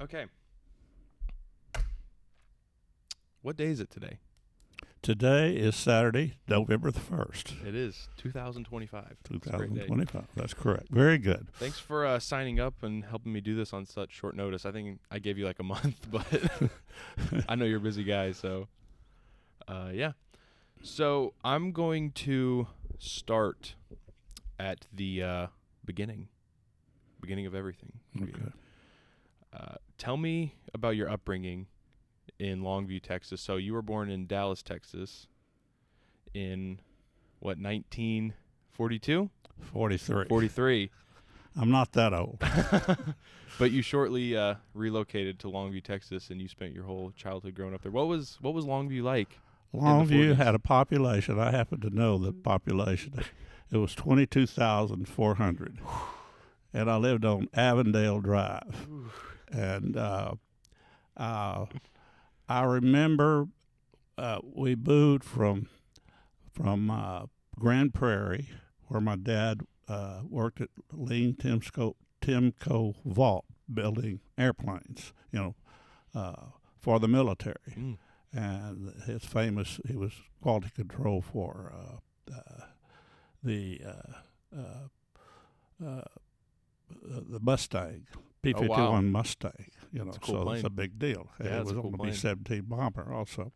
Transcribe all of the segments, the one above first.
Okay. What day is it today? Today is Saturday, November the 1st, It is 2025. It's a great day. 2025. That's correct. Very good. Thanks for signing up and helping me do this on such short notice. I think I gave you like a month, but I know you're a busy guy, so yeah. So I'm going to start at the beginning of everything. Okay. Tell me about your upbringing in Longview, Texas. So you were born in Dallas, Texas in, what, 1942? 43. 43. I'm not that old. But you shortly relocated to Longview, Texas, and you spent your whole childhood growing up there. What was Longview like? Longview had a population. I happen to know the population. It was 22,400. And I lived on Avondale Drive. And I remember we moved from Grand Prairie, where my dad worked at Lean Timco Vault, building airplanes, for the military. And he was quality control for the Mustang, P-51 Oh, wow. Mustang, It's a cool so plane. it's a big deal. Yeah, It it's was a cool on the plane. B-17 bomber also.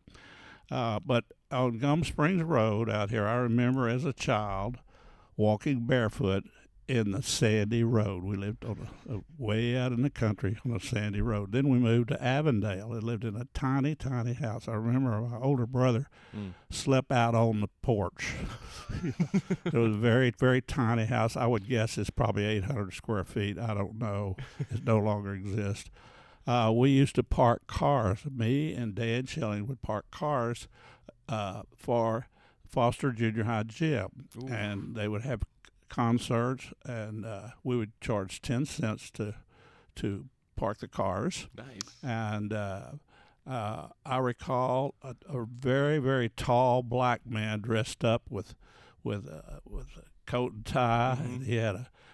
But on Gum Springs Road out here, I remember as a child walking barefoot in the sandy road. We lived on way out in the country on a sandy road. Then we moved to Avondale and lived in a tiny, tiny house. I remember my older brother slept out on the porch. It was a very, very tiny house. I would guess it's probably 800 square feet. I don't know. It no longer exists. We used to park cars. Me and Dan Schilling would park cars for Foster Junior High Gym. Ooh. And they would have concerts, and we would charge 10 cents to park the cars. Nice. And I recall a very, very tall black man dressed up with a coat and tie. And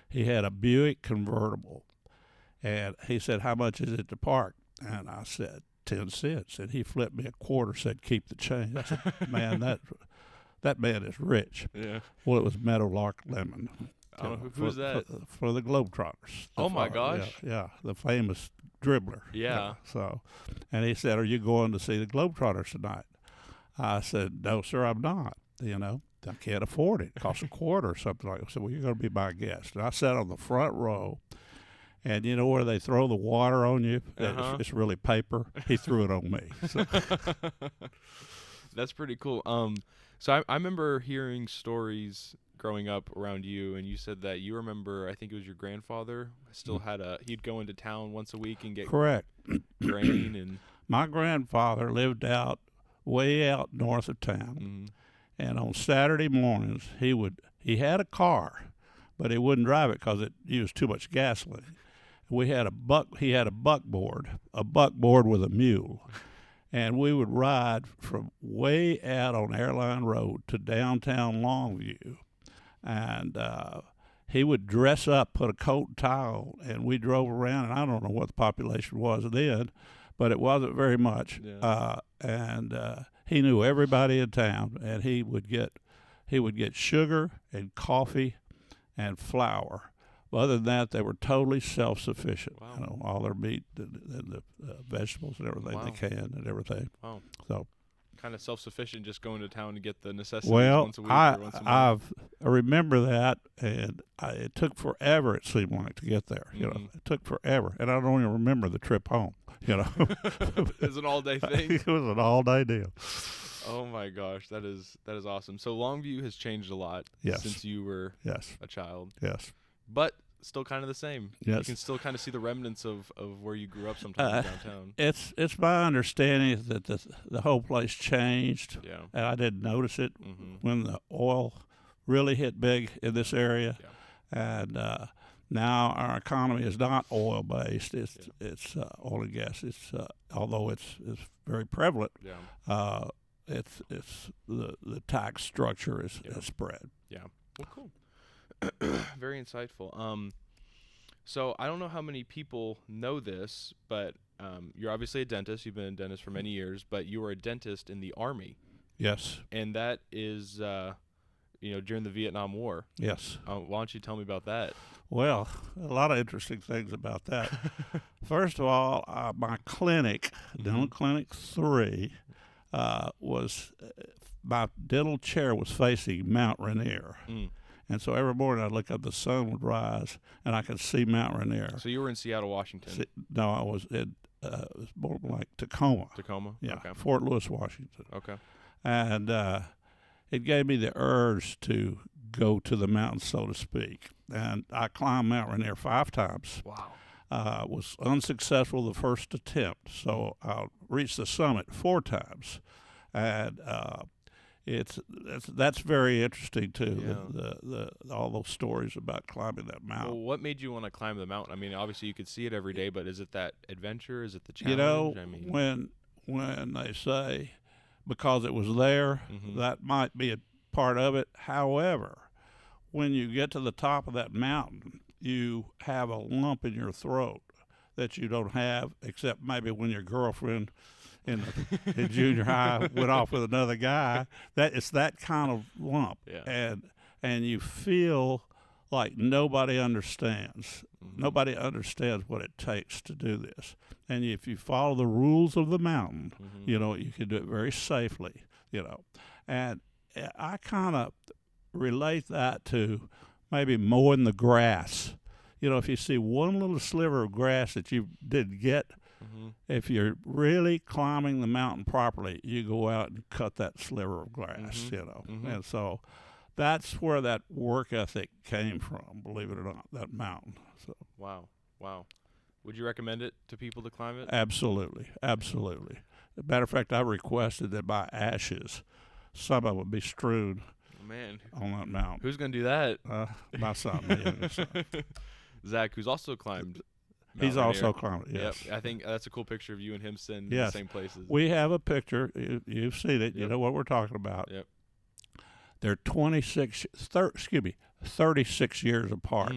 he had a Buick convertible, and he said, "How much is it to park?" And I said, 10 cents. And he flipped me a quarter, said, "Keep the change." I said, "Man, that man is rich." Yeah. Well, it was Meadowlark Lemon. Who's that? For the Globetrotters. Oh, my gosh. Yeah, the famous dribbler. Yeah. So, and he said, "Are you going to see the Globetrotters tonight?" I said, "No, sir, I'm not. I can't afford it. It costs a quarter or something like that." I said, "Well, you're going to be my guest." And I sat on the front row. And you know where they throw the water on you? It's really paper. He threw it on me. So. That's pretty cool. So I remember hearing stories growing up around you, and you said that you remember, I think it was your grandfather still he'd go into town once a week and get Correct. grain and. My grandfather lived way out north of town, and on Saturday mornings he had a car, but he wouldn't drive it because it used too much gasoline. He had a buckboard with a mule. And we would ride from way out on Airline Road to downtown Longview. And he would dress up, put a coat and tie on, and we drove around. And I don't know what the population was then, but it wasn't very much. Yeah. And he knew everybody in town, and he would get sugar and coffee and flour. Other than that, they were totally self-sufficient. Wow. All their meat and the vegetables and everything they can and everything. Wow. So, kind of self-sufficient, just going to town to get the necessities once a week or once a month. I remember that, and it took forever, it seemed like, to get there. It took forever, and I don't even remember the trip home. It's an all-day thing. It was an all-day deal. Oh my gosh, that is awesome. So Longview has changed a lot since you were a child. Yes. But still kind of the same. Yes. You can still kind of see the remnants of where you grew up sometimes downtown. It's my understanding that the whole place changed, and I didn't notice it when the oil really hit big in this area. Yeah. And now our economy is not oil based. It's oil and gas. It's although it's very prevalent. Yeah. It's the tax structure is spread. Yeah. Well, cool. Very insightful. So I don't know how many people know this, but you're obviously a dentist. You've been a dentist for many years, but you were a dentist in the Army, Yes. and that is, during the Vietnam War. Yes. Why don't you tell me about that? Well, a lot of interesting things about that. First of all, my clinic, Dental Clinic 3, was my dental chair was facing Mount Rainier. Mm. And so every morning I'd look up, the sun would rise, and I could see Mount Rainier. So you were in Seattle, Washington. No, I was in it was more like Tacoma. Tacoma? Yeah, Okay. Fort Lewis, Washington. Okay. And it gave me the urge to go to the mountains, so to speak. And I climbed Mount Rainier 5 times. Wow. Was unsuccessful the first attempt, so I reached the summit 4 times. And that's very interesting too. Yeah. The all those stories about climbing that mountain. Well, what made you want to climb the mountain? I mean, obviously you could see it every day, but is it that adventure? Is it the challenge? You know, I mean, when they say because it was there, that might be a part of it. However, when you get to the top of that mountain, you have a lump in your throat that you don't have, except maybe when your girlfriend in junior high went off with another guy. That it's that kind of lump, yeah. and you feel like nobody understands. Nobody understands what it takes to do this. And if you follow the rules of the mountain, you know, you can do it very safely. You know, and I kind of relate that to maybe mowing the grass. You know, if you see one little sliver of grass that you didn't get, if you're really climbing the mountain properly, you go out and cut that sliver of grass, you know. And so that's where that work ethic came from, believe it or not, that mountain. So Wow. Would you recommend it to people to climb it? absolutely. As a matter of fact, I requested that my ashes, some of them be strewn Man, on that mountain. who's going to do that? My son, my youngest son. Zach, who's also climbed Mount He's Rainier. also climbed, yes. Yep. I think that's a cool picture of you and him sitting in Yes. the same places. We have a picture. You've seen it. You Yep. know what we're talking about. Yep. They're 36 years apart,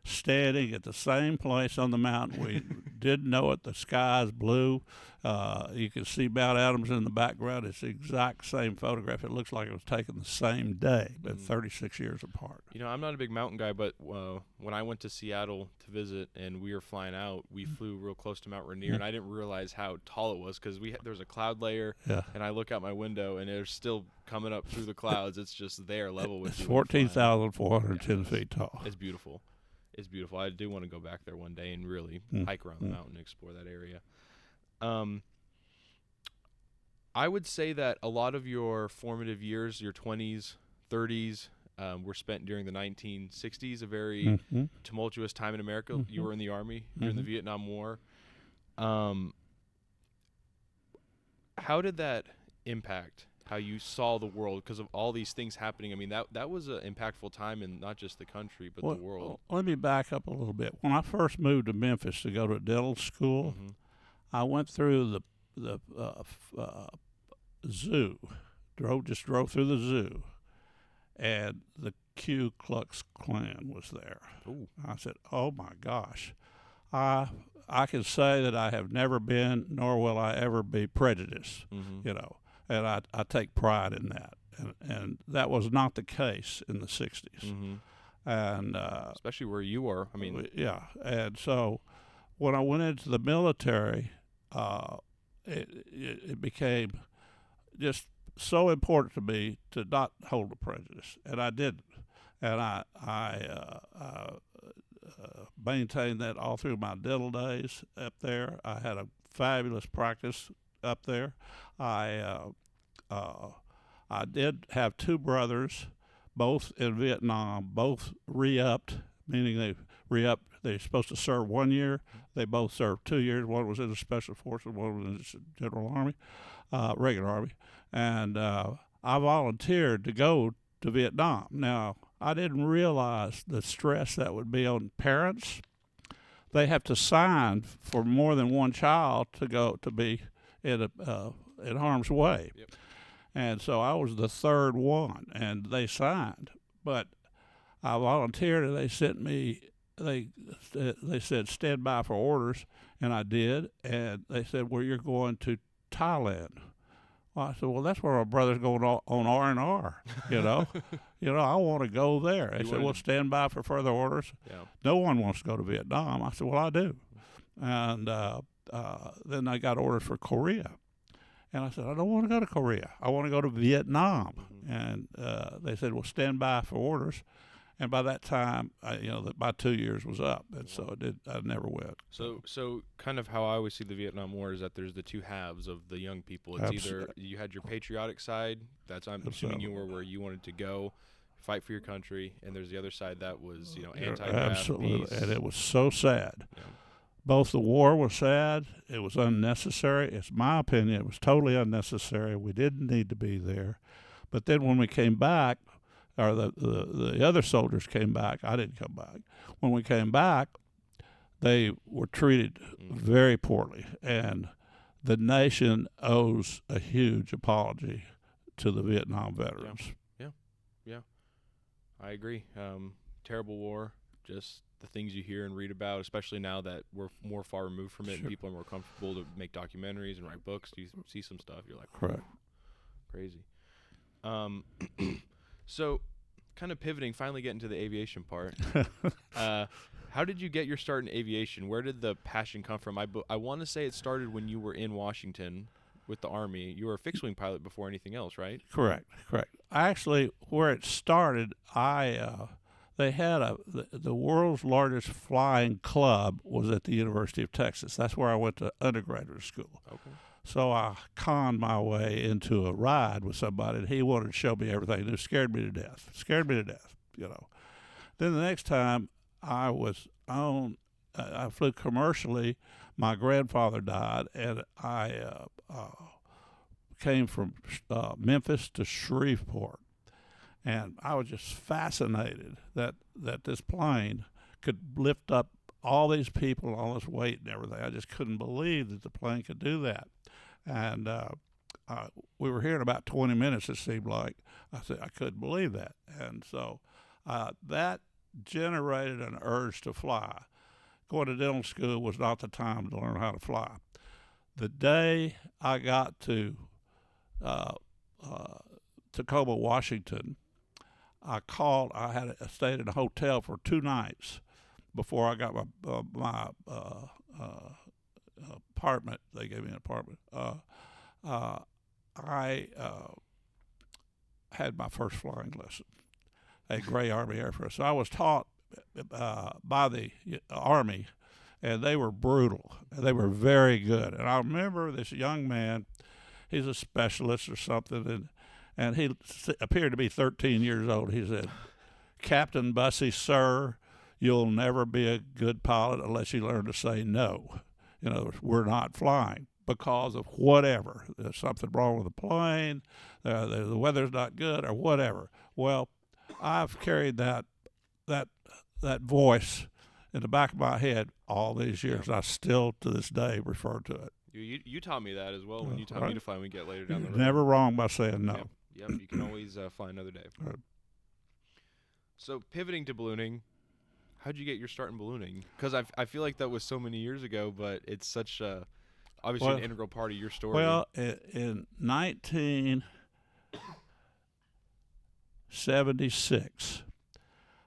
standing at the same place on the mountain. We didn't know it. The sky is blue. You can see Mount Adams in the background. It's the exact same photograph. It looks like it was taken the same day, but 36 years apart. You know, I'm not a big mountain guy, but when I went to Seattle to visit and we were flying out, we flew real close to Mount Rainier, and I didn't realize how tall it was because there was a cloud layer, and I look out my window, and it's still coming up through the clouds. It's just there, level with It's you. 14,410 feet tall. It's beautiful. I do want to go back there one day and really hike around the mountain and explore that area. I would say that a lot of your formative years, your 20s, 30s, were spent during the 1960s, a very tumultuous time in America. You were in the Army during the Vietnam War. How did that impact how you saw the world because of all these things happening? I mean, that was an impactful time in not just the country, but the world. Let me back up a little bit. When I first moved to Memphis to go to dental school, I went through the zoo, drove through the zoo, and the Ku Klux Klan was there. Ooh. I said, "Oh my gosh, I can say that I have never been, nor will I ever be prejudiced." You know, and I take pride in that, and that was not the case in the '60s, and especially where you were. I mean, yeah, and so when I went into the military, it became just so important to me to not hold a prejudice, and I didn't, and I maintained that all through my dental days up there. I had a fabulous practice up there. I did have 2 brothers, both in Vietnam, both re-upped, meaning they re-upped. They're supposed to serve 1 year. They both served 2 years. One was in the Special Forces, one was in the General Army, regular Army. And I volunteered to go to Vietnam. Now, I didn't realize the stress that would be on parents. They have to sign for more than one child to go to be in harm's way. Yep. And so I was the 3rd one, and they signed. But I volunteered, and they sent me they said stand by for orders, and I did. And they said, well, you're going to Thailand. Well, I said, well, that's where my brother's going on R&R. You know, I want to go there. They said, well, stand by for further orders. Yeah. No one wants to go to Vietnam. I said, well, I do. And then I got orders for Korea. And I said, I don't want to go to Korea. I want to go to Vietnam. Mm-hmm. And they said, well, stand by for orders. And by that time, my 2 years was up, and so I never went. So kind of how I always see the Vietnam War is that there's the two halves of the young people. It's either you had your patriotic side, that's I'm assuming you were, where you wanted to go fight for your country, and there's the other side that was anti-graft. Absolutely, peace. And it was so sad. Yeah. Both the war was sad. It was unnecessary. It's my opinion. It was totally unnecessary. We didn't need to be there. But then when we came back, or the other soldiers came back. I didn't come back. When we came back, they were treated very poorly, and the nation owes a huge apology to the Vietnam veterans. Yeah. I agree. Terrible war. Just the things you hear and read about, especially now that we're more far removed from it, Sure. and people are more comfortable to make documentaries and write books. You see some stuff, you're like, Correct. Crazy. So, kind of pivoting, finally getting to the aviation part. How did you get your start in aviation? Where did the passion come from? I want to say it started when you were in Washington with the Army. You were a fixed-wing pilot before anything else, right? Correct. Actually, where it started, they had the world's largest flying club was at the University of Texas. That's where I went to undergraduate school. Okay. So I conned my way into a ride with somebody, and he wanted to show me everything. It scared me to death. Then the next time I was on, I flew commercially. My grandfather died, and I came from Memphis to Shreveport. And I was just fascinated that this plane could lift up all these people, all this weight and everything. I just couldn't believe that the plane could do that. And we were here in about 20 minutes, it seemed like. I said, I couldn't believe that. And so that generated an urge to fly. Going to dental school was not the time to learn how to fly. The day I got to Tacoma, Washington, I stayed in a hotel for 2 nights before I got my apartment. They gave me an apartment. I had my first flying lesson at Gray Army Air Force. So I was taught by the Army, and they were brutal. They were very good. And I remember this young man, he's a specialist or something, and he appeared to be 13 years old. He said, Captain Bussey, sir, you'll never be a good pilot unless you learn to say no. We're not flying because of whatever. There's something wrong with the plane, the weather's not good, or whatever. Well, I've carried that voice in the back of my head all these years, and I still, to this day, refer to it. You taught me that as well when you taught me to fly when we get later down the road. Never wrong by saying no. Yep, you can always fly another day. Right. So pivoting to ballooning, how'd you get your start in ballooning? Because I feel like that was so many years ago, but it's such obviously an integral part of your story. Well, in 1976,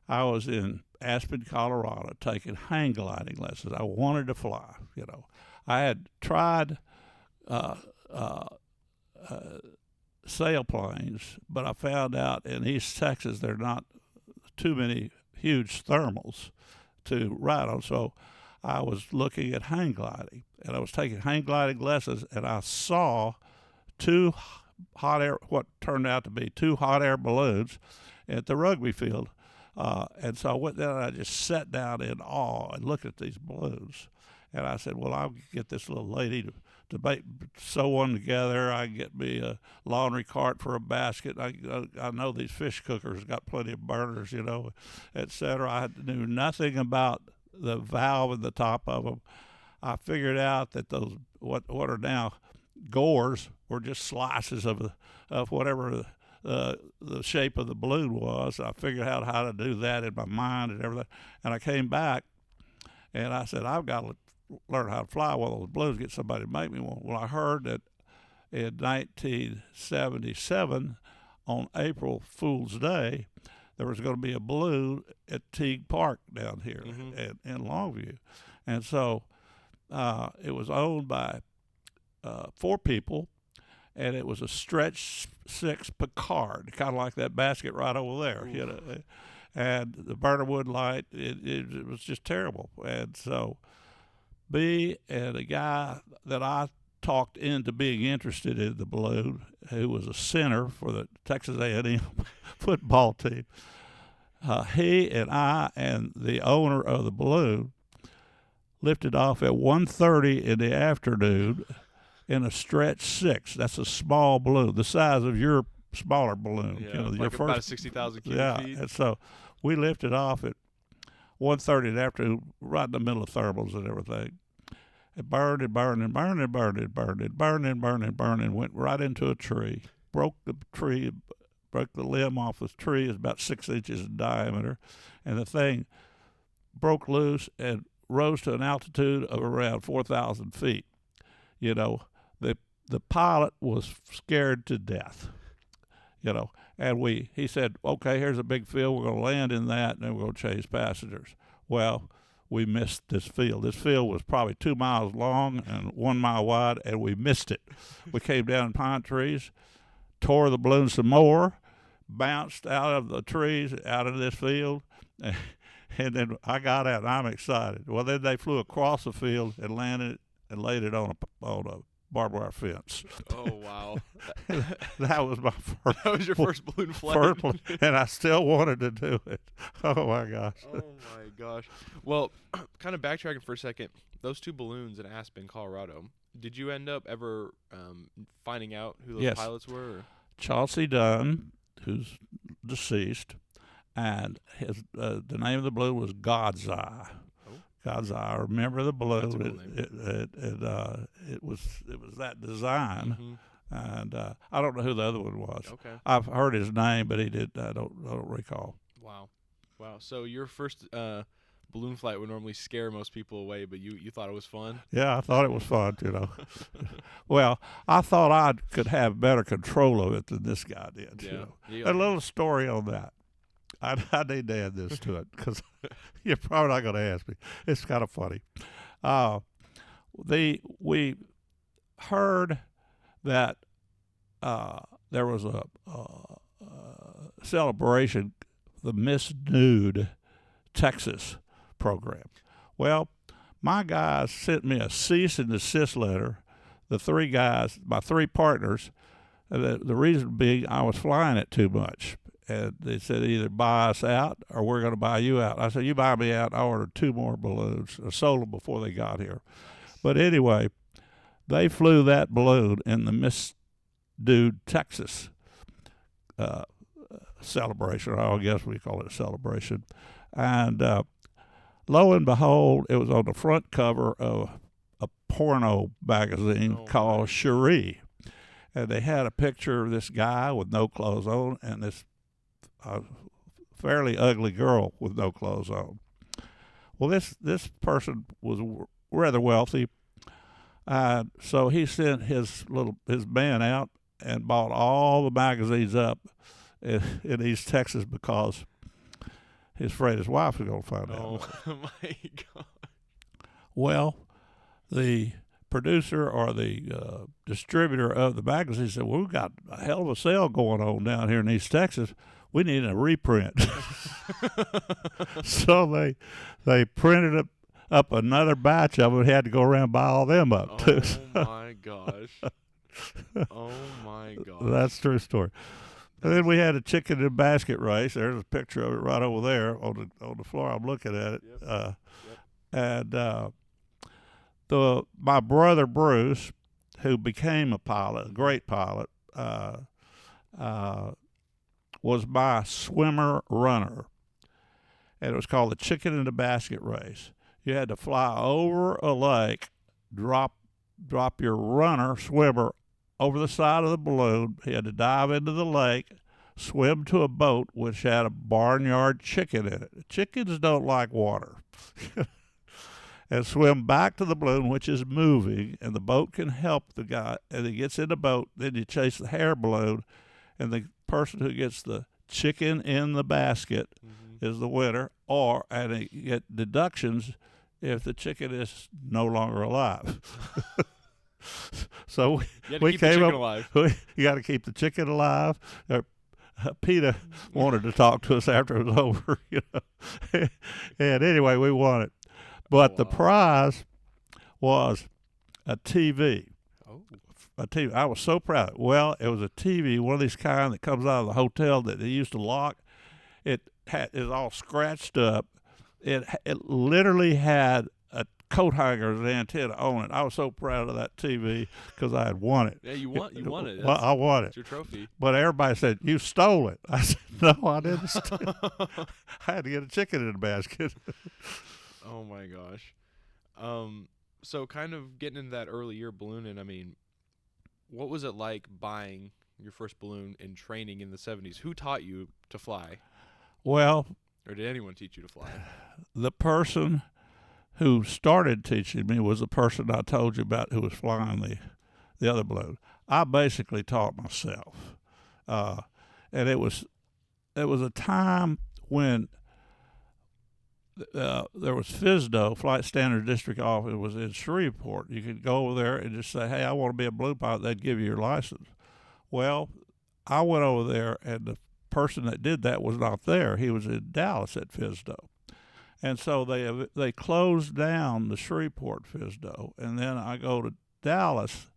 I was in Aspen, Colorado, taking hang gliding lessons. I wanted to fly. I had tried sailplanes, but I found out in East Texas there are not too many huge thermals to ride on. So I was looking at hang gliding, and I was taking hang gliding lessons, and I saw what turned out to be 2 hot air balloons at the rugby field. And so I went down and I just sat down in awe and looked at these balloons. And I said, well, I'll get this little lady to sew one together. I can get me a laundry cart for a basket. I know these fish cookers got plenty of burners, et cetera. I knew nothing about the valve in the top of them. I figured out that those what are now gores were just slices of whatever the shape of the balloon was. I figured out how to do that in my mind and everything. And I came back, and I said, I've got to learn how to fly one of those balloons, get somebody to make me one. Well, I heard that in 1977, on April Fool's Day, there was going to be a balloon at Teague Park down here in Longview. And so it was owned by 4 people, and it was a Stretch 6 Picard, kind of like that basket right over there. You know, and the burner wouldn't light. It was just terrible. And so me and a guy that I talked into being interested in the balloon, who was a center for the Texas A&M football team, he and I and the owner of the balloon lifted off at 1:30 in the afternoon in a Stretch 6. That's a small balloon, the size of your smaller balloon. Yeah, you know, like your about first, 60,000 cubic feet. And so we lifted off at 1:30 in the afternoon, right in the middle of thermals and everything. It burned and burned and burned and burned and burned and burned and burned and burned and went right into a tree. Broke the limb off the tree. It's about 6 inches in diameter, and the thing broke loose and rose to an altitude of around 4,000 feet. You know, the pilot was scared to death. You know, and he said, okay, here's a big field. We're going to land in that, and then we're going to chase passengers. Well, we missed this field. This field was probably 2 miles long and 1 mile wide, and we missed it. We came down in pine trees, tore the balloon some more, bounced out of the trees, out of this field, and then I got out, and I'm excited. Well, then they flew across the field and landed and laid it on a barbed wire fence. Oh, wow. That was my first. That was your first balloon flight. And I still wanted to do it. Oh, my gosh. Oh, my gosh. Well, kind of backtracking for a second, those 2 balloons in Aspen, Colorado, did you end up ever finding out who those pilots were? Or? Chauncey Dunn, who's deceased, and the name of the balloon was God's Eye. God's Eye. I remember the balloon. It was that design, and I don't know who the other one was. Okay. I've heard his name, but I don't recall. Wow. So your first balloon flight would normally scare most people away, but you thought it was fun? Yeah, I thought it was fun, you know. Well, I thought I could have better control of it than this guy did. Yeah. You know? A little story on that. I need to add this to it because you're probably not going to ask me. It's kind of funny. We heard that there was a celebration, the Miss Nude Texas program. Well, my guys sent me a cease and desist letter. The 3 guys, my 3 partners, the reason being I was flying it too much. And they said either buy us out or we're going to buy you out. I said, you buy me out. I ordered 2 more balloons. I sold them before they got here. But anyway, they flew that balloon in the Miss Dude Texas celebration. I guess we call it a celebration. And lo and behold, it was on the front cover of a porno magazine called Cherie. And they had a picture of this guy with no clothes on and this fairly ugly girl with no clothes on. Well, this person was rather wealthy, so he sent his man out and bought all the magazines up in East Texas because he's afraid his wife was going to find out. Oh my God! Well, the producer or the distributor of the magazine said, "Well, we've got a hell of a sale going on down here in East Texas. We need a reprint." So they printed up another batch of them and had to go around and buy all them up too. Oh my gosh. Oh my gosh. That's a true story. And then we had a chicken and basket race. There's a picture of it right over there on the floor. I'm looking at it. Yep. And my brother Bruce, who became a pilot, a great pilot, was my swimmer runner. And it was called the chicken and the basket race. You had to fly over a lake, drop your swimmer over the side of the balloon. He had to dive into the lake, swim to a boat which had a barnyard chicken in it. Chickens don't like water. And swim back to the balloon, which is moving, and the boat can help the guy. And he gets in the boat, then you chase the hair balloon, and the person who gets the chicken in the basket is the winner, and they get deductions if the chicken is no longer alive. So we came up. Alive. You got to keep the chicken alive. PETA wanted to talk to us after it was over, and anyway, we won it. But the prize was a TV. Oh. A TV. I was so proud. Well, it was a TV, one of these kind that comes out of the hotel that they used to lock. It is all scratched up. It literally had a coat hanger as an antenna on it. I was so proud of that TV because I had won it. Yeah, you won it. Well, I won it. It's your trophy. But everybody said, "You stole it." I said, "No, I didn't steal it. I had to get a chicken in the basket." Oh my gosh. So kind of getting into that early year ballooning, I mean, what was it like buying your first balloon and training in the 70s? Who taught you to fly? Well, or did anyone teach you to fly? The person who started teaching me was the person I told you about who was flying the other balloon. I basically taught myself. And it was a time when there was FSDO, Flight Standards District Office, was in Shreveport. You could go over there and just say, "Hey, I want to be a balloon pilot." They'd give you your license. Well, I went over there, and the person that did that was not there. He was in Dallas at FSDO. And so they closed down the Shreveport FSDO, and then I go to Dallas,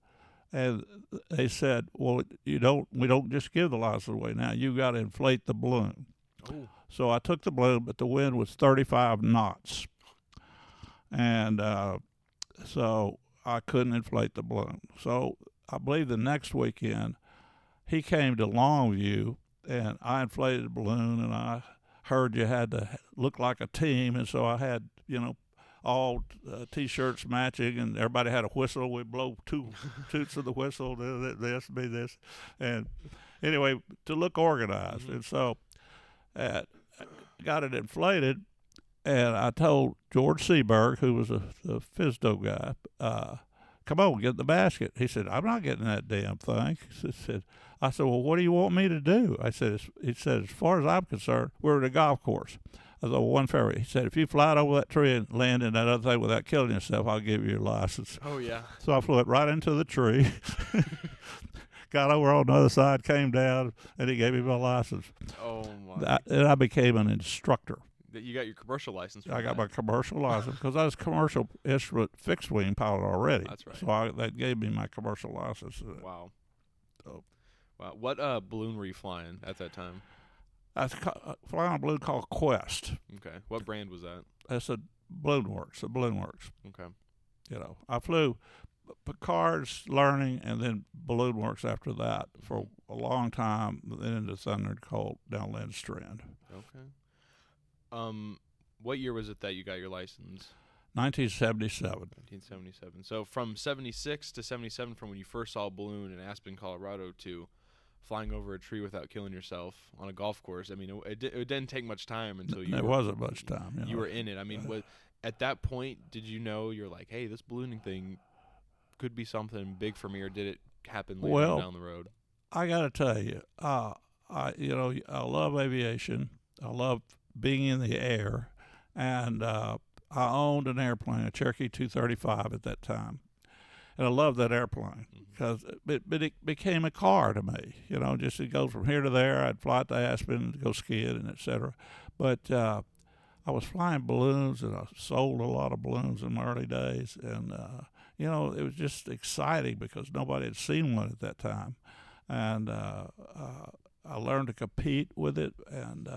and they said, "Well, we don't just give the license away now. You got to inflate the balloon." Oh. So I took the balloon, but the wind was 35 knots, and so I couldn't inflate the balloon. So I believe the next weekend he came to Longview, and I inflated the balloon, and I heard you had to look like a team, and so I had, all T-shirts matching, and everybody had a whistle. We'd blow two toots of the whistle, this, be this. And anyway, to look organized. And so got it inflated, and I told George Seaberg, who was a FSDO guy, "Come on, get in the basket." He said, "I'm not getting that damn thing." I said, "Well, what do you want me to do?" He said, "As far as I'm concerned, we're at a golf course." I said, "Well, one fairway." He said, "If you fly it over that tree and land in that other thing without killing yourself, I'll give you your license." Oh, yeah. So I flew it right into the tree, got over on the other side, came down, and he gave me my license. Oh, my. And I became an instructor. You got your commercial license. I got my commercial license because I was a commercial instrument fixed wing pilot already. That's right. So that gave me my commercial license. Wow. So. Wow. What balloon were you flying at that time? I was flying a balloon called Quest. Okay. What brand was that? That's a Balloon Works. Okay. I flew Picard's Learning and then Balloon Works after that for a long time, then into Thunder and Colt down Lindstrand. Okay. What year was it that you got your license? 1977. 1977. So from 76 to 77, from when you first saw a balloon in Aspen, Colorado, to flying over a tree without killing yourself on a golf course. I mean, it didn't take much time until you. There wasn't much time. You were in it. I mean, at that point, did you know you're like, hey, this ballooning thing could be something big for me, or did it happen later down the road? I got to tell you, I love aviation. I love being in the air, and I owned an airplane, a Cherokee 235 at that time. And I loved that airplane because it became a car to me. Just it goes from here to there. I'd fly to Aspen to go skiing and et cetera. But I was flying balloons, and I sold a lot of balloons in my early days. And, it was just exciting because nobody had seen one at that time. And I learned to compete with it. And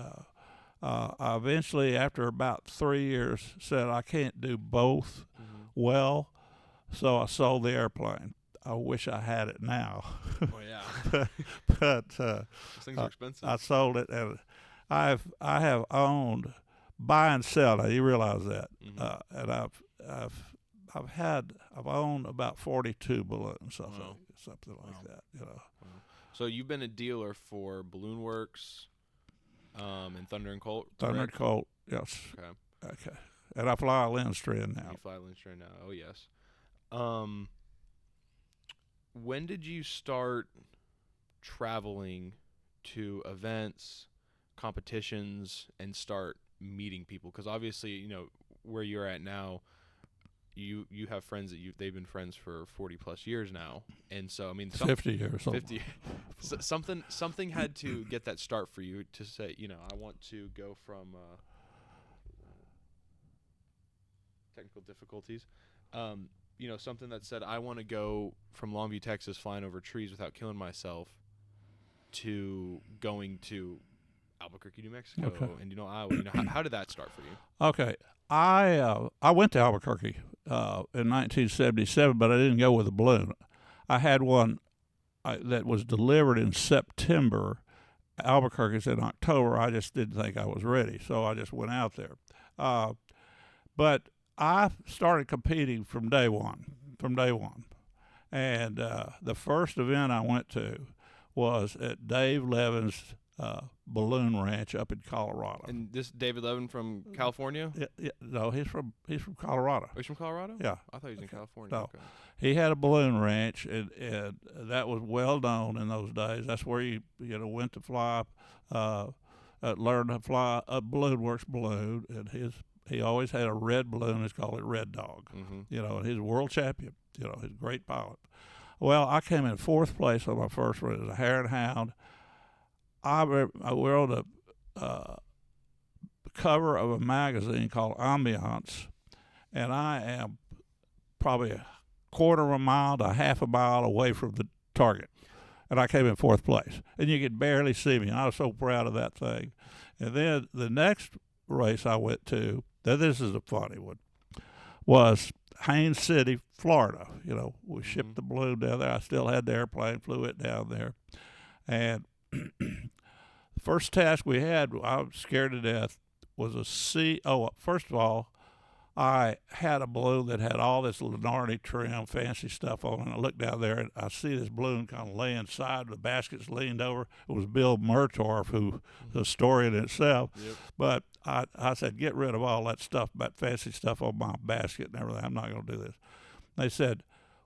I eventually, after about 3 years, said I can't do both well. So I sold the airplane. I wish I had it now. Oh yeah, but those things are expensive. I sold it, and I have owned, buy and sell. Now you realize that, and I've owned about 42 balloons, something like that. Wow. So you've been a dealer for Balloon Works, and Thunder and Colt. Thunder and correct? Colt, yes. Okay. Okay. And I fly a Lindstrand now. You fly Lindstrom now. Oh yes. Um, when did you start traveling to events, competitions, and start meeting people? Because obviously, where you're at now, you have friends that they've been friends for 40 plus years now, and so I mean, 50 years old. 50. Something had to get that start for you to say, I want to go from technical difficulties. Something that said I want to go from Longview, Texas, flying over trees without killing myself, to going to Albuquerque, New Mexico, Okay. and Iowa. How did that start for you? Okay. I went to Albuquerque in 1977, but I didn't go with a balloon. I had one that was delivered in September. Albuquerque's in October. I just didn't think I was ready, so I just went out there. But I started competing from day one. And the first event I went to was at Dave Levin's balloon ranch up in Colorado. And this David Levin from California? No, he's from Colorado. Oh, he's from Colorado? Yeah. I thought he was in California. No. Okay. He had a balloon ranch, and that was well known in those days. That's where you went to fly, learn to fly a Balloon Works balloon, and he always had a red balloon. It's called it Red Dog. Mm-hmm. And he's a world champion. He's a great pilot. Well, I came in fourth place on my first one as a hare and hound. We're on the cover of a magazine called Ambiance, and I am probably a quarter of a mile to half a mile away from the target, and I came in fourth place, and you could barely see me, and I was so proud of that thing. And then the next race I went to, now this is a funny one, was Haines City, Florida. We shipped the balloon down there. I still had the airplane, flew it down there, and the first task we had, I was scared to death, was first of all, I had a balloon that had all this Lenardi trim, fancy stuff on it. And I looked down there, and I see this balloon kind of laying side. The basket's leaned over. It was Bill Murtorf, who was a story in itself. Yep. But I said, get rid of all that stuff, that fancy stuff on my basket and everything. I'm not going to do this. They said,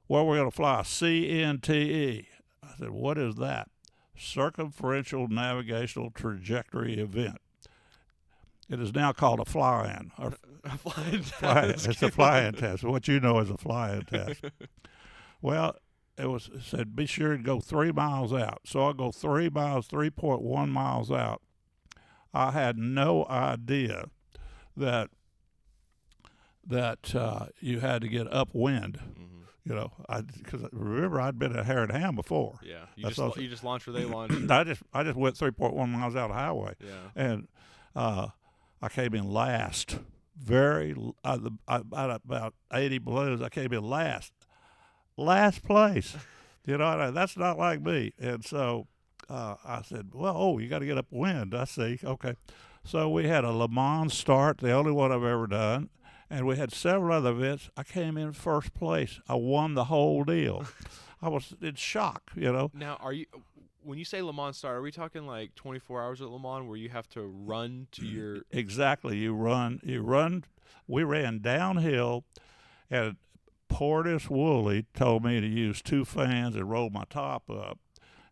well, we're going to fly a CNTE. I said, what is that? Circumferential Navigational Trajectory Event. It is now called a fly-in. A fly-in test. It's a fly-in test. What you know is a fly-in test. Well, it said be sure to go 3 miles out. So I go 3 miles, 3.1 miles out. I had no idea that you had to get upwind. Mm-hmm. Because remember I'd been a hare and hound before. Yeah, you just launched where they launched. I just went 3.1 miles out of the highway. Yeah, and I came in last. About 80 balloons, I came in last place. That's not like me. And so I said, well, you got to get upwind. I see. Okay. So we had a Le Mans start, the only one I've ever done, and we had several other events. I came in first place. I won the whole deal. I was in shock. Now, when you say Le Mans start, are we talking like 24 hours at Le Mans where you have to run to your... Exactly. You run. We ran downhill, and Portis Woolley told me to use 2 fans and roll my top up.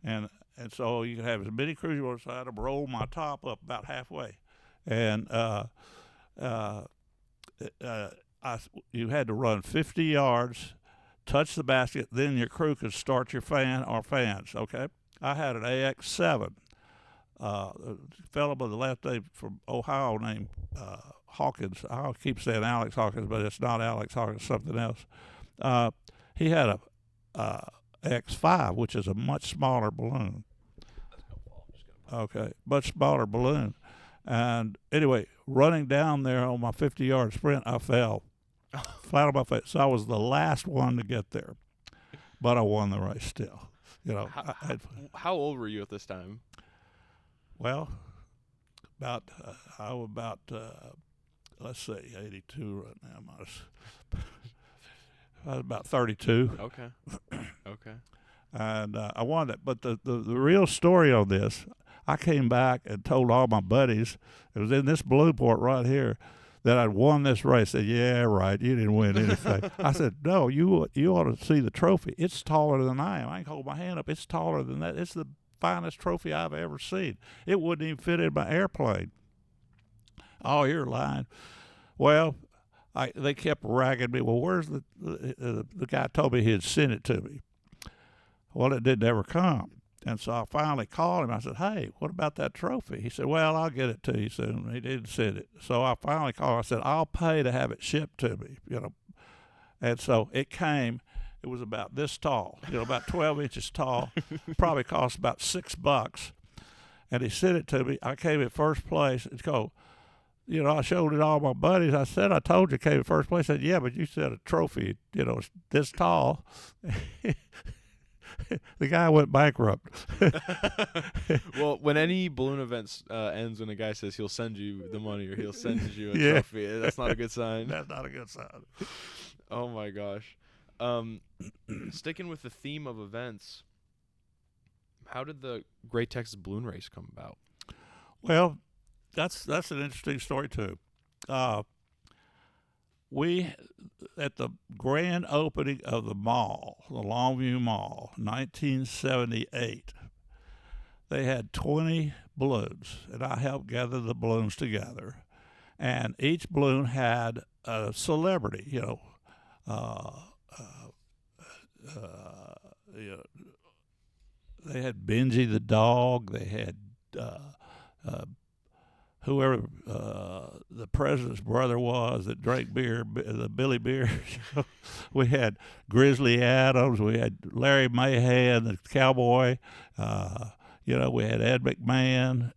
And so you can have as many crews you want to side up, roll my top up about halfway. And you had to run 50 yards, touch the basket, then your crew could start your fan or fans, okay? I had an AX7. A fellow by the last name from Ohio named Hawkins. I'll keep saying Alex Hawkins, but it's not Alex Hawkins, something else. He had a X5, which is a much smaller balloon. Okay, much smaller balloon. And anyway, running down there on my 50-yard sprint, I fell flat on my face. So I was the last one to get there, but I won the race still. How old were you at this time? Well, I was about let's see, 82 right now. I was about 32. Okay. and I won it. But the real story on this, I came back and told all my buddies, it was in this balloon port right here, that I'd won this race. They said, yeah, right, you didn't win anything. I said, no, you ought to see the trophy. It's taller than I am. I can hold my hand up. It's taller than that. It's the finest trophy I've ever seen. It wouldn't even fit in my airplane. Oh, you're lying. Well, they kept ragging me. Well, where's the guy told me he'd send it to me. Well, it didn't ever come. And so I finally called him. I said, hey, what about that trophy? He said, well, I'll get it to you soon. He didn't send it. So I finally called. I said, I'll pay to have it shipped to me, And so it came. It was about this tall, about 12 inches tall. Probably cost about $6. And he sent it to me. I came in first place. It's called, I showed it to all my buddies. I said, I told you I came in first place. I said, yeah, but you said a trophy, it's this tall. The guy went bankrupt. Well, when any balloon event ends, when a guy says he'll send you the money or he'll send you a trophy, that's not a good sign. That's not a good sign. Oh my gosh. Sticking with the theme of events, how did the Great Texas Balloon Race come about? Well, that's an interesting story too. We, at the grand opening of the mall, the Longview Mall, 1978, they had 20 balloons, and I helped gather the balloons together. And each balloon had a celebrity, they had Benji the dog, they had whoever the president's brother was that drank beer, the Billy Beer. We had Grizzly Adams. We had Larry Mahan, the cowboy. We had Ed McMahon.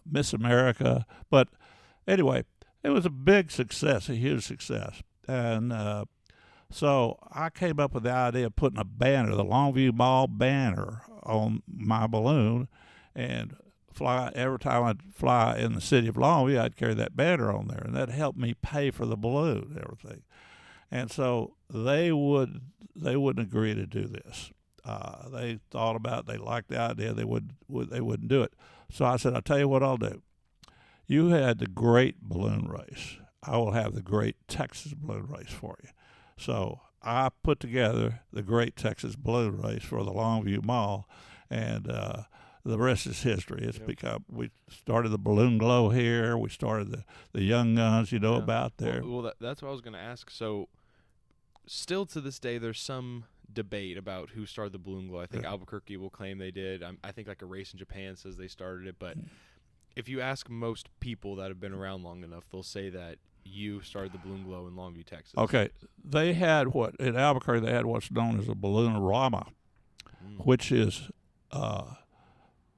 Miss America. But anyway, it was a big success, a huge success. And so I came up with the idea of putting a banner, the Longview Mall banner, on my balloon, and every time I'd fly in the city of Longview, I'd carry that banner on there, and that helped me pay for the balloon and everything. And so they wouldn't agree to do this. They thought about it, they liked the idea, they wouldn't do it. So I said, I'll tell you what I'll do. You had the great balloon race. I will have the Great Texas Balloon Race for you. So I put together the Great Texas Balloon Race for the Longview Mall, and the rest is history. It's become, we started the Balloon Glow here. We started the Young Guns, about there. Well, that's what I was going to ask. So still to this day, there's some debate about who started the Balloon Glow. I think Albuquerque will claim they did. I think like a race in Japan says they started it. But if you ask most people that have been around long enough, they'll say that you started the Balloon Glow in Longview, Texas. Okay. They had in Albuquerque, they had what's known as a Balloon-a-rama, which is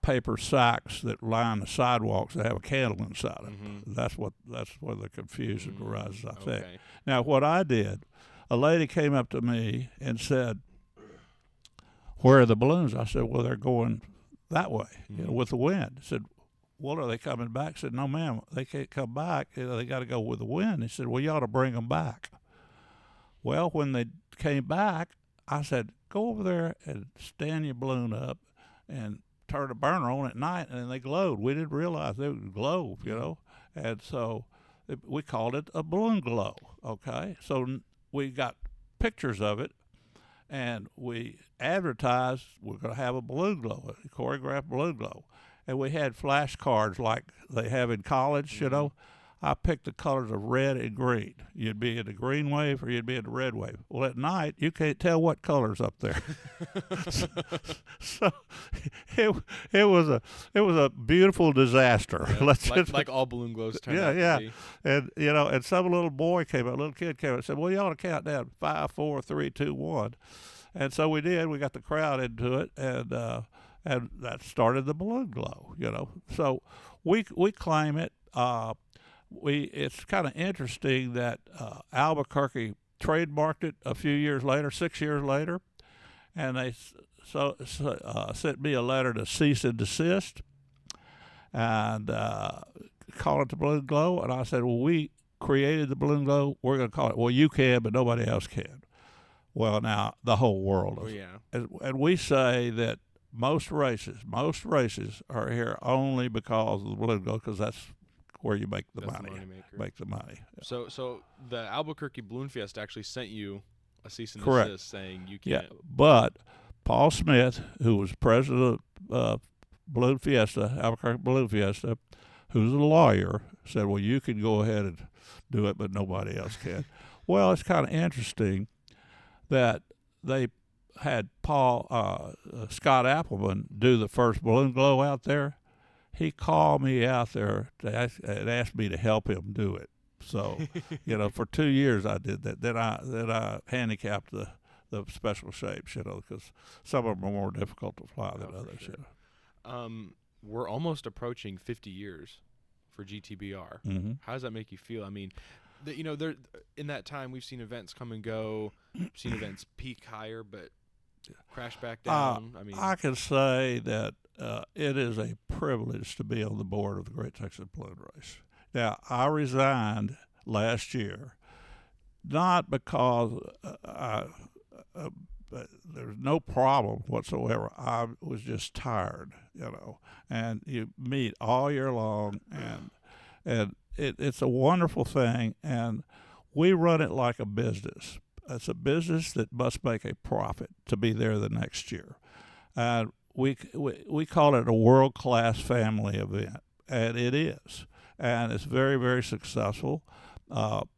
paper sacks that line the sidewalks that have a candle inside of them. That's where the confusion arises, I think. Okay. Now, what I did, a lady came up to me and said, where are the balloons? I said, well, they're going that way, with the wind. I said, well, are they coming back? I said, no, ma'am, they can't come back. They got to go with the wind. He said, well, you ought to bring them back. Well, when they came back, I said, go over there and stand your balloon up and turn a burner on at night, and they glowed. We didn't realize they would glow, And so we called it a balloon glow, okay? So we got pictures of it, and we advertised we're going to have a balloon glow, a choreographed balloon glow. And we had flashcards like they have in college, I picked the colors of red and green. You'd be in the green wave or you'd be in the red wave. Well, at night, you can't tell what color's up there. so it was a beautiful disaster. Yeah, like all balloon glows turn out to be. And, and some little kid came up and said, well, you ought to count down 5, 4, 3, 2, 1. And so we did. We got the crowd into it, and that started the balloon glow, So we claim it. It's kind of interesting that Albuquerque trademarked it a few years later, 6 years later, and they sent me a letter to cease and desist and call it the balloon glow. And I said, well, we created the balloon glow, we're going to call it, well, you can, but nobody else can. Well, now the whole world is. And we say that most races are here only because of the balloon glow, because that's where you make the money. Make the money. So the Albuquerque Balloon Fiesta actually sent you a cease and Correct. desist saying you can't. Yeah, but Paul Smith, who was president of Balloon Fiesta, Albuquerque Balloon Fiesta, who's a lawyer, said, well, you can go ahead and do it, but nobody else can. Well, it's kind of interesting that they had Scott Appleman do the first balloon glow out there. He called me out there and asked me to help him do it. So, for 2 years I did that. Then I handicapped the special shapes, because some of them are more difficult to fly than others. Sure. We're almost approaching 50 years for GTBR. Mm-hmm. How does that make you feel? I mean, there in that time we've seen events come and go, seen events peak higher, but crash back down. I can say that it is a privilege to be on the board of the Great Texas Balloon Race. Now, I resigned last year, not because there's no problem whatsoever. I was just tired, and you meet all year long, and it's a wonderful thing, and we run it like a business. It's a business that must make a profit to be there the next year. And we call it a world-class family event, and it is. And it's very, very successful.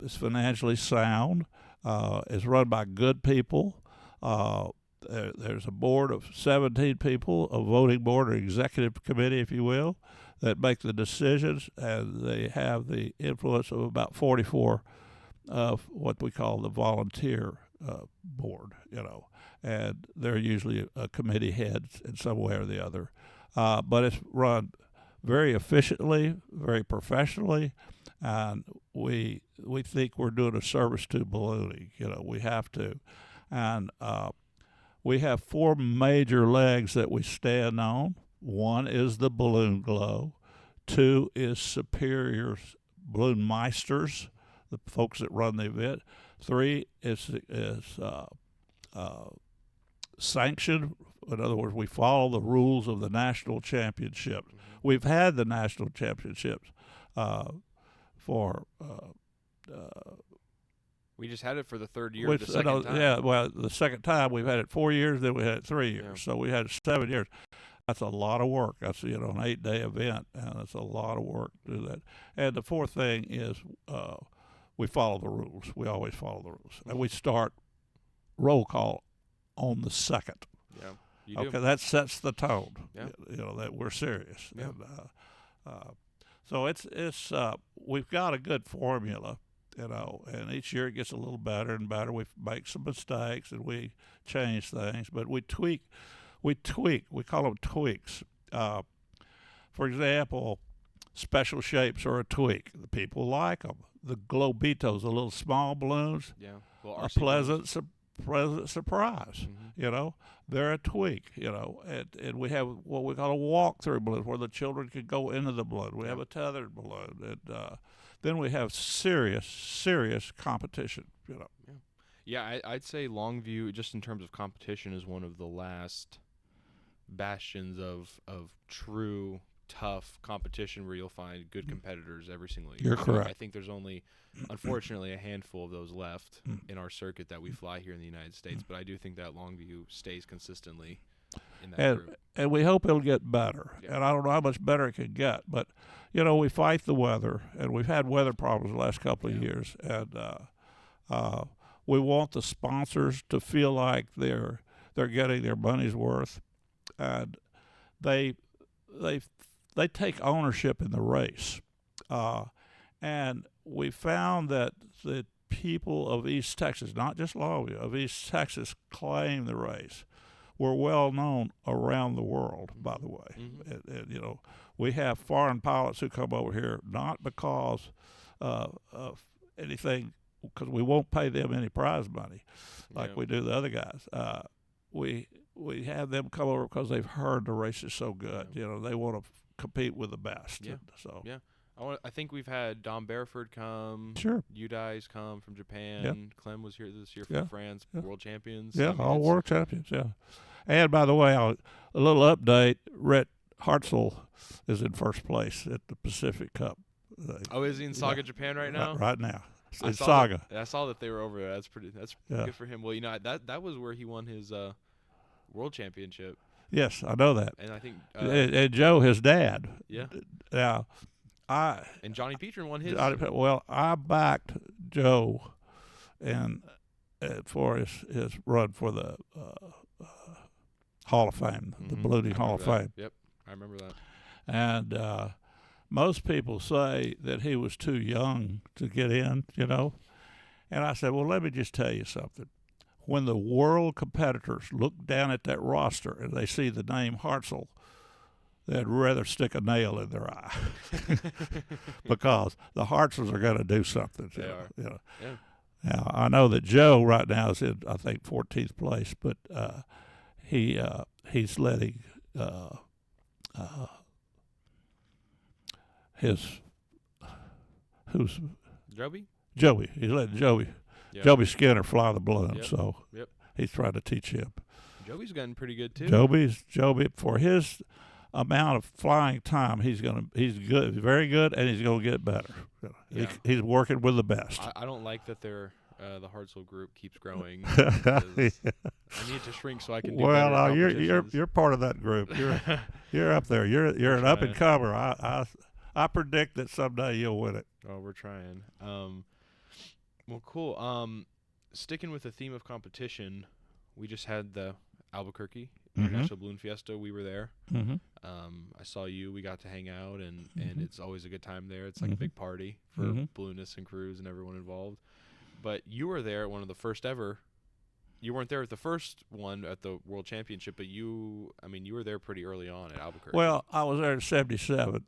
It's financially sound. It's run by good people. There's a board of 17 people, a voting board or executive committee, if you will, that make the decisions, and they have the influence of about 44 of what we call the volunteer board, and they're usually a committee head in some way or the other. But it's run very efficiently, very professionally, and we think we're doing a service to ballooning. We have to. And we have 4 major legs that we stand on. 1 is the balloon glow. 2 is Superior's balloon meisters, the folks that run the event. 3 is sanctioned. In other words, we follow the rules of the national championship. Mm-hmm. We've had the national championships for. We just had it for the third year, the second time. Yeah, well, the second time we've had it 4 years, then we had it 3 years. Yeah. So we had it 7 years. That's a lot of work. That's an 8-day event, and it's a lot of work to do that. And the fourth thing is we follow the rules. We always follow the rules, and we start roll call on the second. Yeah, you do. Okay, that sets the tone. Yeah. That we're serious. Yeah. And, so it's we've got a good formula. And each year it gets a little better and better. We make some mistakes and we change things, but we tweak. We call them tweaks. For example, special shapes are a tweak. The people like them. The Globitos, the little small balloons, a pleasant surprise. Mm-hmm. They're a tweak. And we have what we call a walk-through balloon, where the children can go into the balloon. We have a tethered balloon, and then we have serious competition. Yeah, I'd say Longview, just in terms of competition, is one of the last bastions of true tough competition where you'll find good competitors every single year. You're correct. I think there's only, unfortunately, a handful of those left in our circuit that we fly here in the United States, but I do think that Longview stays consistently in that group. And we hope it'll get better. Yeah. And I don't know how much better it can get, but, we fight the weather, and we've had weather problems the last couple of years, and we want the sponsors to feel like they're getting their money's worth, and they take ownership in the race, and we found that the people of East Texas, not just Longview, of East Texas, claim the race. We're well known around the world, by the way. Mm-hmm. And, we have foreign pilots who come over here not because of anything, because we won't pay them any prize money like we do the other guys. We have them come over because they've heard the race is so good. They want to compete with the best. Yeah. So. Yeah. I think we've had Dom Bareford come. Sure. Udai's come from Japan. Yep. Clem was here this year from Yeah. France. Yeah. World champions. Yeah, I mean, all it's- world champions. Yeah. And by the way, a little update: Rhett Hartzell is in first place at the Pacific Cup. Oh, is he in Saga, Japan right now? Right now. I In saw Saga. I saw that they were over there. That's pretty. That's Yeah. good for him. Well, that was where he won his world championship, Yes, I know that. and I think And Joe, his dad. yeah. Now, And Johnny Petrin won his. I backed Joe, and for his run for the Hall of Fame, the Ballooning Hall of Fame. Yep, I remember that. And most people say that he was too young to get in, you know. And I said, well, let me just tell you something. When the world competitors look down at that roster and they see the name Hartzell, they'd rather stick a nail in their eye because the Hartzels are going to do something. They are. You know. Yeah. Now, I know that Joe right now is in, I think, 14th place, but he's letting who's Joby? Joey. He's letting Joey Joby Skinner fly the balloon. Yep. So Yep. he's trying to teach him. Joby's gotten pretty good too. Joby for his amount of flying time, he's good, very good, and he's gonna get better. Yeah. He's working with the best. I don't like that the Hartzell group keeps growing. I need to shrink so I can do better Well, at competitions. you're part of that group. You're up there. You're an up and comer. I predict that someday you'll win it. Oh, we're trying. Well, cool. Sticking with the theme of competition, we just had the Albuquerque International Balloon Fiesta. We were there. Mm-hmm. I saw you. We got to hang out, and it's always a good time there. It's like a Mhm. big party for balloonists and crews and everyone involved. But you were there at one of the first ever. You weren't there at the first one at the World Championship, but you were there pretty early on at Albuquerque. Well, I was there in '77.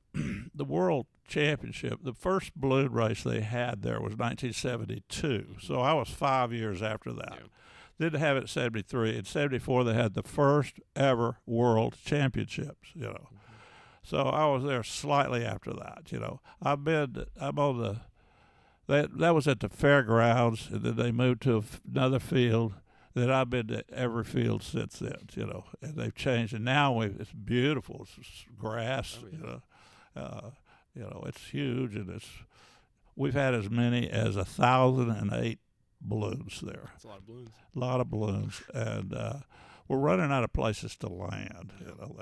The World Championship, the first balloon race they had there was 1972. So I was 5 years after that. Yeah. Didn't have it in '73. In '74, they had the first ever World Championships. You know, so I was there slightly after that. You know, I'm on the. That was at the fairgrounds, and then they moved to another field. Then I've been to every field since then, you know, and they've changed. And now it's beautiful. It's grass, you know, it's huge, and we've had as many as 1,008 balloons there. That's a lot of balloons. A lot of balloons, and we're running out of places to land. You know,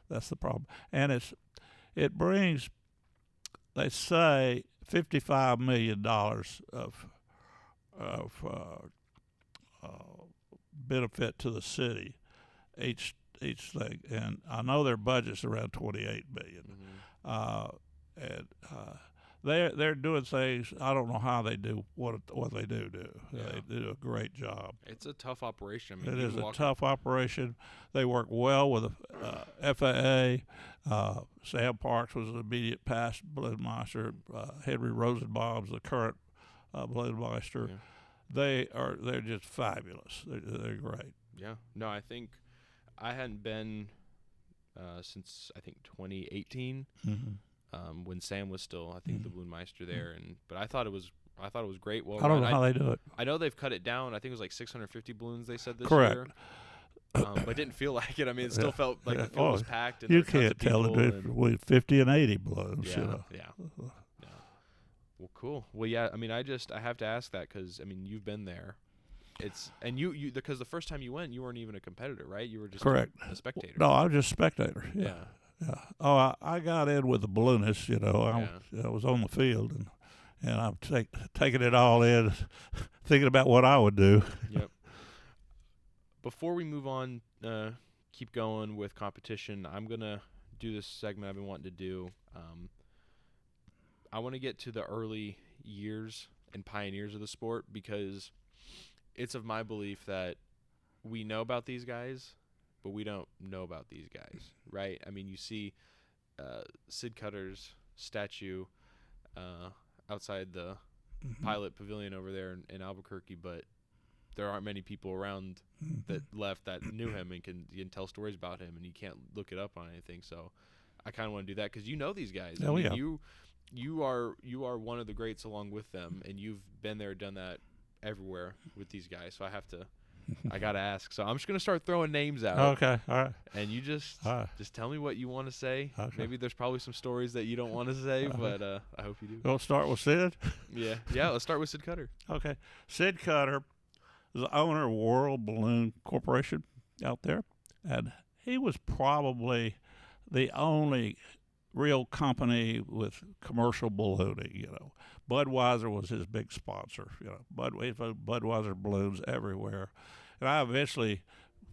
that's the problem, and it brings, they say, $55 million of benefit to the city each thing, and I know their budget's around $28 million. And they're doing things. I don't know how they do what they do. Yeah. They do a great job. It's a tough operation. It is a tough operation. They work well with the FAA. Sam Parks was an immediate past balloon master. Henry Rosenbaum's the current balloon master. Yeah. They're just fabulous. They're great. Yeah. No, I think I hadn't been since I think 2018 when Sam was still the balloon meister there, but I thought it was great. Well, I don't know how they do it. I know they've cut it down. I think it was like 650 balloons they said this Correct. year. But it didn't feel like it. I mean, it still felt like the field Oh, was packed. And you there were tons of can't tell people it with 50 and 80 balloons. Yeah, You know. yeah. Well, cool. Well, yeah. I mean, I have to ask that because you've been there. You because the first time you went, you weren't even a competitor, right? You were just Correct. a spectator. No, I was just a spectator. Yeah. Oh, I got in with the balloonists. You know, I was on the field and I'm taking it all in, thinking about what I would do. Yep. Before we move on, keep going with competition. I'm gonna do this segment I've been wanting to do. I want to get to the early years and pioneers of the sport because it's of my belief that we know about these guys, but we don't know about these guys, right? I mean, you see Sid Cutter's statue outside the pilot pavilion over there in Albuquerque, but there aren't many people around that left that knew him and can tell stories about him, and you can't look it up on anything. So I kind of want to do that because you know these guys. Oh, yeah. You are one of the greats along with them, and you've been there, done that everywhere with these guys. So I gotta ask. So I'm just gonna start throwing names out. Okay, all right. And you just tell me what you want to say. Okay. Maybe there's probably some stories that you don't want to say, but I hope you do. We'll start with Sid. Yeah. Let's start with Sid Cutter. Okay, Sid Cutter is the owner of World Balloon Corporation out there, and he was probably the only real company with commercial ballooning. You know, Budweiser was his big sponsor. You know, Budweiser balloons everywhere, and I eventually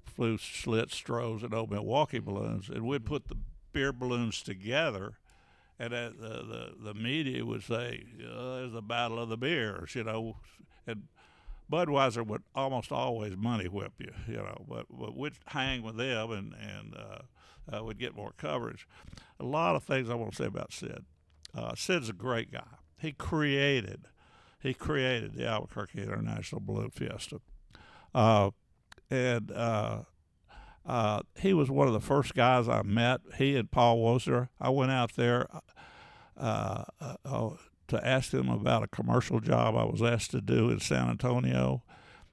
flew Schlitz, Strohs, and old Milwaukee balloons, and we'd put the beer balloons together, and the media would say, "There's the battle of the beers," you know, and Budweiser would almost always money whip you, you know, but we'd hang with them and we'd get more coverage. A lot of things I want to say about Sid. Sid's a great guy. He created the Albuquerque International Balloon Fiesta, and he was one of the first guys I met. He and Paul Wozer. I went out there to ask him about a commercial job I was asked to do in San Antonio,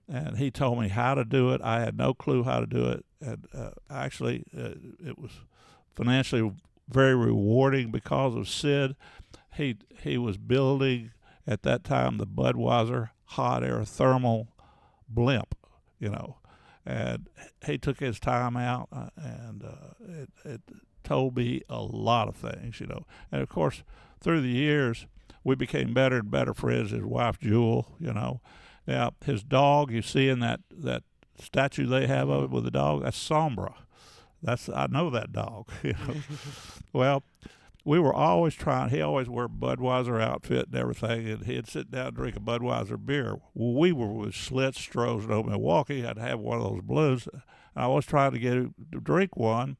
and he told me how to do it. I had no clue how to do it, and actually it was financially very rewarding because of Sid. He was building at that time the Budweiser hot air thermal blimp, you know, and he took his time out, and it told me a lot of things, you know. And of course, through the years, we became better and better friends. His wife Jewel, you know. Now his dog, you see in that statue they have of it with the dog, that's Sombra. I know that dog, you know. Well, we were always trying. He always wore Budweiser outfit and everything, and he'd sit down and drink a Budweiser beer. Well, we were with Schlitz, Strohs, and old Milwaukee. I'd have one of those blues. I was trying to get him to drink one,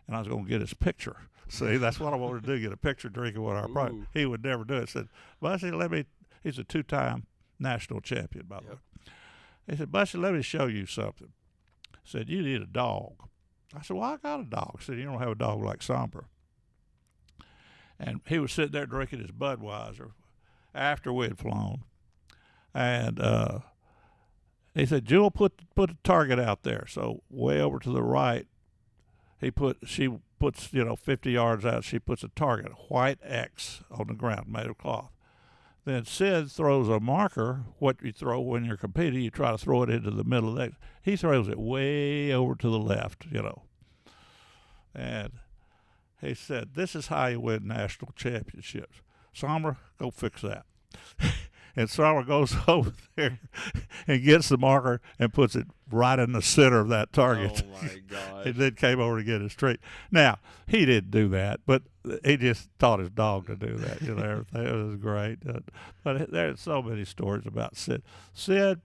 and I was going to get his picture. See, that's what I wanted to do, get a picture drinking one of our products. He would never do it. I said, Bussey, he's a 2-time national champion, by the way. He said, Bussey, let me show you something. He said, you need a dog. I said, well, I got a dog. He said, you don't have a dog like Sombra. And he was sitting there drinking his Budweiser after we had flown. And he said, Jewel, put the target out there. So way over to the right, she puts 50 yards out. She puts a target, a white X on the ground made of cloth. Then Sid throws a marker. What you throw when you're competing, you try to throw it into the middle of the X. He throws it way over to the left, you know. And he said, this is how you win national championships. Sombra, go fix that. And Sombra goes over there and gets the marker and puts it right in the center of that target. Oh, my gosh. And then came over to get his treat. Now, he didn't do that, but he just taught his dog to do that. You know, everything. It was great. But there's so many stories about Sid. Sid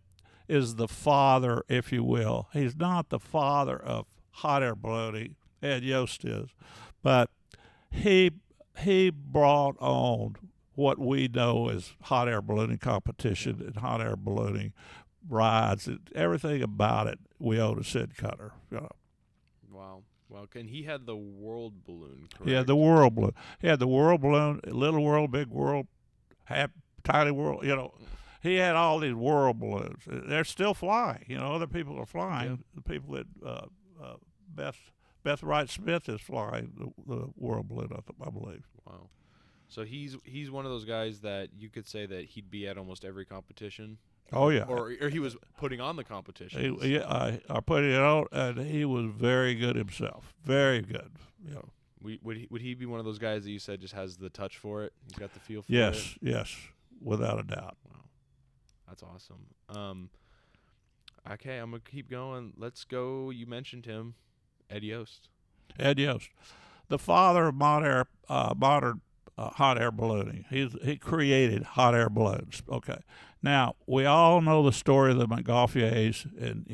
is the father, if you will. He's not the father of hot air ballooning. Ed Yost is. But he brought on what we know as hot air ballooning competition and hot air ballooning rides. Everything about it we owe to Sid Cutter. You know. Wow. And he had the world balloon, correct? Yeah, the world balloon. He had the world balloon, little world, big world, tiny world. You know, he had all these world balloons. They're still flying. You know, other people are flying. Yeah. The people that Beth Wright Smith is flying the world balloon, I believe. Wow. So he's one of those guys that you could say that he'd be at almost every competition. Oh yeah. Or he was putting on the competition. I put it on, and he was very good himself. Very good. You know. Would he be one of those guys that you said just has the touch for it? He's got the feel for it. Yes, without a doubt. Wow, that's awesome. Okay, I'm gonna keep going. Let's go. You mentioned him, Ed Yost. Ed Yost, the father of modern hot air ballooning. He created hot air balloons. Okay, now we all know the story of the Montgolfiers, and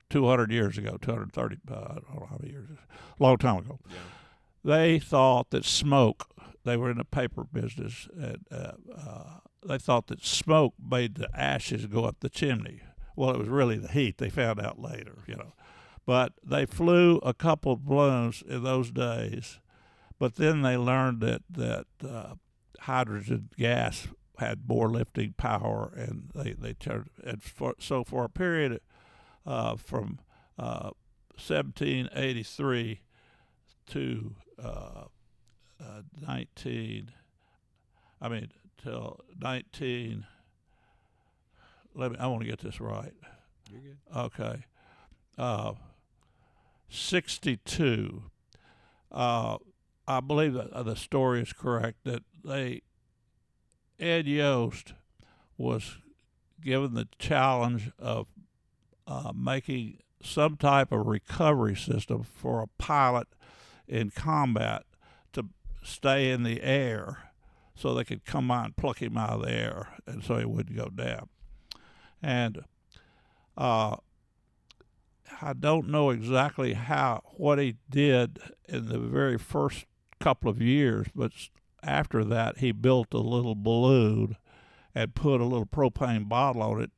200 years ago, 230, I don't know how many years, a long time ago. Yeah. They thought that smoke. They were in the paper business, and they thought that smoke made the ashes go up the chimney. Well, it was really the heat. They found out later, But they flew a couple of balloons in those days But then they learned that hydrogen gas had more lifting power, and they turned. And so for a period from 1783 to 19. I mean, till 19. I want to get this right. You're good. Okay. 62. I believe that the story is correct that Ed Yost was given the challenge of making some type of recovery system for a pilot in combat to stay in the air so they could come out and pluck him out of the air and so he wouldn't go down. And I don't know exactly what he did in the very first couple of years, but after that he built a little balloon and put a little propane bottle on it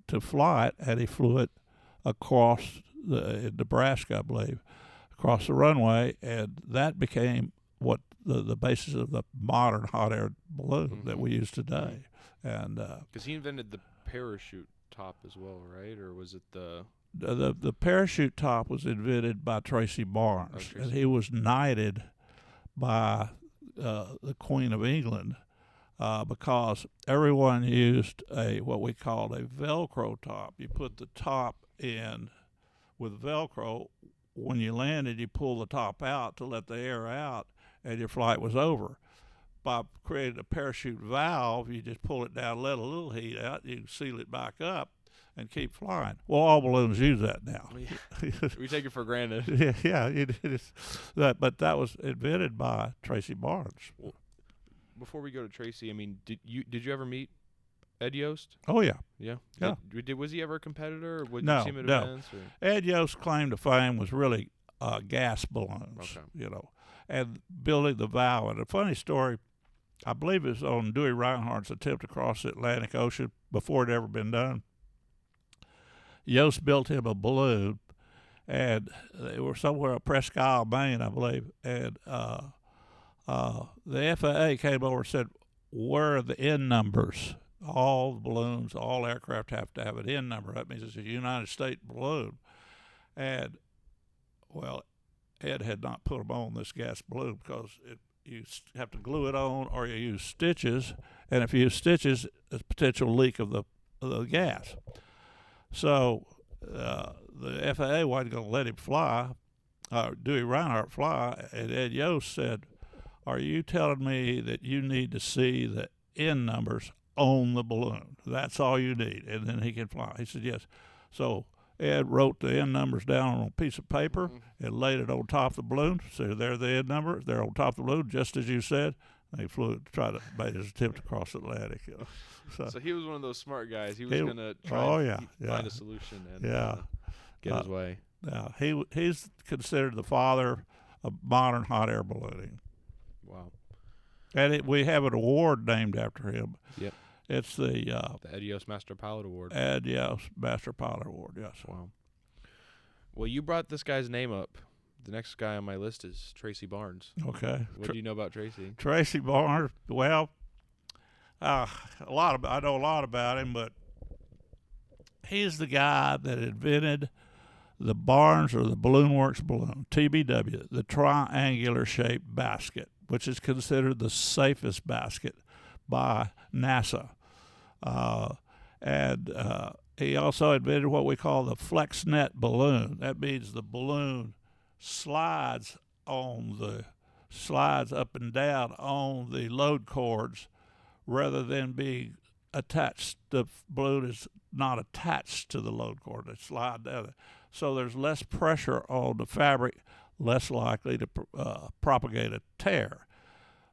to fly it, and he flew it across in Nebraska, I believe, across the runway, and that became what the basis of the modern hot air balloon that we use today. And because he invented the parachute top as well, right? Or was it the parachute top was invented by Tracy Barnes, and he was knighted by the Queen of England because everyone used what we called a Velcro top. You put the top in with Velcro. When you landed, you pull the top out to let the air out, and your flight was over. By creating a parachute valve, you just pull it down, let a little heat out, you can seal it back up, and keep flying. Well, all balloons use that now. We take it for granted. Yeah, it is. But that was invented by Tracy Barnes. Well, before we go to Tracy, I mean, did you ever meet Ed Yost? Oh yeah, yeah. Was he ever a competitor? Or would you see him at events? Or? Ed Yost's claim to fame was really gas balloons. Okay. And building the valve. And a funny story, I believe it's on Dewey Reinhardt's attempt to cross the Atlantic Ocean before it had ever been done. Yost built him a balloon, and they were somewhere at Presque Isle, Maine, I believe. And the FAA came over and said, "Where are the N numbers? All the balloons, all aircraft have to have an N number. That means it's a United States balloon." And, well, Ed had not put them on this gas balloon because you have to glue it on, or you use stitches. And if you use stitches, there's a potential leak of the gas. So the FAA wasn't going to let him fly, Dewey Reinhardt fly, and Ed Yost said, "Are you telling me that you need to see the N numbers on the balloon? That's all you need, and then he can fly?" He said, "Yes." So Ed wrote the N numbers down on a piece of paper and laid it on top of the balloon. So there are the N numbers. They're on top of the balloon, just as you said. And he flew it to try to make his attempt to cross the Atlantic. So he was one of those smart guys. He was going to try find a solution and get his way. Yeah, he's considered the father of modern hot air ballooning. Wow. And we have an award named after him. Yep. It's the Ed Yost Master Pilot Award. Ed Yost Master Pilot Award, yes. Wow. Well, you brought this guy's name up. The next guy on my list is Tracy Barnes. Okay. What do you know about Tracy? Tracy Barnes, well, I know a lot about him, but he's the guy that invented the Barnes or the Balloon Works balloon, TBW, the triangular shaped basket, which is considered the safest basket by NASA. And he also invented what we call the FlexNet balloon. That means the balloon slides up and down on the load cords rather than being attached. The balloon is not attached to the load cord. They slide down. So there's less pressure on the fabric, less likely to propagate a tear.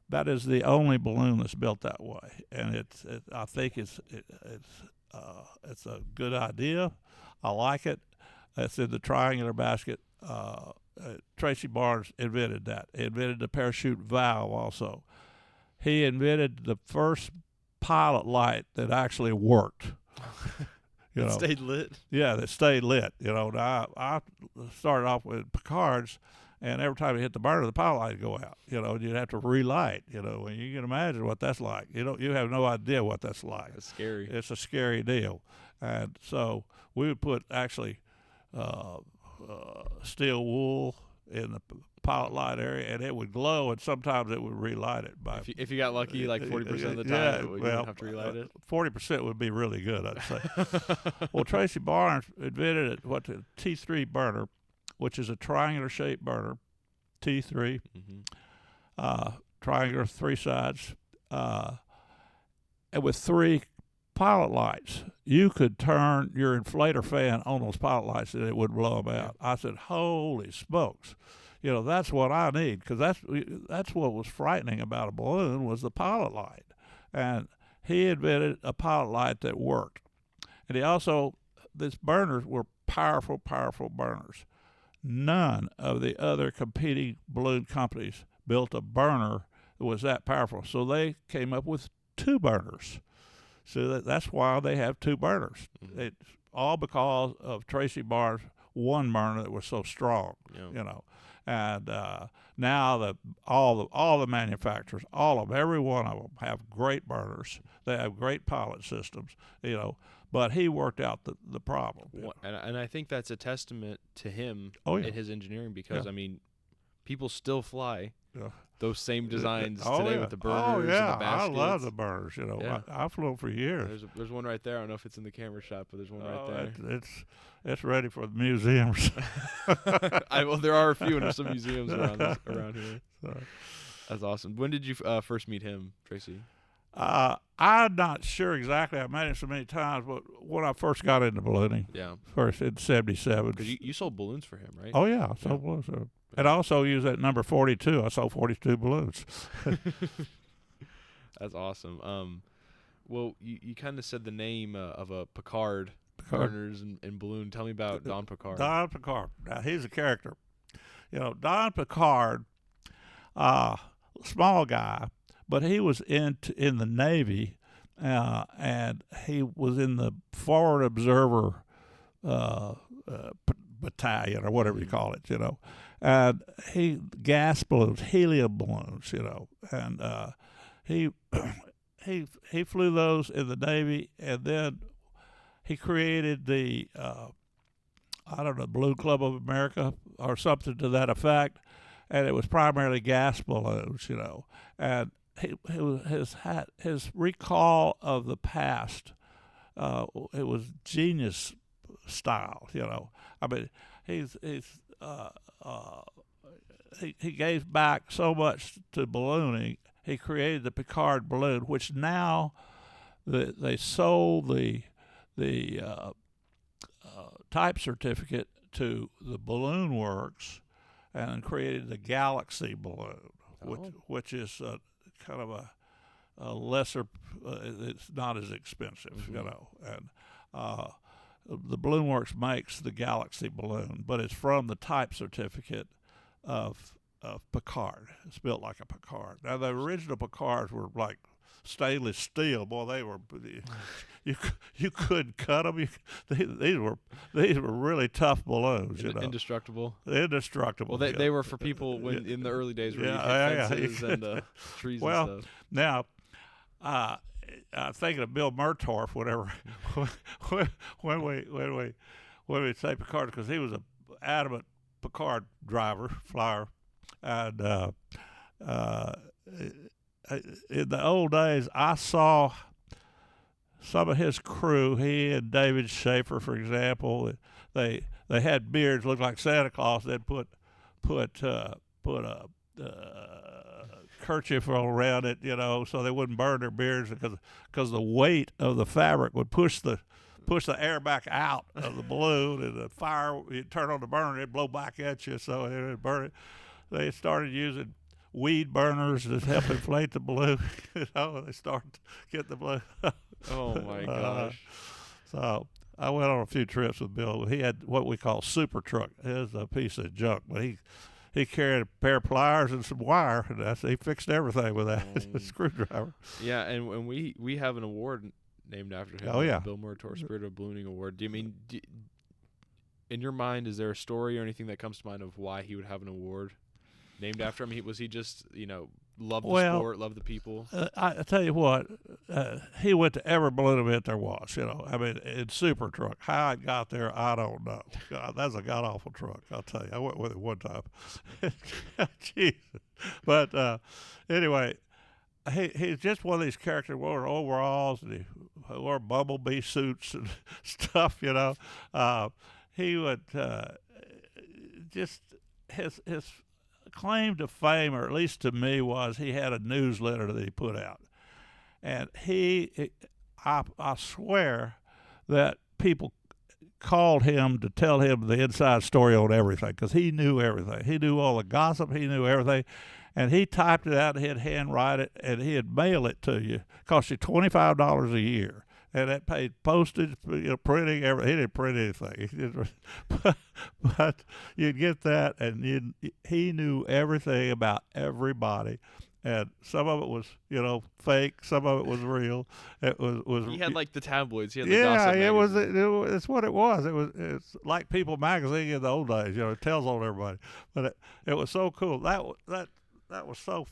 That is the only balloon that's built that way, and I think it's a good idea. I like it. It's in the triangular basket. Tracy Barnes invented that. He invented the parachute valve also. He invented the first pilot light that actually worked. It stayed lit? Yeah, that stayed lit. Now, I started off with Picards, and every time you hit the burner, the pilot light would go out. And you'd have to relight. And you can imagine what that's like. You have no idea what that's like. That's scary. It's a scary deal, and so we would put actually steel wool in the pilot light area, and it would glow, and sometimes it would relight it. If you got lucky, like 40% of the time, you wouldn't have to relight it. 40% would be really good, I'd say. Well, Tracy Barnes invented the T3 burner, which is a triangular-shaped burner, T3, triangular, 3 sides, and with 3 pilot lights. You could turn your inflator fan on those pilot lights and it would blow them out. I said, holy smokes. That's what I need, because that's what was frightening about a balloon was the pilot light. And he invented a pilot light that worked. And these burners were powerful, powerful burners. None of the other competing balloon companies built a burner that was that powerful. So they came up with 2 burners. So that's why they have 2 burners. It's all because of Tracy Barnes' 1 burner that was so strong, And now all the manufacturers, all of them, every one of them have great burners. They have great pilot systems, But he worked out the problem. And I think that's a testament to him and his engineering, because people still fly those same designs today with the burners and the baskets. I love the burners. I flew them for years. There's one right there. I don't know if it's in the camera shot, but there's one right there. It's ready for the museums. There are a few in some museums around here. So. That's awesome. When did you first meet him, Tracy? I'm not sure exactly. I met him so many times, but when I first got into ballooning, first in '77. Because you sold balloons for him, right? Oh yeah, I sold balloons. And I also used that number 42. I sold 42 balloons. That's awesome. Well, you kind of said the name of a Picard burners and balloon. Tell me about Don Picard. Don Picard. Now he's a character. Don Picard, small guy, but he was in the Navy, and he was in the Forward Observer battalion or whatever you call it, And gas balloons, helium balloons, and he flew those in the Navy, and then he created the Balloon Club of America or something to that effect, and it was primarily gas balloons, and his recall of the past, it was genius style, I mean, he gave back so much to ballooning. He created the Picard balloon, which now they sold the type certificate to the Balloon Works, and created the Galaxy balloon, which is kind of a lesser. It's not as expensive, and. The Balloon Works makes the Galaxy balloon, but it's from the type certificate of Picard. It's built like a Picard. Now the original Picards were like stainless steel. Boy, they were you couldn't cut them. These were really tough balloons. Indestructible. Indestructible. Well, they were for people when in the early days where you hit fences and trees and stuff. Now. Thinking of Bill Murtaugh, whatever, when we say Picard, because he was an adamant Picard flyer, and in the old days, I saw some of his crew. He and David Schaefer, for example, they had beards, looked like Santa Claus. They'd put a kerchief around it, so they wouldn't burn their beards, because the weight of the fabric would push the air back out of the balloon, and the fire, you turn on the burner, it'd blow back at you, so it would burn it. They started using weed burners to help inflate the balloon. They started to get the balloon. Oh my gosh! So I went on a few trips with Bill. He had what we call super truck. It was a piece of junk, but he carried a pair of pliers and some wire, and he fixed everything with that screwdriver. Yeah, and we have an award named after him. Oh yeah, Bill Murtaugh Spirit of Ballooning Award. Do you mean in your mind, is there a story or anything that comes to mind of why he would have an award named after him? Was he just, loved the sport, loved the people? I tell you what, he went to every balloon event there was. I mean, in super truck. How it got there, I don't know. God, that's a god awful truck. I'll tell you. I went with it one time. Jesus. But anyway, he's just one of these characters. Wore overalls and he wore bumblebee suits and stuff. He would just his claim to fame, or at least to me, was he had a newsletter that he put out, and I swear that people called him to tell him the inside story on everything, because he knew everything. He knew all the gossip. He knew everything, and he typed it out. He'd handwrite it, and he'd mail it to you. Cost you $25 a year. And that paid postage, printing, everything. He didn't print anything. But you'd get that, and he knew everything about everybody. And some of it was, fake. Some of it was real. It was. He had like the tabloids. He had the gossip magazine. It's what it was. It's like People magazine in the old days. It tells on everybody. But it was so cool. That was so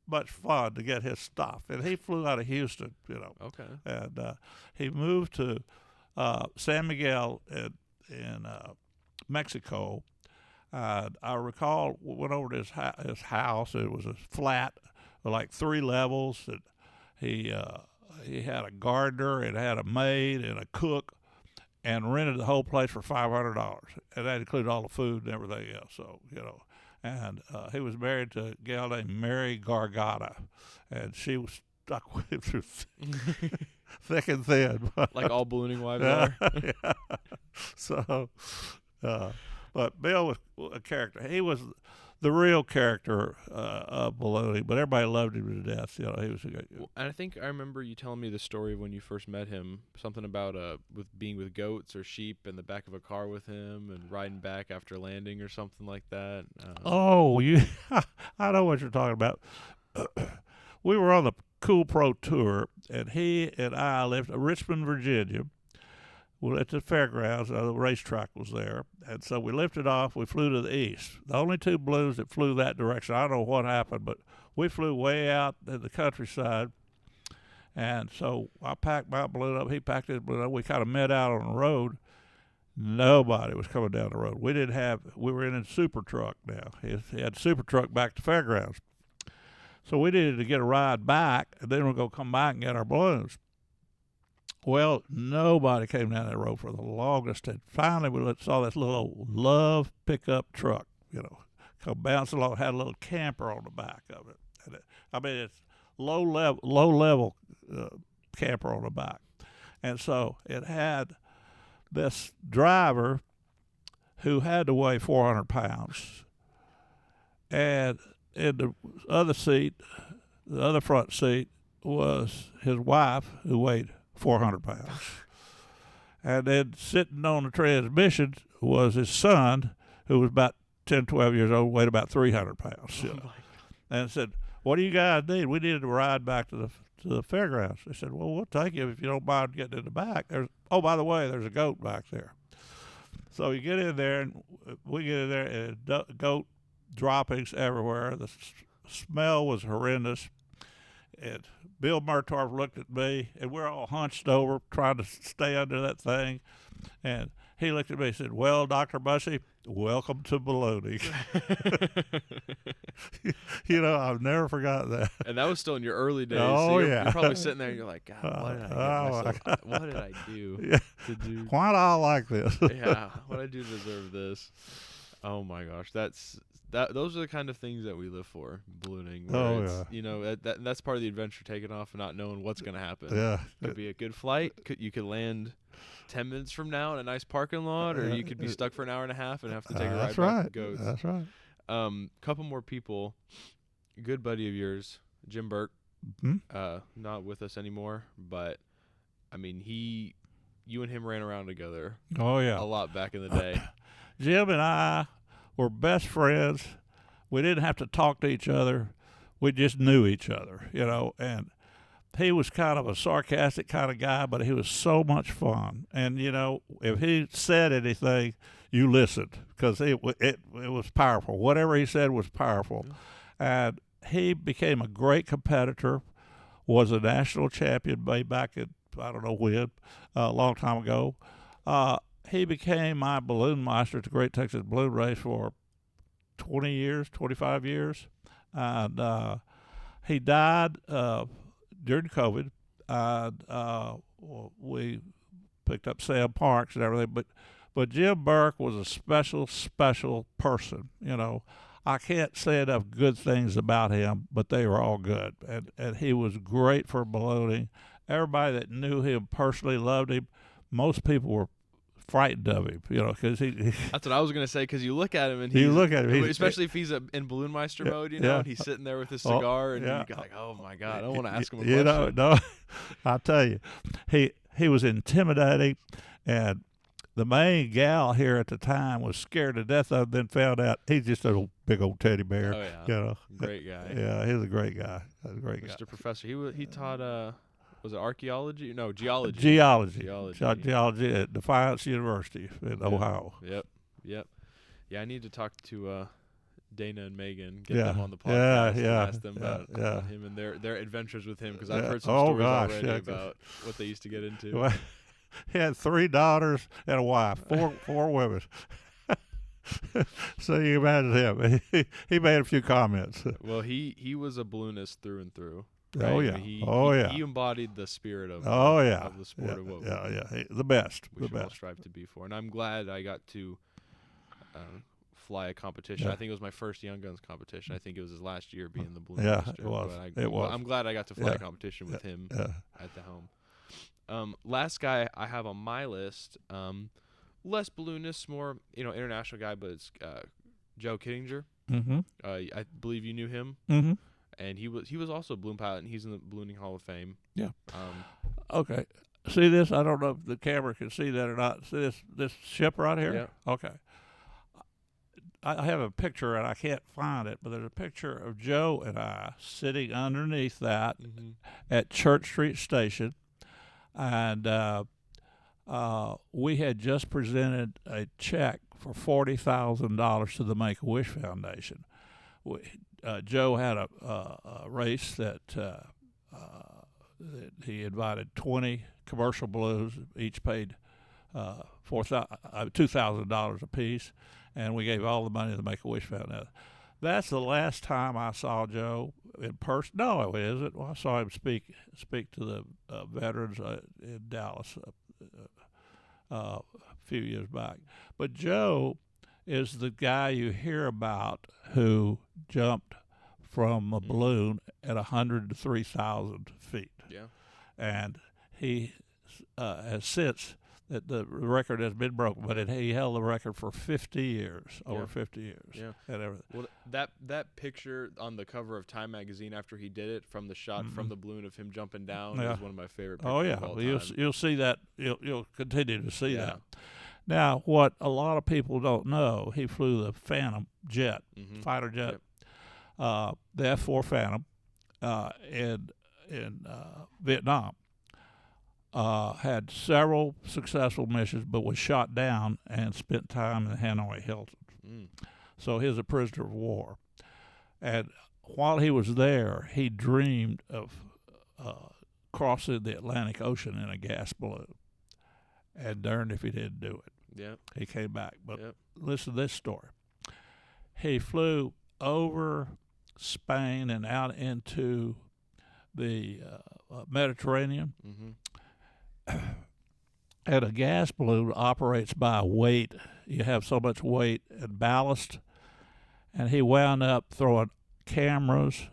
much fun to get his stuff. And he flew out of Houston, Okay. And he moved to San Miguel in Mexico. I recall went over to his house. It was a flat with like 3 levels. And he had a gardener and had a maid and a cook, and rented the whole place for $500. And that included all the food and everything else. So, And he was married to a gal named Mary Gargata, and she was stuck with him through thick and thin. Like all ballooning wives are. Yeah. So, but Bill was a character. He was the real character of ballooning, but everybody loved him to death. He was a good. Well, and I think I remember you telling me the story of when you first met him. Something about with being with goats or sheep in the back of a car with him and riding back after landing or something like that. I know what you're talking about. We were on the Kool Pro Tour, and he and I lived in Richmond, Virginia. We were at the fairgrounds. The racetrack was there. And so we lifted off. We flew to the east. The only 2 balloons that flew that direction, I don't know what happened, but we flew way out in the countryside. And so I packed my balloon up. He packed his balloon up. We kind of met out on the road. Nobody was coming down the road. We were in a super truck now. He had a super truck back to fairgrounds. So we needed to get a ride back, and then we're going to come back and get our balloons. Well, nobody came down that road for the longest. And finally, we saw this little Love pickup truck, come bouncing along. Had a little camper on the back of it. And it's low level camper on the back. And so it had this driver who had to weigh 400 pounds. And in the other seat, the other front seat, was his wife, who weighed 400 pounds. And then sitting on the transmission was his son, who was about 10, 12 years old, weighed about 300 pounds. And said, "What do you guys need? We needed to ride back to the fairgrounds." They said, "Well, we'll take you if you don't mind getting in the back. By the way, there's a goat back there." So you get in there, and we get in there, and goat droppings everywhere. The smell was horrendous. And Bill Murtaugh looked at me, and we're all hunched over trying to stay under that thing. And he looked at me and said, "Well, Dr. Bussey, welcome to ballooning." I've never forgotten that. And that was still in your early days. Oh, so yeah. You're probably sitting there and you're like, God, what did I get myself? What did I do to do? Why do I like this? Yeah, what did I do to deserve this? Oh my gosh, those are the kind of things that we live for, ballooning. That's part of the adventure, taking off and not knowing what's going to happen. Yeah, could be a good flight. You could land 10 minutes from now in a nice parking lot, or you could be stuck for an hour and a half and have to take a ride back to Goats. That's right. Couple more people. A good buddy of yours, Jim Burke, not with us anymore, but you and him ran around together. Oh yeah, a lot back in the day. Jim and I were best friends. We didn't have to talk to each other. We just knew each other, and he was kind of a sarcastic kind of guy, but he was so much fun. And if he said anything, you listened because it was powerful. Whatever he said was powerful, and he became a great competitor. Was a national champion way back at I don't know when, a long time ago. He became my balloon master at the Great Texas Balloon Race for 20 years, 25 years, and he died during COVID. And we picked up Sam Parks and everything, but Jim Burke was a special person. I can't say enough good things about him, but they were all good, and he was great for ballooning. Everybody that knew him personally loved him. Most people were frightened of him, because he That's what I was gonna say. Because you look at him and especially if he's in Balloon Meister mode, and he's sitting there with his cigar, and you're like, oh my god, I don't want to ask him a question. No, I'll tell you, he was intimidating, and the main gal here at the time was scared to death of him. Then found out he's just a big old teddy bear. Oh yeah, great guy. Yeah, he's a great guy. Mr. Professor. He taught was it archaeology? No, geology. Geology at Defiance University in Ohio. Yep. Yeah, I need to talk to Dana and Megan, get them on the podcast, and ask them about him and their adventures with him, because I've heard some stories already about what they used to get into. Well, he had 3 daughters and a wife, four women. So you imagine him. He made a few comments. Well, he was a balloonist through and through. Right? Oh yeah. He embodied the spirit of of the sport of what the best. We should all strive to be for. And I'm glad I got to fly a competition. I think it was my first Young Guns competition. I think it was his last year being the balloon master. It was. I'm glad I got to fly a competition with him at the helm. Last guy I have on my list, less balloonist, more international guy, but it's Joe Kittinger. Mm-hmm. I believe you knew him. Mm-hmm. And he was also a balloon pilot, and he's in the Ballooning Hall of Fame. Yeah. Okay. See this? I don't know if the camera can see that or not. See this ship right here? Yeah. Okay. I have a picture, and I can't find it, but there's a picture of Joe and I sitting underneath that at Church Street Station, and we had just presented a check for $40,000 to the Make-A-Wish Foundation. Joe had a race that he invited 20 commercial balloons, each paid $2,000 apiece, and we gave all the money to the Make-A-Wish Foundation. That's the last time I saw Joe in person. No, it isn't. Well, I saw him speak to the veterans in Dallas a few years back. But Joe is the guy you hear about who jumped from a balloon at 100 to 3,000 feet. Yeah. And he has since, the record has been broken, but he held the record for 50 years, over 50 years. Yeah. And everything. Well, that picture on the cover of Time magazine after he did it, from the shot from the balloon of him jumping down, is one of my favorite pictures of all time. You'll see that. You'll continue to see that. Now, what a lot of people don't know, he flew the Phantom jet, fighter jet, the F-4 Phantom, in Vietnam. Had several successful missions, but was shot down and spent time in Hanoi Hilton. So he's a prisoner of war. And while he was there, he dreamed of crossing the Atlantic Ocean in a gas balloon. And darned if he didn't do it. Yeah. He came back. But listen to this story. He flew over Spain and out into the Mediterranean. And a gas balloon operates by weight. You have so much weight and ballast. And he wound up throwing cameras,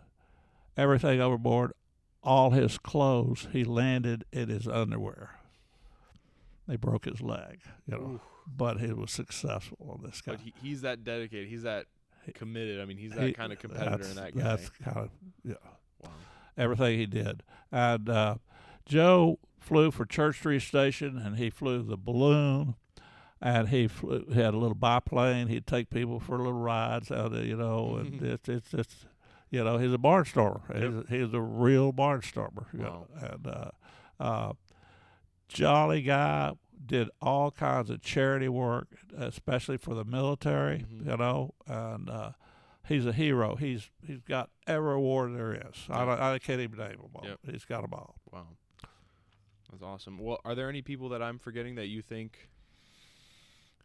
everything overboard, all his clothes. He landed in his underwear. They broke his leg, but he was successful on this guy. But he's that dedicated. He's that committed. I mean, he's that kind of competitor in that guy. That's kind of, wow. Everything he did. And Joe flew for Church Street Station, and he flew the balloon, and he had a little biplane. He'd take people for little rides out there, and it's just, You know, he's a barnstormer. Yep. He's a real barnstormer. You Wow. know, and jolly guy. Did all kinds of charity work, especially for the military. Mm-hmm. You know, and he's a hero. He's got every award there is. Yep. I can't even name them all. Yep. He's got them all. Wow. That's awesome. Well, are there any people that I'm forgetting that you think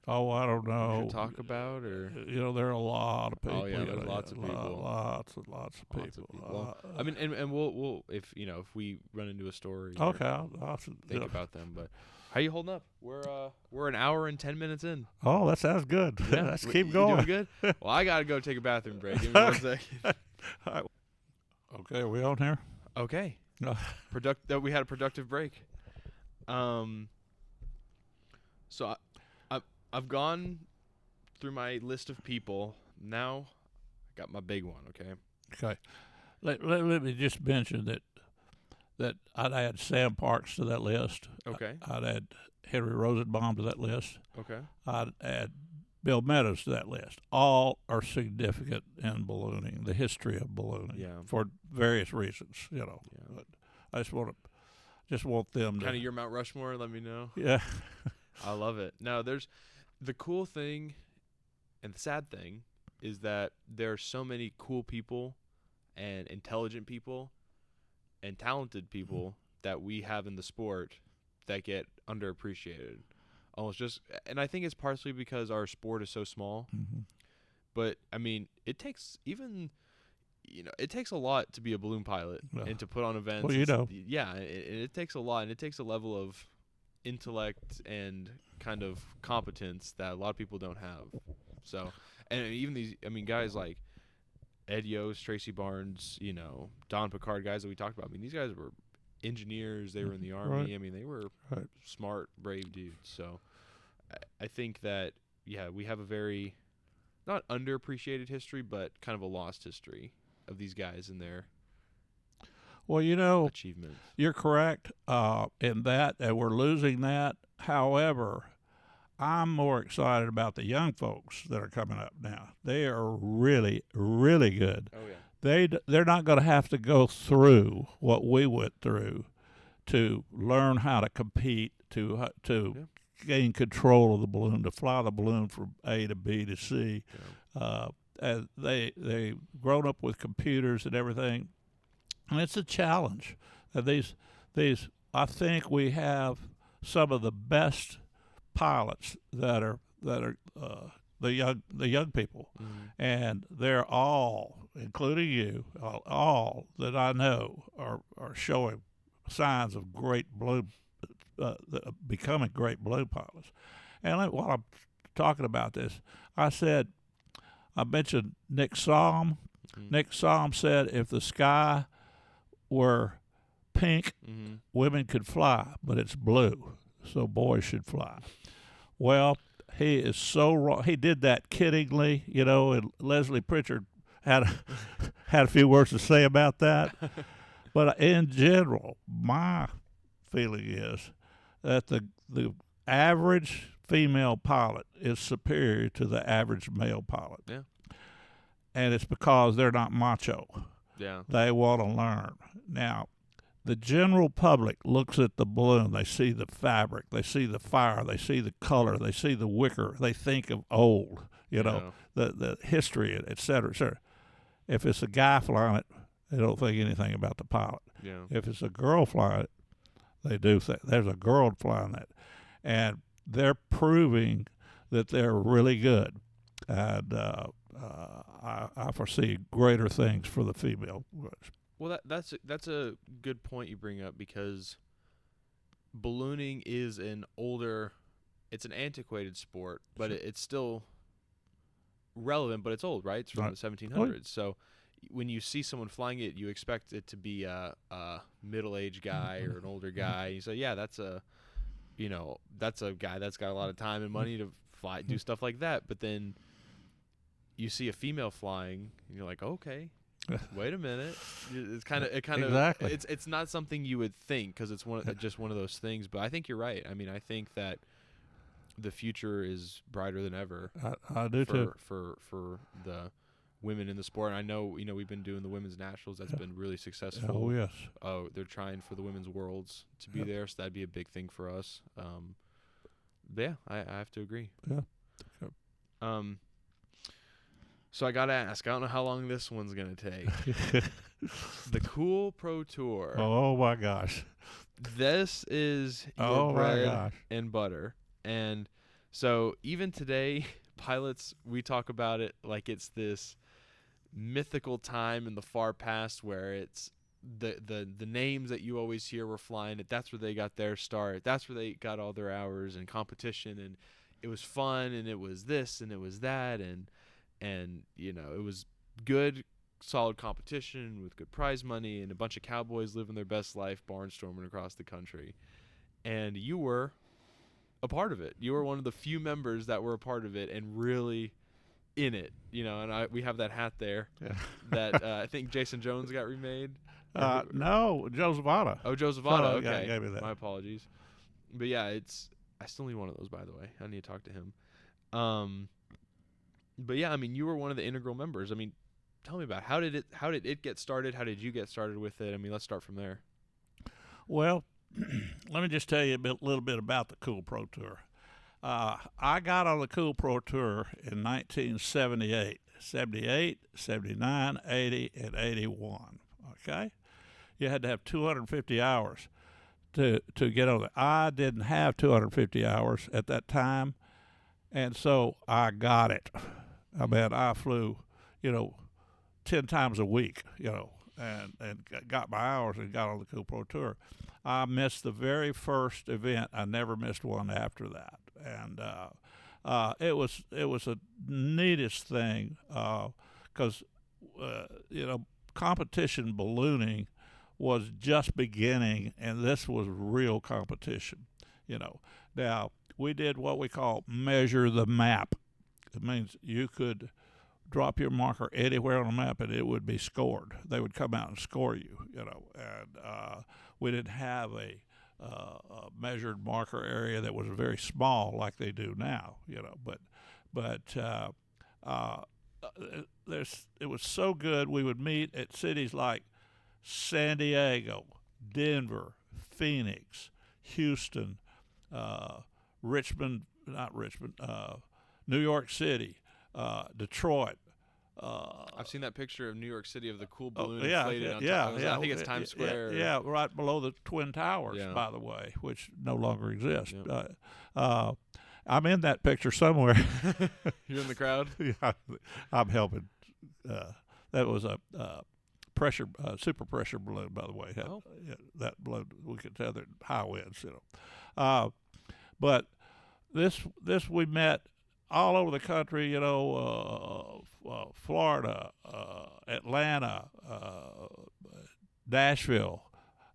Oh, I don't we know. should talk about, or? You know, there are a lot of people. Oh yeah, you there's know, lots of people. Lots of Lots of people. people. I mean, and we'll if we run into a story. Okay, or think about them. But how you holding up? We're an hour and 10 minutes in. Oh, that sounds good. Yeah. Let's keep You going. doing good? Well, I gotta go take a bathroom break. Give me 1 second. Okay, are we on here? Okay. No. We had a productive break. So I've gone through my list of people. Now I got my big one. Okay. Okay. Let me just mention that I'd add Sam Parks to that list. Okay. I'd add Henry Rosenbaum to that list. Okay. I'd add Bill Meadows to that list. All are significant in ballooning, the history of ballooning, Yeah. for various reasons. You know, Yeah. but I just want them to Kind of your Mount Rushmore. Let me know. yeah. I love it. No, there's the cool thing and the sad thing is that there are so many cool people and intelligent people and talented people that we have in the sport that get underappreciated. Almost just, and I think it's partially because our sport is so small. Mm-hmm. But I mean, it takes it takes a lot to be a balloon pilot and to put on events. Well, you know. Yeah, it takes a lot, and it takes a level of intellect and kind of competence that a lot of people don't have. So, and even these, I mean, guys like Ed Yost, Tracy Barnes, Don Picard, guys that we talked about. I mean, these guys were engineers. They were in the Army. Right. I mean, they were Right. smart, brave dudes. So I think that, yeah, we have a very, not underappreciated history, but kind of a lost history of these guys and their Well, achievements. you're correct in that, and we're losing that. However, I'm more excited about the young folks that are coming up now. They are really, really good. Oh, yeah. They're not going to have to go through what we went through to learn how to compete, to gain control of the balloon, to fly the balloon from A to B to C. Yeah. And they grown up with computers and everything, and it's a challenge. And these I think we have some of the best pilots that are the young people, and they're all, including you, all that I know are showing signs of great balloon, becoming great balloon pilots. And while I'm talking about this, I mentioned Nick Salm. Nick Salm said if the sky were pink, women could fly, but it's blue, so boys should fly. Well, he is so wrong. He did that kiddingly, and Leslie Pritchard had a few words to say about that. But in general, my feeling is that the average female pilot is superior to the average male pilot. Yeah. And it's because they're not macho. Yeah. They want to learn. Now, the general public looks at the balloon. They see the fabric. They see the fire. They see the color. They see the wicker. They think of old, the history, et cetera, et cetera. If it's a guy flying it, they don't think anything about the pilot. Yeah. If it's a girl flying it, they do think there's a girl flying that. And they're proving that they're really good. And I foresee greater things for the female. Well, that's a good point you bring up, because ballooning is it's an antiquated sport, but it's still relevant, but it's old, right? It's from the 1700s. So when you see someone flying it, you expect it to be a middle-aged guy or an older guy. You say, yeah, that's a guy that's got a lot of time and money to fly, do stuff like that. But then you see a female flying, and you're like, okay, wait a minute. Exactly. It's not something you would think, because it's just one of those things. But I think you're right. I mean, I think that the future is brighter than ever. I do too. For the women in the sport. And I know, we've been doing the women's nationals. That's been really successful. Oh, yes. Oh, they're trying for the women's worlds to be there, so that'd be a big thing for us. But yeah, I have to agree. Yeah. So I gotta ask. I don't know how long this one's gonna take. The Kool Pro Tour. Oh my gosh. This is your bread and butter. And so even today, pilots, we talk about it like it's this mythical time in the far past where it's the names that you always hear were flying it. That's where they got their start. That's where they got all their hours and competition, and it was fun, and it was this and it was that, and it was good, solid competition with good prize money and a bunch of cowboys living their best life barnstorming across the country. And you were a part of it. You were one of the few members that were a part of it and really in it, and we have that hat there that I think Jason Jones got remade. No, Joe Zavada. Oh, Joe Zavada. So, okay. gave me that. My apologies. But yeah, I still need one of those, by the way. I need to talk to him. But yeah, I mean, you were one of the integral members. I mean, tell me about how did it get started? How did you get started with it? I mean, let's start from there. Well, let me just tell you a little bit about the Kool Pro Tour. I got on the Kool Pro Tour in 1978, 78, 79, 80, and 81. Okay? You had to have 250 hours to get on it. I didn't have 250 hours at that time, and so I got it. I mean, I flew, 10 times a week, and got my hours and got on the Kool Pro Tour. I missed the very first event. I never missed one after that, and it was the neatest thing because competition ballooning was just beginning, and this was real competition. Now we did what we call measure the map. It means you could drop your marker anywhere on the map and it would be scored. They would come out and score you, and we didn't have a measured marker area that was very small like they do now, but it was so good. We would meet at cities like San Diego, Denver, Phoenix, Houston, New York City, Detroit. I've seen that picture of New York City of the cool balloon inflated on top. I think it's Times Square. Yeah, right below the Twin Towers, by the way, which no longer exist. Yeah. I'm in that picture somewhere. You're in the crowd? Yeah, I'm helping. That was a super pressure balloon, by the way. That balloon, we could tell they're high winds, But this we met all over the country, Florida, Atlanta, Nashville.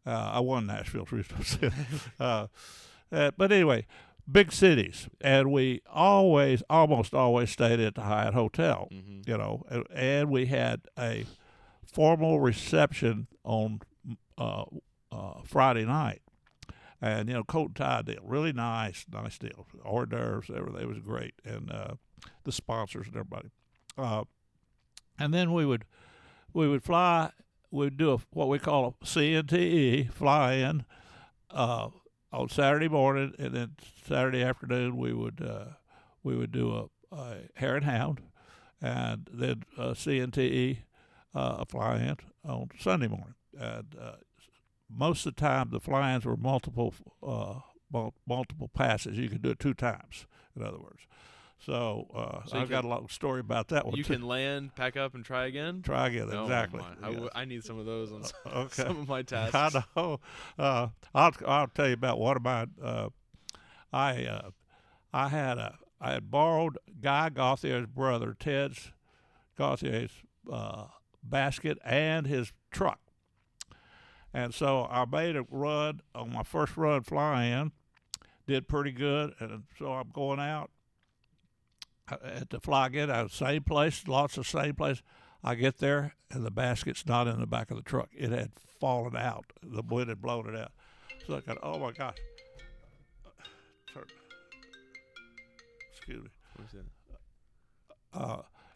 I won Nashville, but anyway, big cities, and we almost always stayed at the Hyatt Hotel, and we had a formal reception on Friday night. And, coat and tie deal, really nice deal. Hors d'oeuvres, everything was great, and the sponsors and everybody. And then we would fly. We'd do what we call a CNTE, fly in on Saturday morning, and then Saturday afternoon we would do a hare and hound, and then CNTE, a fly in on Sunday morning, and most of the time the fly-ins were multiple passes. You could do it 2 times, in other words. So I've got a long story about that one. You can land, pack up, and try again? Try again, exactly. I need some of those on some of my tasks. I know. I'll tell you about one of mine. I had borrowed Guy Gauthier's brother, Ted Gauthier's basket and his truck. And so I made a run on my first run fly-in, did pretty good, and so I'm going out at the fly-in, same place, lots of same place. I get there, and the basket's not in the back of the truck. It had fallen out. The wind had blown it out. So I got, oh my gosh. Excuse me.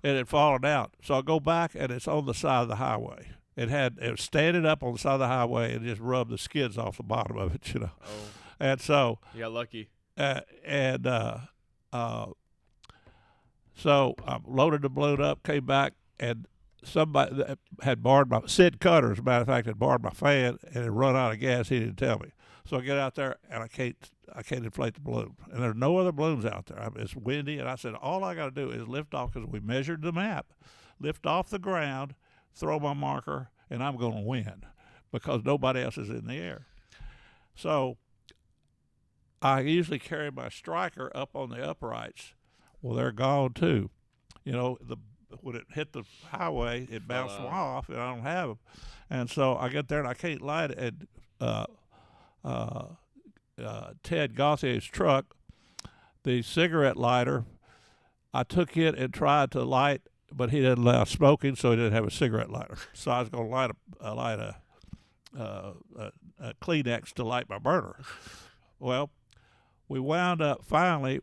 it had fallen out. So I go back, and it's on the side of the highway. It was standing up on the side of the highway and just rubbed the skids off the bottom of it, Oh, And so, you got lucky. and so I loaded the balloon up, came back, and somebody that had borrowed Sid Cutter, as a matter of fact, had borrowed my fan and had run out of gas. He didn't tell me. So I get out there, and I can't inflate the balloon. And there's no other balloons out there. It's windy, and I said, all I got to do is lift off, because we measured the map, lift off the ground, throw my marker, and I'm going to win, because nobody else is in the air. So I usually carry my striker up on the uprights. Well, they're gone too. When it hit the highway, it bounced them off, and I don't have them. And so I get there, and I can't light it. And Ted Gauthier's truck, the cigarette lighter, I took it and tried to light, but he didn't allow smoking, so he didn't have a cigarette lighter. So I was going to light a Kleenex to light my burner. Well, we wound up finally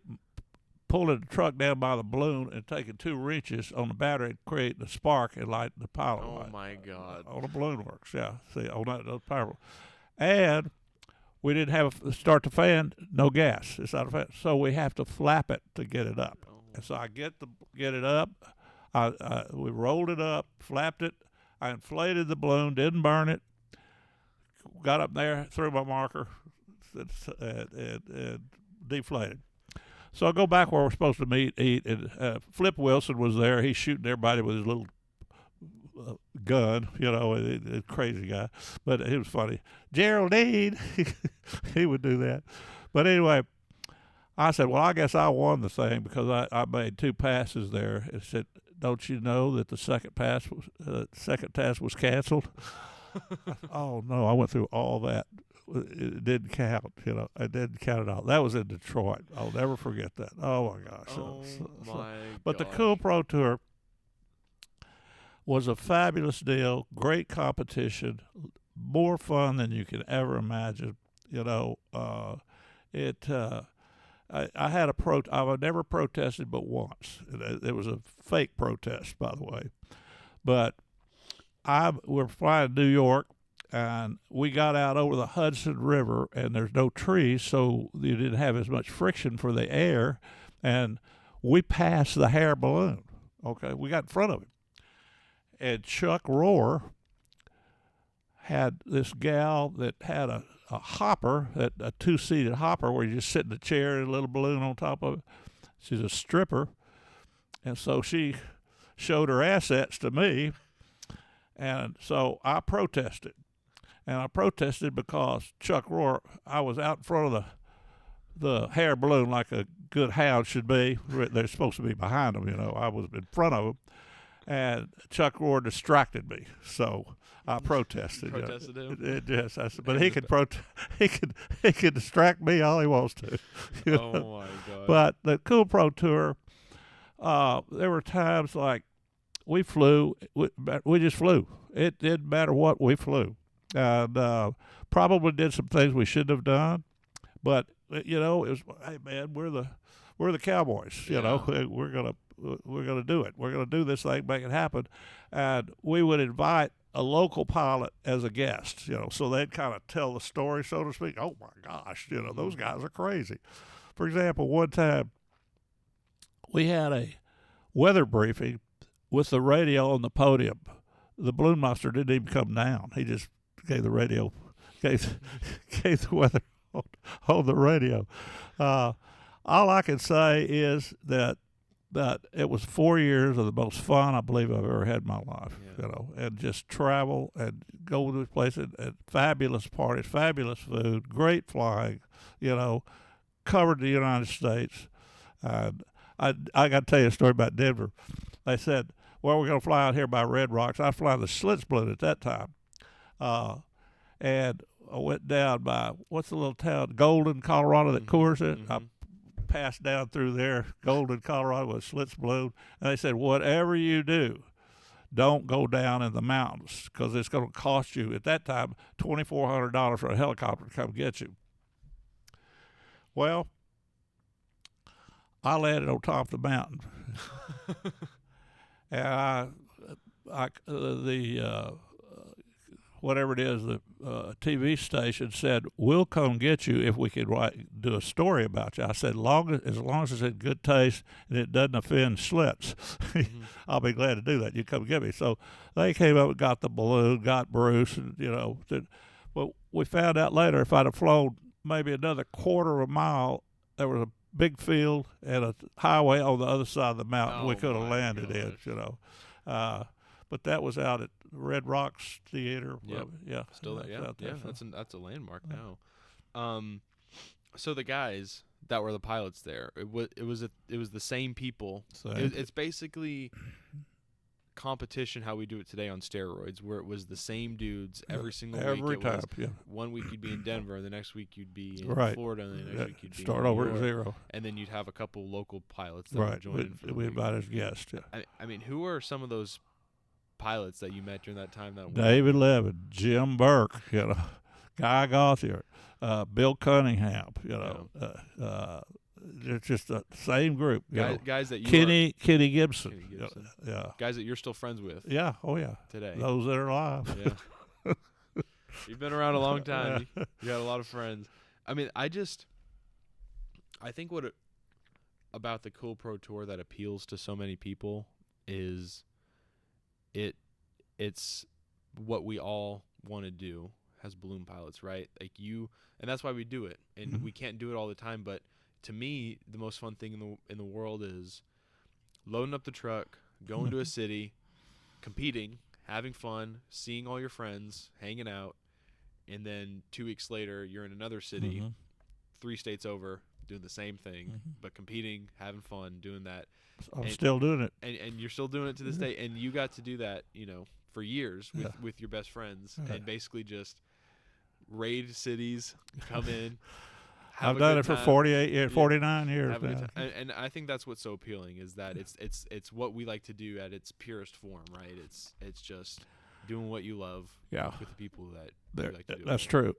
pulling the truck down by the balloon and taking 2 wrenches on the battery and creating a spark and lighting the pilot light. Oh, my God. On the balloon works, yeah. See, on those power. And we didn't have start the fan, no gas. It's not a fan. So we have to flap it to get it up. Oh. And so I get it up. We rolled it up, flapped it. I inflated the balloon, didn't burn it. Got up there, threw my marker, and deflated. So I go back where we're supposed to eat, and Flip Wilson was there. He's shooting everybody with his little gun, a crazy guy. But it was funny. Geraldine, he would do that. But anyway, I said, well, I guess I won the thing, because I made 2 passes there. It said, don't you know that the second task was canceled? Oh, no, I went through all that. It didn't count, I didn't count it all. That was in Detroit. I'll never forget that. Oh, my gosh. But the Kool Pro Tour was a fabulous deal, great competition, more fun than you can ever imagine. I had I've never protested but once. It was a fake protest, by the way. But we're flying to New York, and we got out over the Hudson River, and there's no trees, so you didn't have as much friction for the air, and we passed the Hare balloon. Okay, we got in front of him. And Chuck Rohr had this gal that had a hopper, a 2-seated hopper, where you just sit in a chair and a little balloon on top of it. She's a stripper, and so she showed her assets to me, and so I protested. And I protested because Chuck Rohr, I was out in front of the Hare balloon like a good hound should be. They're supposed to be behind them, I was in front of them. And Chuck Rohr distracted me, so I protested. Protested him? Yes, but he could distract me all he wants to. Oh my God! But the Kool Pro Tour, there were times like we flew, we just flew. It didn't matter what, we flew, and probably did some things we shouldn't have done, but it was, hey man, we're the Cowboys. We're gonna do it. We're gonna do this thing, make it happen. And we would invite a local pilot as a guest, so they'd kind of tell the story, so to speak. Oh my gosh, those guys are crazy. For example, one time we had a weather briefing with the radio on the podium. The balloon monster didn't even come down. He just gave the radio, gave the weather on the radio. All I can say is that it was 4 years of the most fun I believe I've ever had in my life, and just travel and go to places, and fabulous parties, fabulous food, great flying, covered the United States. And I got to tell you a story about Denver. They said, well, we're going to fly out here by Red Rocks. I was flying the Schlitz balloon at that time. And I went down by, what's the little town, Golden, Colorado, that Coors it. I passed down through there, Golden, Colorado, with a Schlitz balloon. And they said, whatever you do, don't go down in the mountains, because it's going to cost you, at that time, $2,400 for a helicopter to come get you. Well, I landed on top of the mountain. and whatever it is, the TV station said, "We'll come get you if we could do a story about you." I said, as long as it's in good taste and it doesn't offend Schlitz, I'll be glad to do that. You come get me. So they came up and got the balloon, got Bruce, and but we found out later if I'd have flown maybe another quarter of a mile, there was a big field and a highway on the other side of the mountain we could have landed in. But that was out at Red Rocks Theater. Yep. Yeah. Still there. Yeah. There, Yeah. That's a landmark now. So the guys that were the pilots there, it was the same people. It's basically competition how we do it today on steroids, where it was the same dudes every single week. Every time. Yeah. One week you'd be in Denver, the next week you'd be in Florida, and the next week you'd be start in over New at York, zero. and then you'd have a couple local pilots that would join in for the we week. invite as guests. Yeah. I mean, who are some of those pilots that you met during that time? David Levin, Jim Burke, Guy Gauthier, Bill Cunningham, it's just the same group. Guys that you Kenny Gibson. Yeah. Guys that you're still friends with. Yeah. Oh yeah. Today. Those that are alive. Yeah. You've been around a long time. You got a lot of friends. I mean, I think about the Kool Pro Tour that appeals to so many people is it's what we all want to do as balloon pilots, right? And that's why we do it. And we can't do it all the time, but to me, the most fun thing in the world is loading up the truck, going to a city, competing, having fun, seeing all your friends, hanging out, and then 2 weeks later, you're in another city, 3 states over, doing the same thing, but competing, having fun, doing that. I'm still doing it. And you're still doing it to this day. And you got to do that, for years with your best friends, and basically just raid cities, come in. I've done it for 48 years, 49 years now. And I think that's what's so appealing is that it's what we like to do at its purest form, right? It's just doing what you love with the people that you like to do. That's true.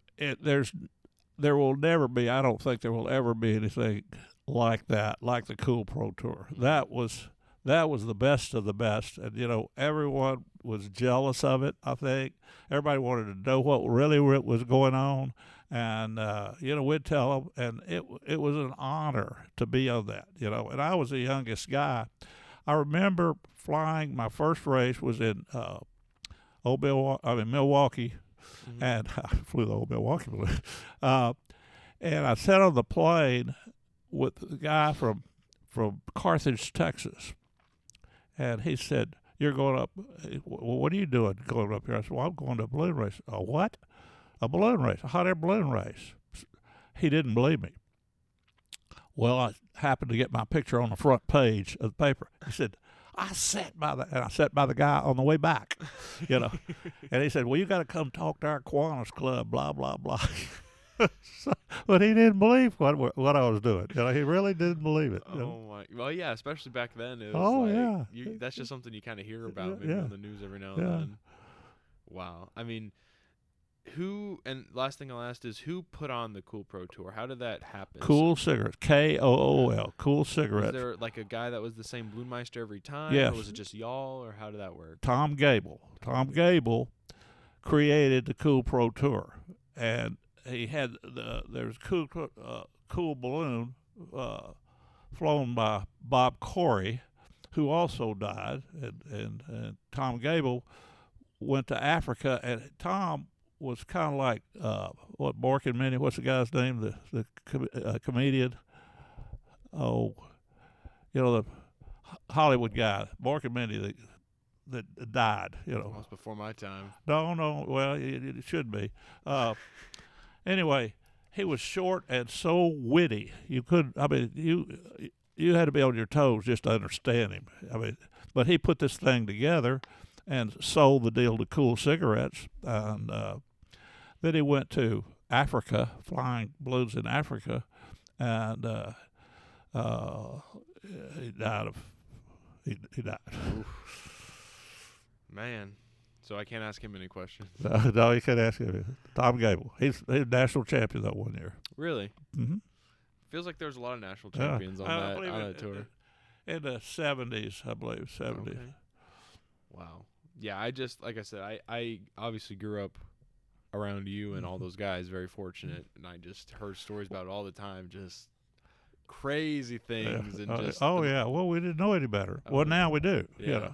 There will never be, I don't think there will ever be anything like that, like the Kool Pro Tour. That was the best of the best, and everyone was jealous of it. I think everybody wanted to know what really was going on, and we'd tell them, and it was an honor to be on that. And I was the youngest guy. I remember flying. My first race was in Milwaukee, and I flew the old Milwaukee balloon, and I sat on the plane with the guy from Carthage, Texas. And he said, "You're going up. Well, what are you doing going up here?" I said, "Well, I'm going to a balloon race." "A what?" "A balloon race, a hot air balloon race." He didn't believe me. Well, I happened to get my picture on the front page of the paper. He said, I sat by the guy on the way back, And he said, "Well, you got to come talk to our Kiwanis Club, blah, blah, blah." But he didn't believe what I was doing. He really didn't believe it. My! Well, yeah, especially back then. It was that's just something you kind of hear about maybe on the news every now and then. Wow. I mean, and last thing I'll ask is who put on the Kool Pro Tour? How did that happen? Kool Cigarettes, Kool, Kool Cigarettes. Was there like a guy that was the same balloon meister every time? Yes. Or was it just y'all, or how did that work? Tom Gable created the Kool Pro Tour, and he had there's Kool balloon flown by Bob Corey, who also died, and Tom Gable went to Africa, and Tom was kind of like Bork and Minnie. What's the guy's name? The comedian. Oh, the Hollywood guy, Bork and Minnie, that died. That was before my time. No. Well, it should be. Anyway, he was short and so witty. You had to be on your toes just to understand him. But he put this thing together and sold the deal to Kool Cigarettes, and then he went to Africa, flying balloons in Africa, and he died. He died. Man. So I can't ask him any questions. No, you can't ask him. Tom Gable. He's national champion that one year. Really? Mm-hmm. Feels like there's a lot of national champions on that tour. In the 70s, I believe, 70s. Okay. Wow. Yeah, I just like I said, I obviously grew up around you and all those guys, very fortunate, and I just heard stories about it all the time, just crazy things and just yeah. Well, we didn't know any better. Well, oh now we do. yeah.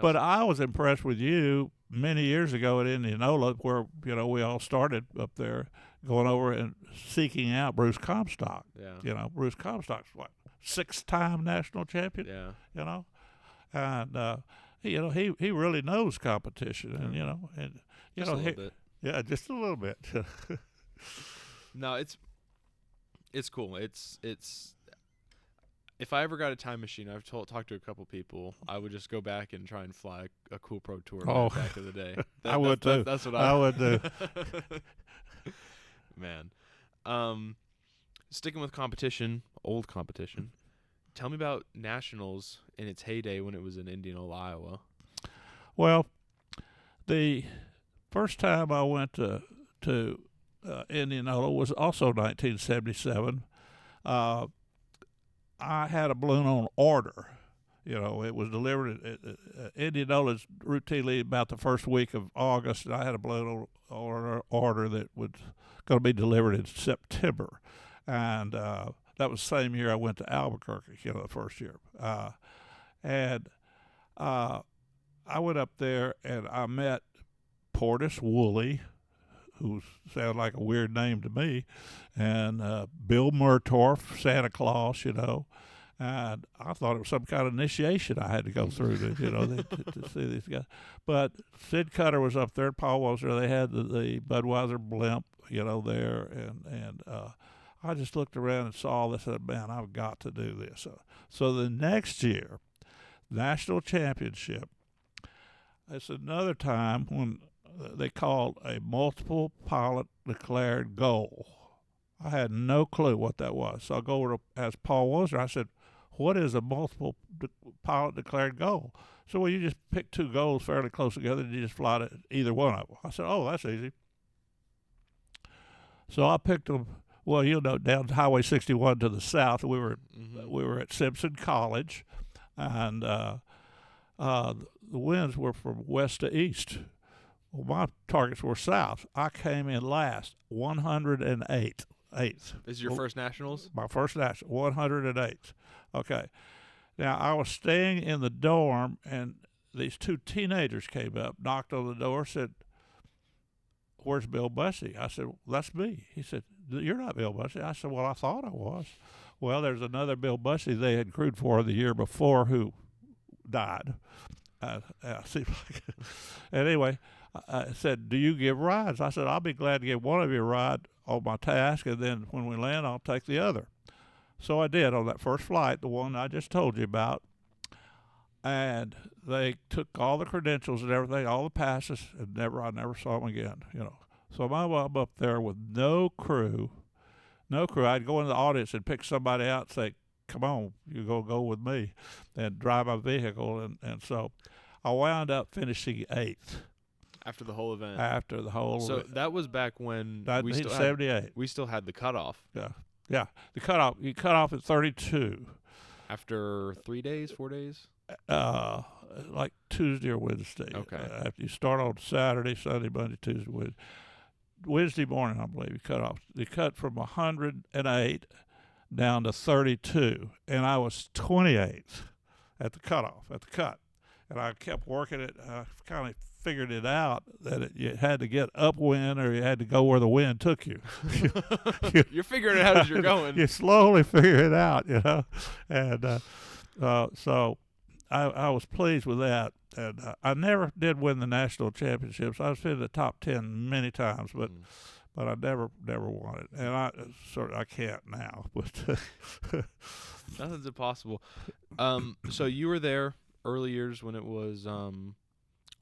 But I was impressed with you many years ago at Indianola, where we all started up there, going over and seeking out Bruce Comstock. Yeah. Bruce Comstock's what, 6-time national champion. Yeah. And he really knows competition, and Just a little bit. Yeah, just a little bit. No, it's cool. It's if I ever got a time machine, I've talked to a couple people, I would just go back and try and fly a Kool Pro Tour back in the day. I would too. That's what I would do. Man. Sticking with competition, old competition, tell me about Nationals in its heyday when it was in Indianola, Iowa. Well, the first time I went to Indianola was also 1977. I had a balloon on order. It was delivered at Indianola's routinely about the first week of August, and I had a balloon on order that was going to be delivered in September. And that was the same year I went to Albuquerque, the first year. And I went up there and I met Portis Woolley, who sounded like a weird name to me, and Bill Murtorf, Santa Claus, and I thought it was some kind of initiation I had to go through to see these guys. But Sid Cutter was up there, Paul was there. They had the Budweiser blimp, there, and I just looked around and saw this and said, man, I've got to do this. So the next year, national championship, it's another time when they called a multiple pilot declared goal. I had no clue what that was. So I go over to ask Paul Wozer. I said, what is a multiple pilot declared goal? So, well, you just pick two goals fairly close together and you just fly to either one of them. I said, oh, that's easy. So I picked them, down Highway 61 to the south. We were at Simpson College, and the winds were from west to east. Well, my targets were south. I came in last, 108. Eighth. This is your first nationals? My first national, 108. Okay. Now, I was staying in the dorm, and these two teenagers came up, knocked on the door, said, where's Bill Bussey? I said, well, that's me. He said, you're not Bill Bussey. I said, well, I thought I was. Well, there's another Bill Bussey they had crewed for the year before who died. Anyway, I said, do you give rides? I said, I'll be glad to give one of you a ride on my task, and then when we land, I'll take the other. So I did on that first flight, the one I just told you about. And they took all the credentials and everything, all the passes, and I never saw them again, So I'm up there with no crew. I'd go in the audience and pick somebody out and say, come on, you go with me, and drive my vehicle. And so I wound up finishing 8th. After the whole event. So that was back when 1978. We still had the cutoff. Yeah. The cutoff. You cut off at 32. After 3 days, 4 days? Like Tuesday or Wednesday. Okay. After you start on Saturday, Sunday, Monday, Tuesday, Wednesday morning, I believe you cut off. You cut from 108 down to 32, and I was 28th at the cutoff, at the cut. And I kept working it. I kind of figured it out that you had to get upwind or you had to go where the wind took you. You're figuring it out as you're going. You slowly figure it out, And so I was pleased with that. And I never did win the national championships. I was in the top 10 many times, but I never won it. And I can't now. But nothing's impossible. So you were there early years when it was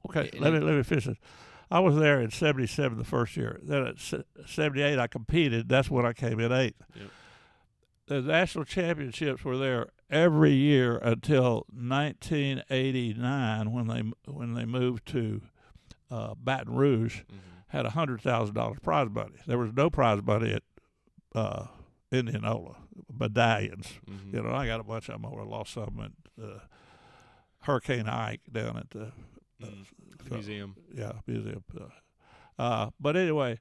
okay, let me finish this. I was there in 77 the first year. Then at 78 I competed. That's when I came in 8th. Yep. The national championships were there every year until 1989 when they moved to Baton Rouge. Had $100,000 prize money. There was no prize money at Indianola. Medallions. I got a bunch of them. I lost some at Hurricane Ike down at the The museum. Yeah, museum. But anyway,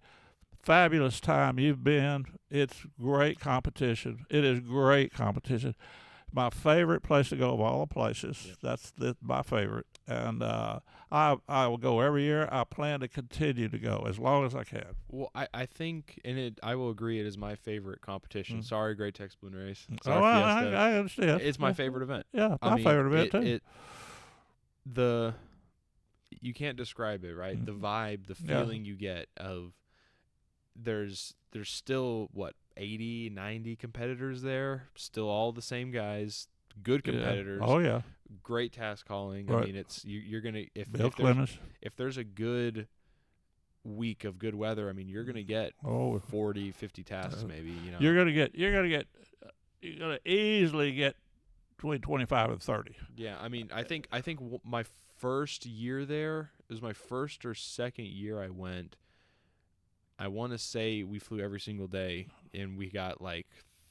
fabulous time you've been. It's great competition. It is great competition. My favorite place to go of all the places. Yep. That's my favorite, and I will go every year. I plan to continue to go as long as I can. Well, I think, and I will agree, it is my favorite competition. Sorry, Great Tex Balloon Race. Oh, Sorry, Fiesta. I understand. It's my favorite event. Yeah, my favorite event too. You can't describe it, right? The vibe, the feeling you get of there's still 80, 90 competitors there, still all the same guys, good competitors. Oh yeah. Great task calling. Right. I mean, it's you're going to if there's a good week of good weather, I mean, you're going to get 40, 50 tasks maybe, You're going to easily get between 25 and 30. Yeah, I mean, I think my first year there, it was my first or second year I went. I want to say we flew every single day, and we got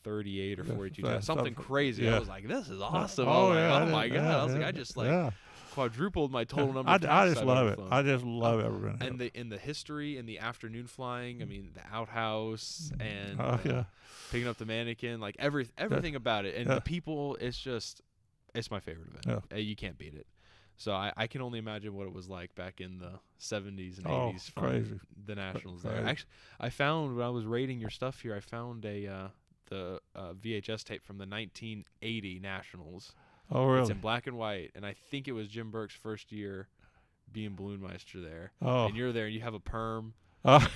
38 or 42 tasks, something crazy. Yeah. I was like, this is awesome. Oh my God. I was like, I just quadrupled my total number of tasks. I just love it. Flown. I just love everything. And in the history and the afternoon flying, I mean, the outhouse and picking up the mannequin, everything about it. And the people, it's my favorite event. Yeah. You can't beat it. So I can only imagine what it was like back in the 70s and 80s for crazy. The Nationals Crazy. there. Actually, I found, when I was rating your stuff here, I found the VHS tape from the 1980 Nationals. Oh, really? It's in black and white, and I think it was Jim Burke's first year being Balloonmeister there. Oh. And you're there, and you have a perm. And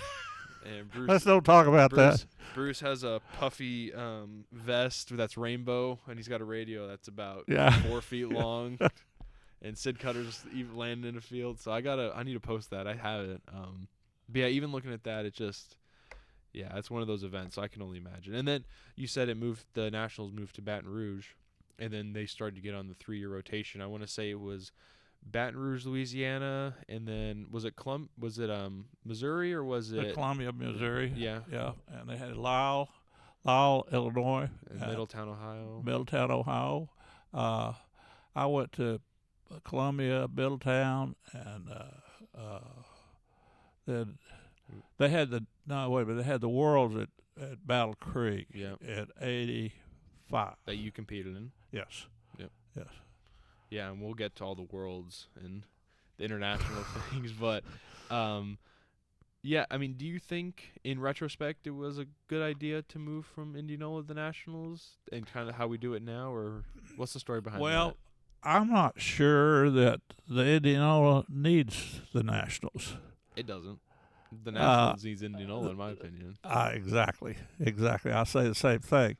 Bruce, let's don't talk about that. Bruce has a puffy vest that's rainbow, and he's got a radio that's about 4 feet long. And Sid Cutter's even landing in the field, so I need to post that. I have it. But yeah, even looking at that, it's one of those events. So I can only imagine. And then you said the Nationals moved to Baton Rouge, and then they started to get on the 3-year rotation. I want to say it was Baton Rouge, Louisiana, and then was it Missouri, or was it Columbia, Missouri? Yeah, and they had Lisle, Illinois, and Middletown, Ohio. I went to Columbia, Middletown, and then they had the Worlds at Battle Creek at 85. That you competed in. Yes. Yep. Yes. Yeah, and we'll get to all the Worlds and the international things, but I mean, do you think in retrospect it was a good idea to move from Indianola to the Nationals and kind of how we do it now, or what's the story behind that? Well, I'm not sure that the Indianola needs the Nationals. It doesn't. The Nationals needs Indianola, in my opinion. Exactly. I say the same thing.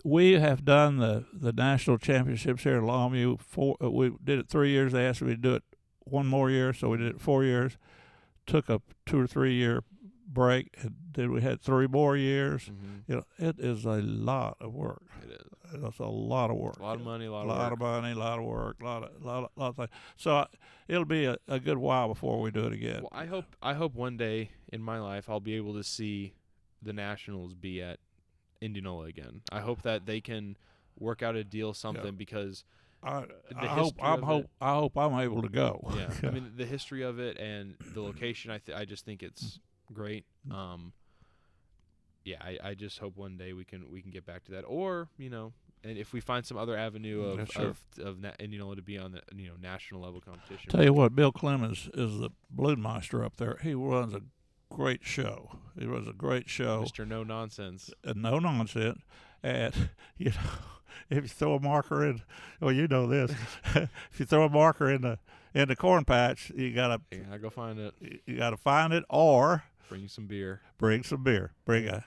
We have done the national championships here in Longview. We did it 3 years. They asked me to do it one more year, so we did it 4 years. Took a 2 or 3 year break, and then we had 3 more years. Mm-hmm. It is a lot of work. It is. It's a lot of work. A lot of money, a lot of work, a lot of things. So it'll be a good while before we do it again. Well, I hope one day in my life I'll be able to see the Nationals be at Indianola again. I hope that they can work out a deal, because I hope I'm able to go. Yeah, I mean, the history of it and the location, I just think it's great. I just hope one day we can get back to that, or and if we find some other avenue of Indianola to be on the national level competition. Tell you what, Bill Clemens is the balloonmeister up there. He runs a great show. It was a great show. Mr. No Nonsense. No nonsense, and if you throw a marker in, this, if you throw a marker in the corn patch, you gotta go find it. You gotta find it, or bring some beer. Bring some beer. Bring a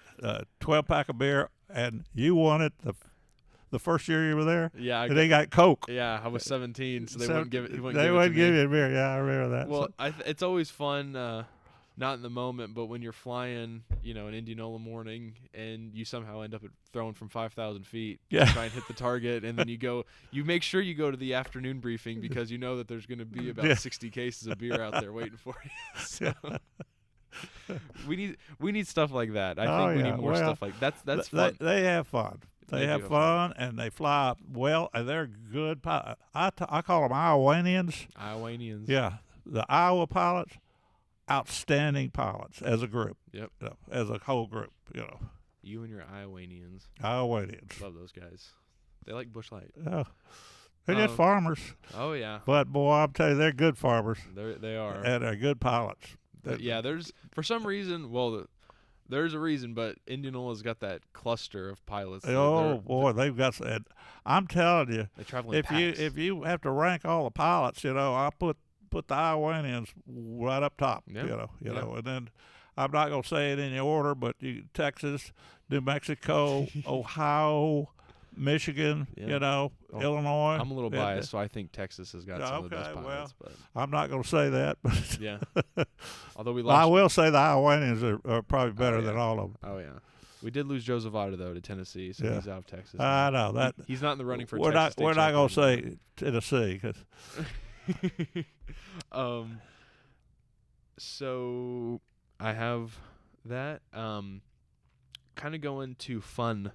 12-pack of beer, and you won it the first year you were there. Yeah, and they got Coke. Yeah, I was 17, so they wouldn't give it. They wouldn't give you a beer. Yeah, I remember that. Well, it's always fun, not in the moment, but when you're flying, in Indianola morning, and you somehow end up throwing from 5,000 feet, to try and hit the target, and then you make sure you go to the afternoon briefing because you know that there's going to be about 60 cases of beer out there waiting for you. So. We need stuff like that. I think we need more stuff like that's fun. They have fun. They have fun, and they fly well, and they're good pilots. I call them Iowanians. Iowanians. Yeah, the Iowa pilots, outstanding pilots as a group. Yep. As a whole group, You and your Iowanians. Iowanians. Love those guys. They like Busch Light. Yeah. They're just farmers. Oh, yeah. But, boy, I'm telling you, they're good farmers. They are. And they're good pilots. Yeah, there's, for some reason, there's a reason, but Indianola's got that cluster of pilots. Oh, boy, they've got – I'm telling you, they travel in packs. if you have to rank all the pilots, I put the Iowanians right up top, yeah. and then I'm not going to say it in any order, but Texas, New Mexico, Ohio, Michigan, Illinois. I'm a little biased, so I think Texas has got some of the best pilots. Well, but I'm not going to say that. But yeah. Although we lost. I will say the Iowanians are probably better than all of them. Oh, yeah. We did lose Joe Zavada, though, to Tennessee, so he's out of Texas. I know. that. He's not in the running for we're Texas. We're not going to say Tennessee. So I have that. Kind of going to fun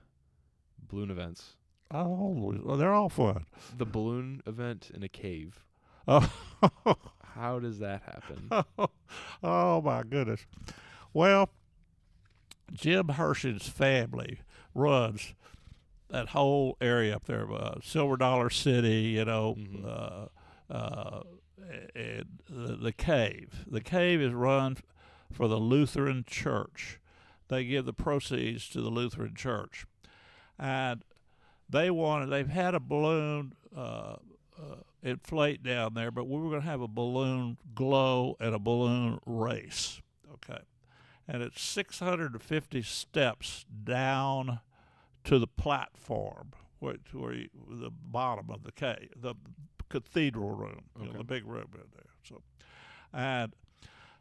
balloon events. Oh, well, they're all fun. The balloon event in a cave. Oh, how does that happen? Oh my goodness. Well, Jim Hershey's family runs that whole area up there, Silver Dollar City, and the cave. The cave is run for the Lutheran Church. They give the proceeds to the Lutheran Church, and they've had a balloon inflate down there, but we were going to have a balloon glow and a balloon race. Okay, and it's 650 steps down to the platform, where the bottom of the cave, the cathedral room, the big room in there.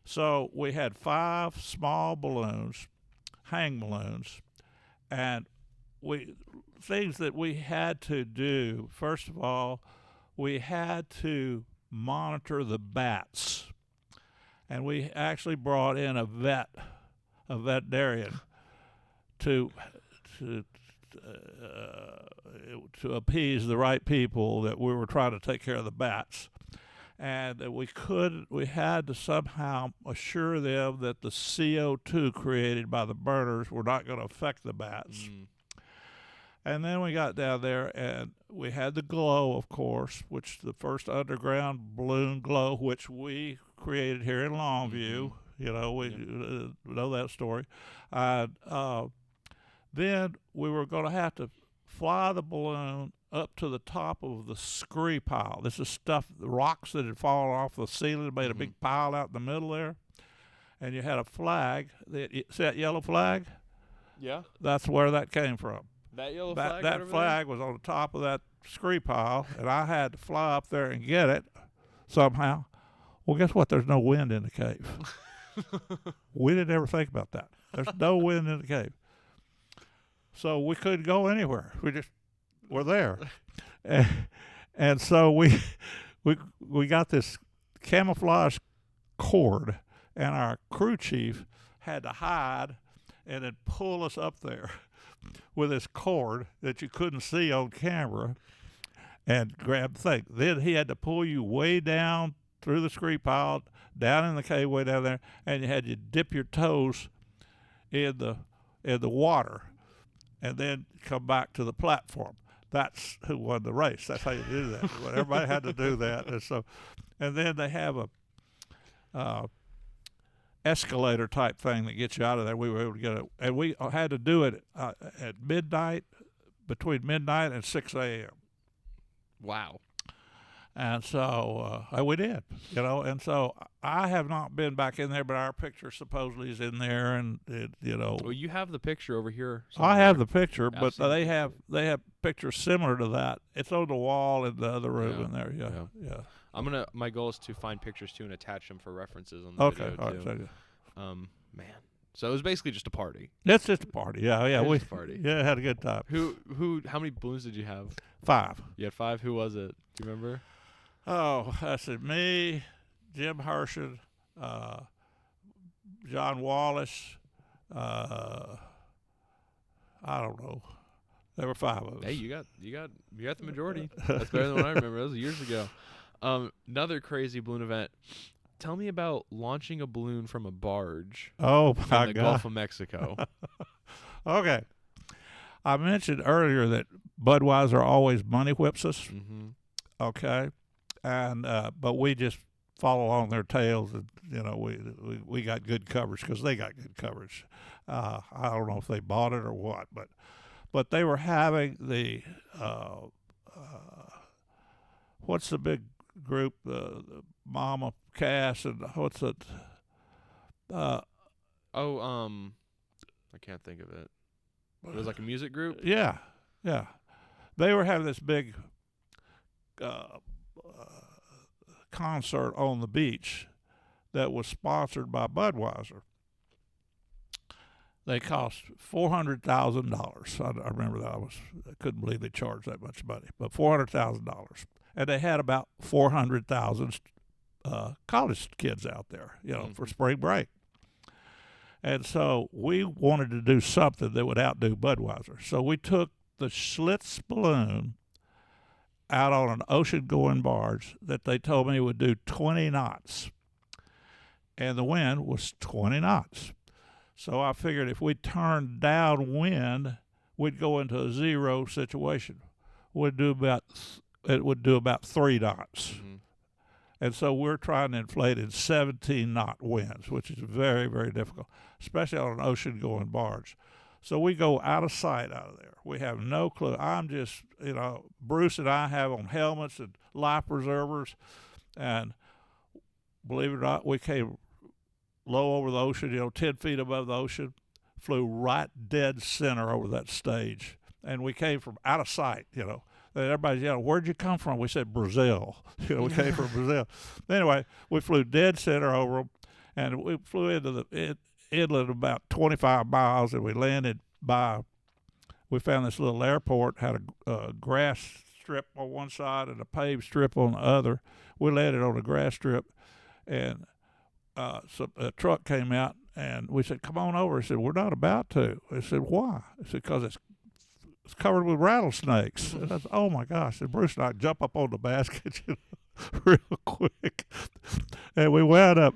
So we had 5 small balloons, hang balloons, and things that we had to do. First of all, we had to monitor the bats, and we actually brought in a veterinarian to appease the right people that we were trying to take care of the bats. And we had to somehow assure them that the CO2 created by the burners were not going to affect the bats. And then we got down there, and we had the glow, of course, which the first underground balloon glow, which we created here in Longview. We know that story. Then we were going to have to fly the balloon up to the top of the scree pile. This is the rocks that had fallen off the ceiling, made a big pile out in the middle there. And you had a flag. See that yellow flag? Yeah. That's where that came from. That yellow flag? That flag was on the top of that scree pile, and I had to fly up there and get it somehow. Well, guess what? There's no wind in the cave. We didn't ever think about that. There's no wind in the cave. So we couldn't go anywhere. We just were there. And so we got this camouflage cord, and our crew chief had to hide and then pull us up there with this cord that you couldn't see on camera and grab the thing. Then he had to pull you way down through the scree pile, down in the cave way down there, and you had to dip your toes in the water and then come back to the platform. That's who won the race. That's how you do that. Everybody had to do that. And then they have a escalator type thing that gets you out of there. We were able to get it, and we had to do it at midnight, between midnight and 6 a.m. Wow. And so we did, and so I have not been back in there, but our picture supposedly is in there, and Well, you have the picture over here somewhere. I have the picture, yeah, but they have pictures similar to that. It's on the wall in the other room in there. Yeah. My goal is to find pictures too and attach them for references on the video too. All right, man. So it was basically just a party. It's just a party. Yeah. We party. Yeah, had a good time. How many balloons did you have? 5. You had 5. Who was it? Do you remember? Oh, I said me, Jim Hershey, John Wallace. I don't know. There were 5 of us. Hey, you got the majority. That's better than what I remember. That was years ago. Another crazy balloon event. Tell me about launching a balloon from a barge Oh my in the God! Gulf of Mexico. Okay, I mentioned earlier that Budweiser always money whips us. Mm-hmm. Okay, and but we just follow along their tails, and we got good coverage because they got good coverage. I don't know if they bought it or what, but they were having the what's the big group, the Mama Cass, and what's it? I can't think of it. It was like a music group? Yeah. They were having this big concert on the beach that was sponsored by Budweiser. They cost $400,000. I remember that. I couldn't believe they charged that much money, but $400,000, and they had about 400,000 college kids out there, for spring break. And so we wanted to do something that would outdo Budweiser. So we took the Schlitz balloon out on an ocean-going barge that they told me would do 20 knots. And the wind was 20 knots. So I figured if we turned downwind, we'd go into a zero situation. It would do about 3 knots. Mm-hmm. And so we're trying to inflate in 17-knot winds, which is very, very difficult, especially on an ocean-going barge. So we go out of sight out of there. We have no clue. I'm just, Bruce and I have on helmets and life preservers. And believe it or not, we came low over the ocean, 10 feet above the ocean, flew right dead center over that stage. And we came from out of sight, And everybody's yelling, "Where'd you come from?" We said, "Brazil." We came from Brazil. Anyway, we flew dead center over them, and we flew into the inlet about 25 miles, and we landed we found this little airport, had a grass strip on one side and a paved strip on the other. We landed on a grass strip, and so a truck came out, and we said, "Come on over." He said, "We're not about to." I said, "Why?" I said, "Because it's covered with rattlesnakes." And I said, "Oh my gosh!" And Bruce and I jump up on the basket real quick, and we wound up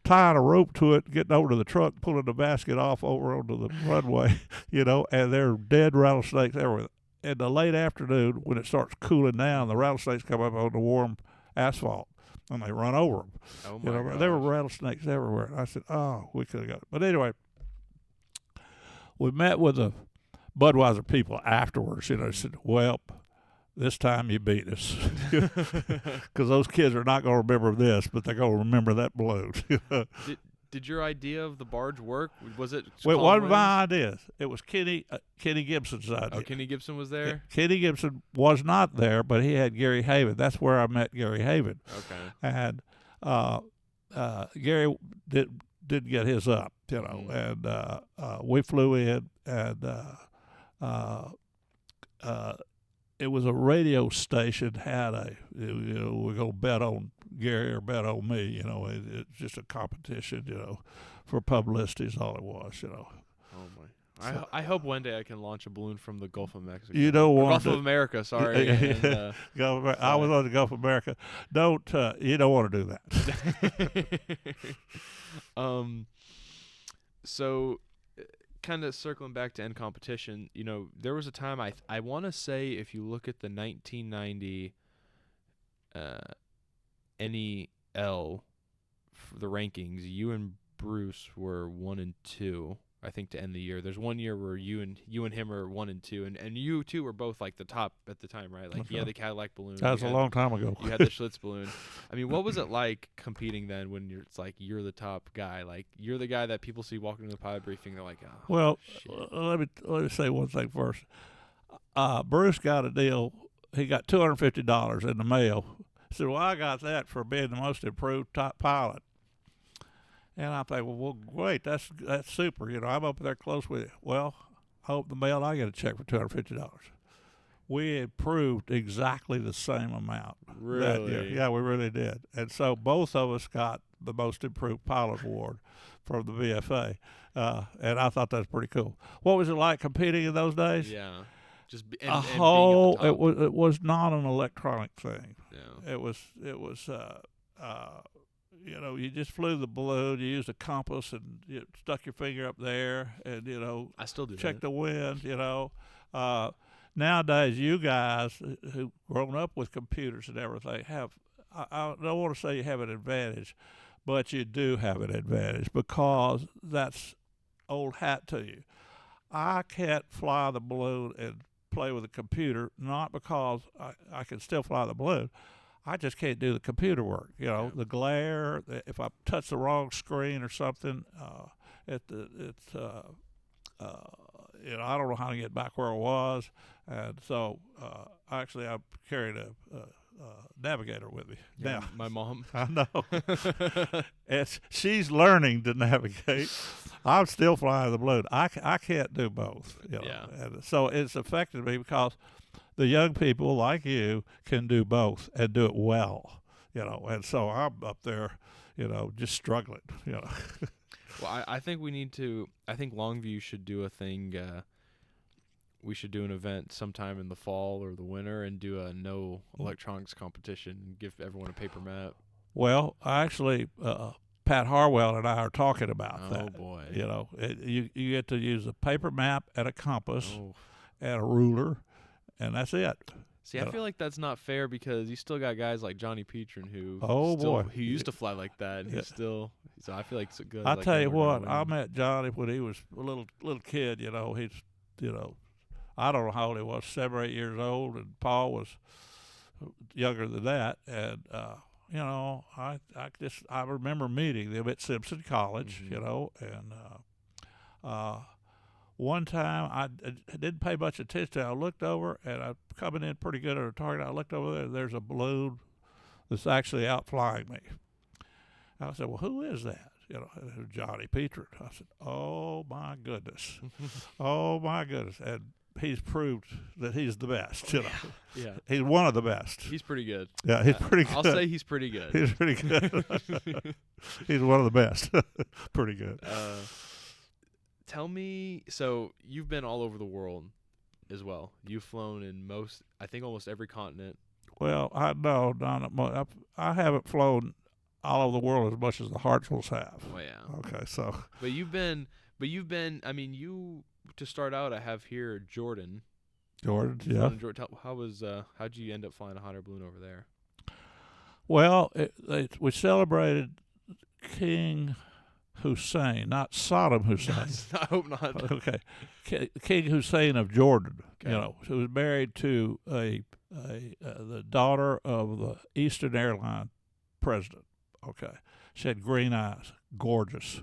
tying a rope to it, getting over to the truck, pulling the basket off over onto the runway, and there are dead rattlesnakes everywhere. In the late afternoon, when it starts cooling down, the rattlesnakes come up on the warm asphalt, and they run over them. Oh my gosh. There were rattlesnakes everywhere. I said, "Oh, we could have got it." But anyway, we met with the Budweiser people afterwards, said, "Well, this time you beat us." Because those kids are not going to remember this, but they're going to remember that balloon. Did your idea of the barge work? Was it? Well, it wasn't my idea. It was Kenny Gibson's idea. Oh, Kenny Gibson was there? Kenny Gibson was not there, but he had Gary Haven. That's where I met Gary Haven. Okay. And Gary did get his up, and we flew in, and it was a radio station had we're going to bet on Gary or bet on me, it's just a competition, for publicity is all it was, Oh my. I hope one day I can launch a balloon from the Gulf of Mexico. You don't want Gulf of America, sorry. And, I was on the Gulf of America. You don't want to do that. So kind of circling back to end competition, there was a time I want to say, if you look at the 1990 NEL the rankings, you and Bruce were 1 and 2, I think, to end the year. There's one year where you and him are 1 and 2, and you two were both like the top at the time, right? Like Okay. you had the Cadillac balloon. That was a long time ago. You had the Schlitz balloon. I mean, what was it like competing then when it's like you're the top guy? Like you're the guy that people see walking to the pilot briefing, they're like, "Oh, well, shit." let me say one thing first. Bruce got a deal. He got $250 in the mail. He said, "Well, I got that for being the most improved top pilot." And I think, well, great, that's super. I'm up there close with you. Well, I hope the mail I get a check for $250. We improved exactly the same amount that year. Really? Yeah, we really did. And so both of us got the most improved pilot award from the VFA. And I thought that was pretty cool. What was it like competing in those days? Yeah. Just a and being at whole. the top. It was not an electronic thing. Yeah. It was. You just flew the balloon. You used a compass and you stuck your finger up there, and I still do check that. the wind. Nowadays, you guys who've grown up with computers and everything have. I don't want to say you have an advantage, but you do have an advantage because that's old hat to you. I can't fly the balloon and play with a computer, not because I can still fly the balloon. I just can't do the computer work. Yeah. The glare. If I touch the wrong screen or something, it's I don't know how to get back where I was, and so actually I'm carrying a navigator with me Yeah, now. my mom. I know. She's learning to navigate. I'm still flying the balloon. I can't do both. Yeah. And so it's affected me because the young people like you can do both and do it well. And so I'm up there, just struggling. Well, I think we need to. I think Longview should do a thing. We should do an event sometime in the fall or the winter and do a no electronics competition and give everyone a paper map. Well, actually, Pat Harwell and I are talking about that. Oh boy. You get to use a paper map and a compass Oh. and a ruler, and that's it. See, I feel like that's not fair because you still got guys like Johnny Petrin who boy, who used to fly like that, and he's still. So I feel like it's good. I like tell you him are what, gonna I win. met Johnny when he was a little kid. He's I don't know how old he was, 7 or 8 years old, and Paul was younger than that, and I remember meeting them at Simpson College, and one time I didn't pay much attention. I looked over, and I'm coming in pretty good at a target. I looked over there. There's a balloon that's actually outflying me. I said, "Well, who is that?" It was Johnny Petrin. I said, "Oh my goodness, oh my goodness!" And he's proved that he's the best. Yeah, He's one of the best. he's pretty good. Yeah, he's pretty good. I'll say he's pretty good. He's pretty good. He's one of the best. Pretty good. Tell me, so you've been all over the world as well. You've flown in I think almost every continent. Well, I haven't flown all over the world as much as the Hartsvilles have. Oh yeah. Okay, so. But you've been. I mean, to start out. I have here Jordan. Jordan, yeah. How'd you end up flying a hot air balloon over there? Well, we celebrated King Hussein, not Saddam Hussein. I hope not. Okay, King Hussein of Jordan. Okay. Who was married to the daughter of the Eastern Airline president. Okay, she had green eyes, gorgeous.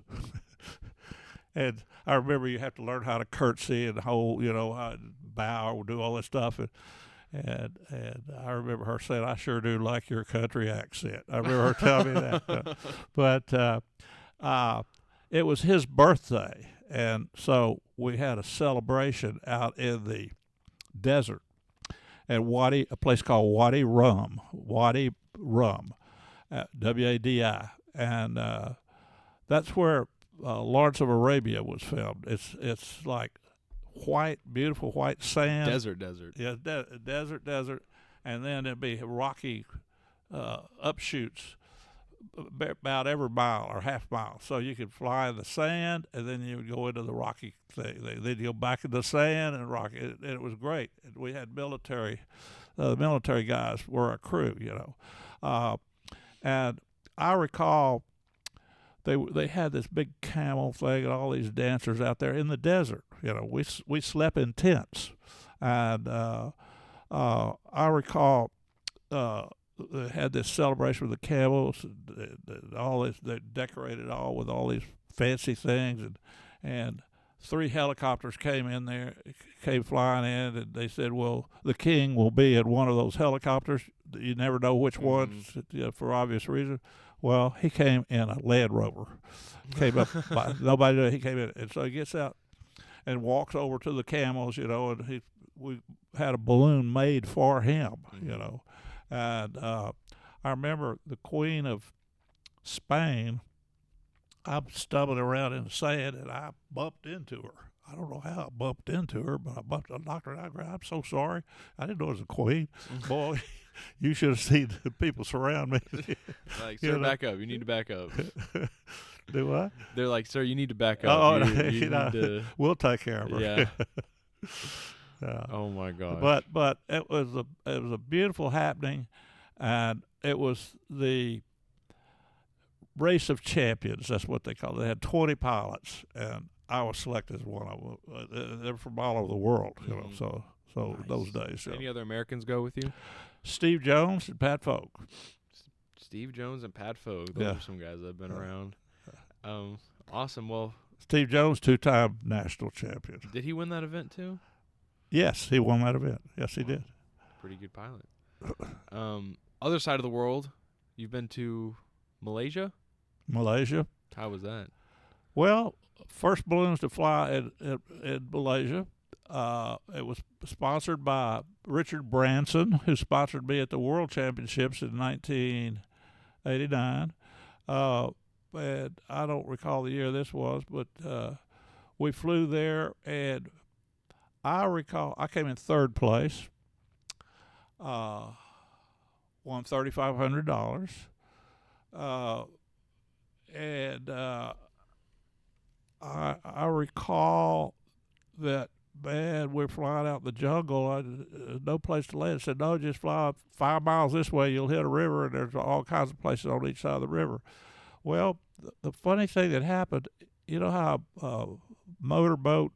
And I remember you have to learn how to curtsy and hold, how to bow or do all this stuff. And I remember her saying, "I sure do like your country accent." I remember her telling me that. But it was his birthday, and so we had a celebration out in the desert at a place called Wadi Rum, Wadi Wadi, and that's where Lawrence of Arabia was filmed. It's like beautiful white sand. Desert. Yeah, desert, and then it'd be rocky upshoots about every mile or half mile. So you could fly in the sand, and then you would go into the rocky thing. Then you go back in the sand and rocky. And it was great. We had military. The military guys were a crew, and I recall they had this big camel thing and all these dancers out there in the desert. We slept in tents, and I recall they had this celebration with the camels, and all this. They decorated all with all these fancy things, and 3 helicopters came flying in, and they said, "Well, the king will be in one of those helicopters." You never know which ones, for obvious reasons. Well, he came in a Land Rover. Came up, nobody knew he came in, and so he gets out and walks over to the camels, and we had a balloon made for him, and I remember the Queen of Spain. I'm stumbling around in the sand, and I bumped into her. I don't know how I bumped into her, but I knocked her out. I'm so sorry. I didn't know it was a queen. Boy, you should have seen the people surround me. Like, You sir, know? back up. You need to back up. Do what? They're like, sir, you need to back up. Oh, You need to. we'll take care of her. Yeah. Yeah. Oh my gosh. But it was a beautiful happening, and it was the race of champions. That's what they call it. They had 20 pilots, and I was selected as one of them. They're from all over the world, you know. So Nice. those days. Any other Americans go with you? Steve Jones and Pat Folk. Steve Jones and Pat Fogue. Those are some guys that have been around. Awesome. Well, Steve Jones, 2-time national champion. did he win that event too? Yes, he won that event. Yes, he did. Pretty good pilot. Other side of the world, you've been to Malaysia? Malaysia. How was that? Well, first balloons to fly in Malaysia. It was sponsored by Richard Branson, who sponsored me at the World Championships in 1989. And I don't recall the year this was, but we flew there, and I recall I came in third place, won $3,500, and I recall that, man, we're flying out in the jungle. No place to land. I said, no, just fly 5 miles this way. You'll hit a river, and there's all kinds of places on each side of the river. Well, the funny thing that happened, you know how a motorboat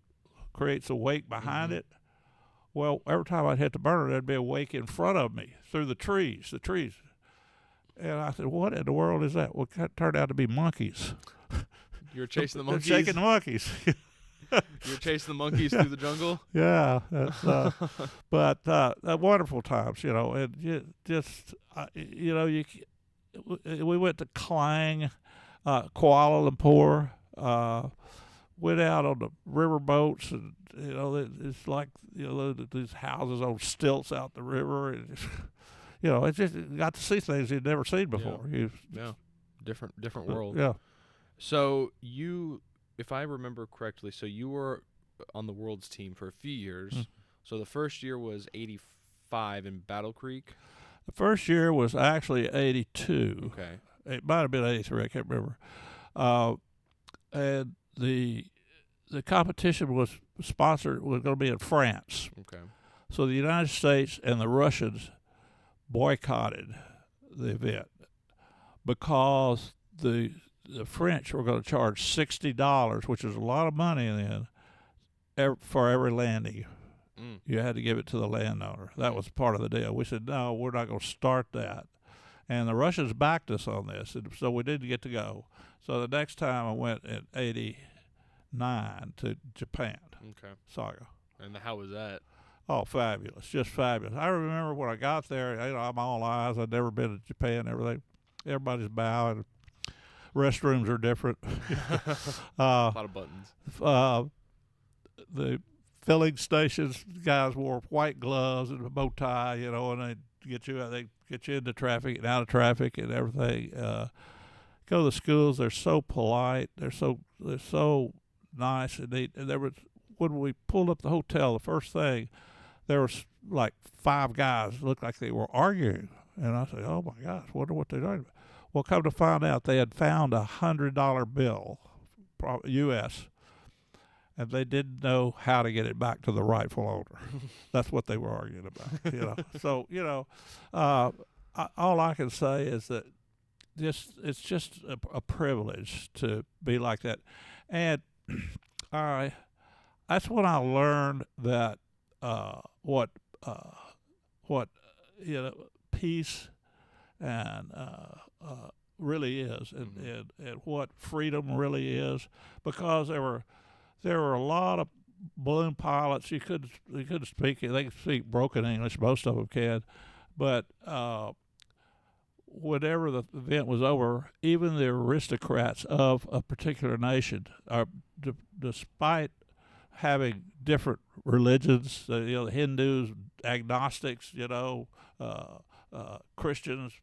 creates a wake behind it? Well, every time I'd hit the burner, there'd be a wake in front of me through the trees. And I said, what in the world is that? Well, it turned out to be monkeys. You were chasing the They're monkeys? shaking the monkeys. You were chasing the monkeys through the jungle? Yeah, that's, but wonderful times, you know, and we went to Klang, Kuala Lumpur, went out on the river boats, and you know, it's like, you know, these houses on stilts out the river, and you know, it's just got to see things you'd never seen before. Yeah, different world. Yeah. So you, if I remember correctly, so you were on the world's team for a few years. Mm. So the first year was 85 in Battle Creek. The first year was actually 82. Okay. It might have been 83. I can't remember. And the competition was going to be in France. Okay. So the United States and the Russians boycotted the event because the French were going to charge $60, which is a lot of money then, for every landing. You had to give it to the landowner. That was part of the deal. We said, no, we're not going to start that. And the Russians backed us on this, and so we didn't get to go. So the next time I went in 89 to Japan. Okay. Saga. And how was that? Oh, fabulous. Just fabulous. I remember when I got there, you know, I'm all eyes. I'd never been to Japan and everything. Everybody's bowing. Restrooms are different. A lot of buttons. The filling stations, guys wore white gloves and a bow tie, you know, and they get you into traffic and out of traffic and everything. Go to the schools; they're so polite. They're so nice and neat. And there was, when we pulled up the hotel, the first thing, there was like 5 guys looked like they were arguing, and I said, "Oh my gosh, wonder what they're doing." Well, come to find out, they had found a $100 bill, U.S., and they didn't know how to get it back to the rightful owner. That's what they were arguing about, you know. So, you know, all I can say is that it's just a privilege to be like that. And that's when I learned that what you know, peace and really is, and what freedom really is, because there were a lot of balloon pilots. You couldn't speak. They could speak broken English. Most of them can, but whenever the event was over, even the aristocrats of a particular nation, despite having different religions, you know, the Hindus, agnostics, you know, Christians,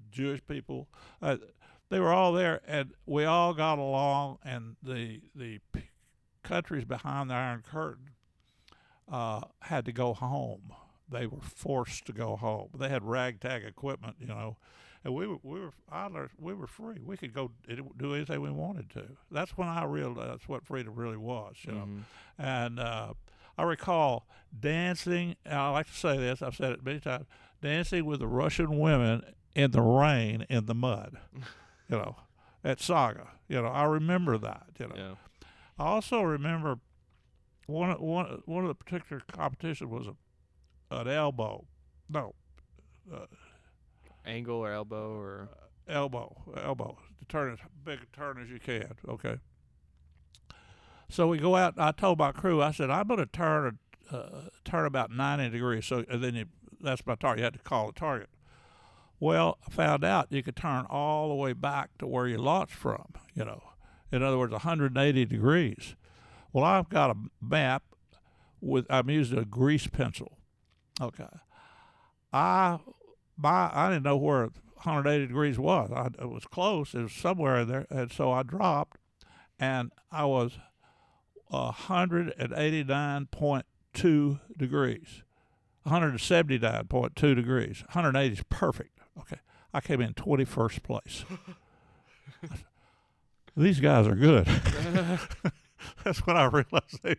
Jewish people, they were all there, and we all got along, and the countries behind the Iron Curtain had to go home. They were forced to go home. They had ragtag equipment, and we were idlers. We were free. We could go do anything we wanted to. That's when I realized what freedom really was, And I recall dancing. And I like to say this. I've said it many times. Dancing with the Russian women in the rain in the mud, at Saga. I remember that. Yeah. I also remember one of the particular competitions was an elbow. No. Angle or elbow or elbow. To turn as big a turn as you can. Okay. So we go out. I told my crew. I said I'm going to turn about 90 degrees. So and then that's my target. You had to call the target. Well, I found out you could turn all the way back to where you launched from. In other words, 180 degrees. Well, I've got a map I'm using a grease pencil. Okay. I didn't know where 180 degrees was. It was close. It was somewhere in there. And so I dropped, and I was 189.2 degrees. 179.2 degrees. 180 is perfect. Okay. I came in 21st place. These guys are good. That's when I realized they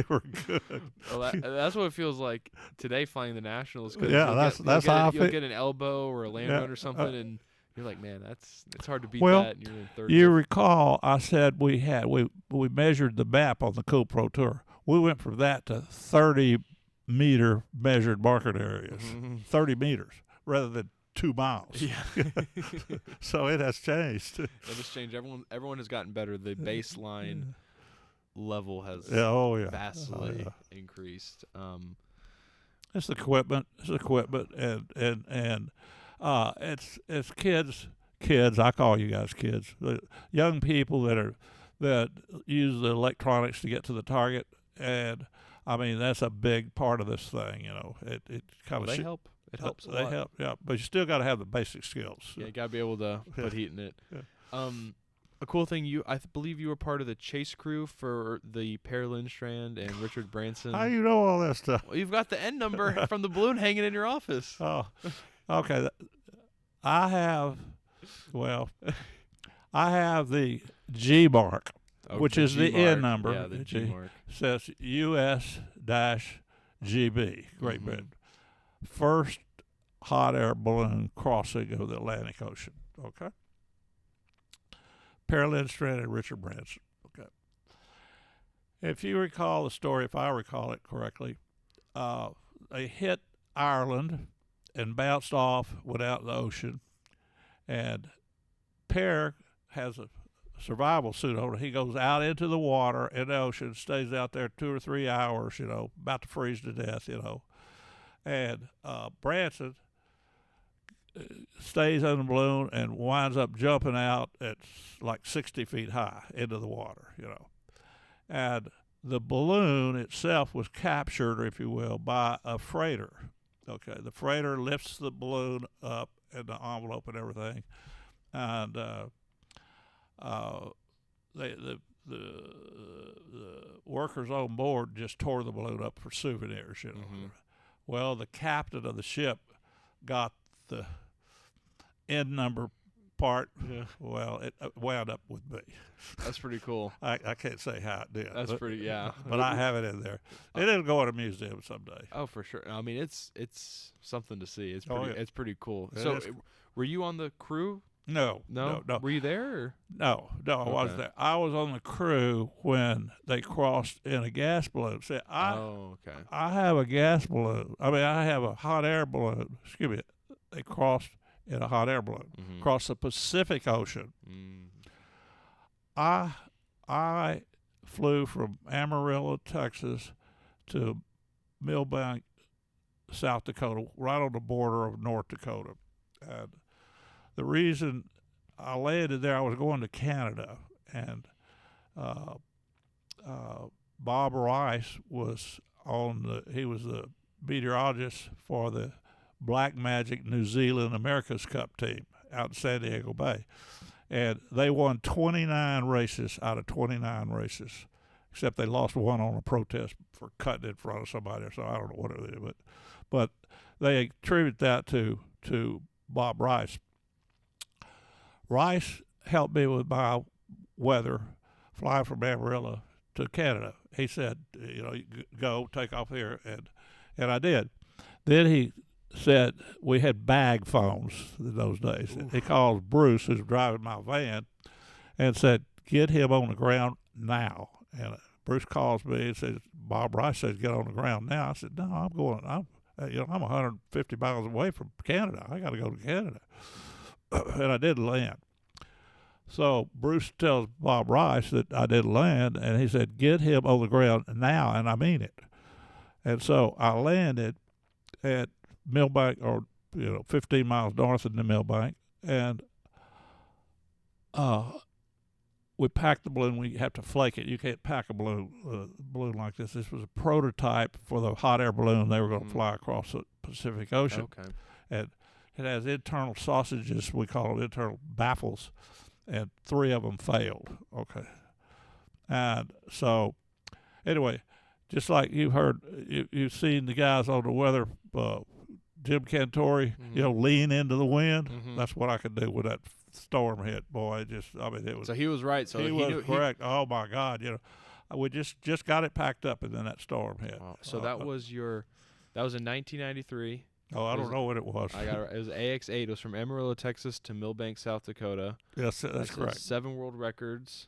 were good. Well, that's what it feels like today flying the Nationals. Yeah, that's how I feel. You'll get an elbow or a land run or something, and you're like, man, it's hard to beat well, that. And you're in third. You recall I said we measured the map on the Kool Pro Tour. We went from that to 30-meter measured market areas, 30 meters rather than 2 miles. Yeah. So it has changed. It has changed. Everyone has gotten better. The baseline level has vastly increased. It's equipment. And it's kids. I call you guys kids. Young people that use the electronics to get to the target, and I mean that's a big part of this thing. It kind of they help. It helps. They help, yeah. But you still got to have the basic skills. Yeah, you got to be able to put heat in it. Yeah. A cool thing, I believe you were part of the chase crew for the Per Lindstrand and Richard Branson. How you know all that stuff? Well, you've got the N number from the balloon hanging in your office. Oh, okay. I have the G mark, which is the N number. Yeah, the G mark. Says US-GB, Great Britain. First hot air balloon crossing of the Atlantic Ocean. Okay. Per Lindstrand and Richard Branson. Okay. If you recall the story, if I recall it correctly, they hit Ireland and bounced off, went out in the ocean, and Per has a survival suit on. He goes out into the water in the ocean, stays out there 2 or 3 hours, about to freeze to death, And Branson stays on the balloon and winds up jumping out at like 60 feet high into the water, And the balloon itself was captured, if you will, by a freighter. Okay, the freighter lifts the balloon up and the envelope and everything, and the workers on board just tore the balloon up for souvenirs, Well, the captain of the ship got the N number part. Yeah. Well, it wound up with me. That's pretty cool. I can't say how it did. That's pretty, yeah. But I have it in there. It'll go in a museum someday. Oh, for sure. I mean, it's something to see. It's pretty cool. It were you on the crew? No. Were you there? Or? No, I wasn't there. I was on the crew when they crossed in a gas balloon. See, okay. I have a gas balloon. I mean, I have a hot air balloon. Excuse me. They crossed in a hot air balloon across the Pacific Ocean. I flew from Amarillo, Texas, to Millbank, South Dakota, right on the border of North Dakota. And the reason I landed there, I was going to Canada, and Bob Rice was he was the meteorologist for the Black Magic New Zealand America's Cup team out in San Diego Bay. And they won 29 races out of 29 races. except they lost one on a protest for cutting in front of somebody, so I don't know what it is, but they attribute that to Bob Rice. Rice helped me with my weather, flying from Amarillo to Canada. He said, you go take off here, and I did. Then he said we had bag phones in those days. Oof. He calls Bruce, who's driving my van, and said, get him on the ground now. And Bruce calls me and says, Bob Rice says, get on the ground now. I said, no, I'm 150 miles away from Canada. I got to go to Canada. And I didn't land. So Bruce tells Bob Rice that I didn't land, and he said, get him on the ground now, and I mean it. And so I landed at Millbank, or 15 miles north of the Millbank, and we packed the balloon. We have to flake it. You can't pack a balloon like this. This was a prototype for the hot air balloon they were going to fly across the Pacific Ocean. Okay. And it has internal sausages, we call it internal baffles, and 3 of them failed. Okay. And so, anyway, just like you've heard, you've seen the guys on the weather, Jim Cantori, lean into the wind. Mm-hmm. That's what I could do with that storm hit, boy. It was. So he was right. So he was correct. Oh my God, we just got it packed up, and then that storm hit. Wow. So that was in 1993. Oh, I don't know what it was. It was AX8. It was from Amarillo, Texas to Millbank, South Dakota. Yes, that's correct. 7 world records.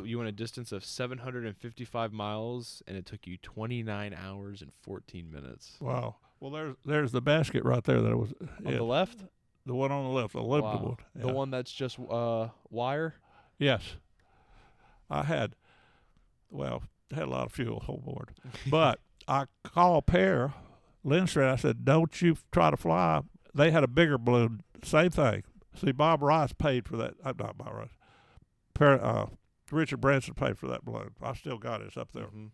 You went a distance of 755 miles, and it took you 29 hours and 14 minutes. Wow. Well, there's the basket right there that was on the left. The one on the left, the aluminum one. Yeah. The one that's just wire. Yes. I had a lot of fuel on board, but I called Pear Lindstrom. I said, "Don't you try to fly." They had a bigger balloon. Same thing. See, Bob Rice paid for that. Not Bob Rice. Richard Branson paid for that balloon. I still got it. It's up there. Mm-hmm.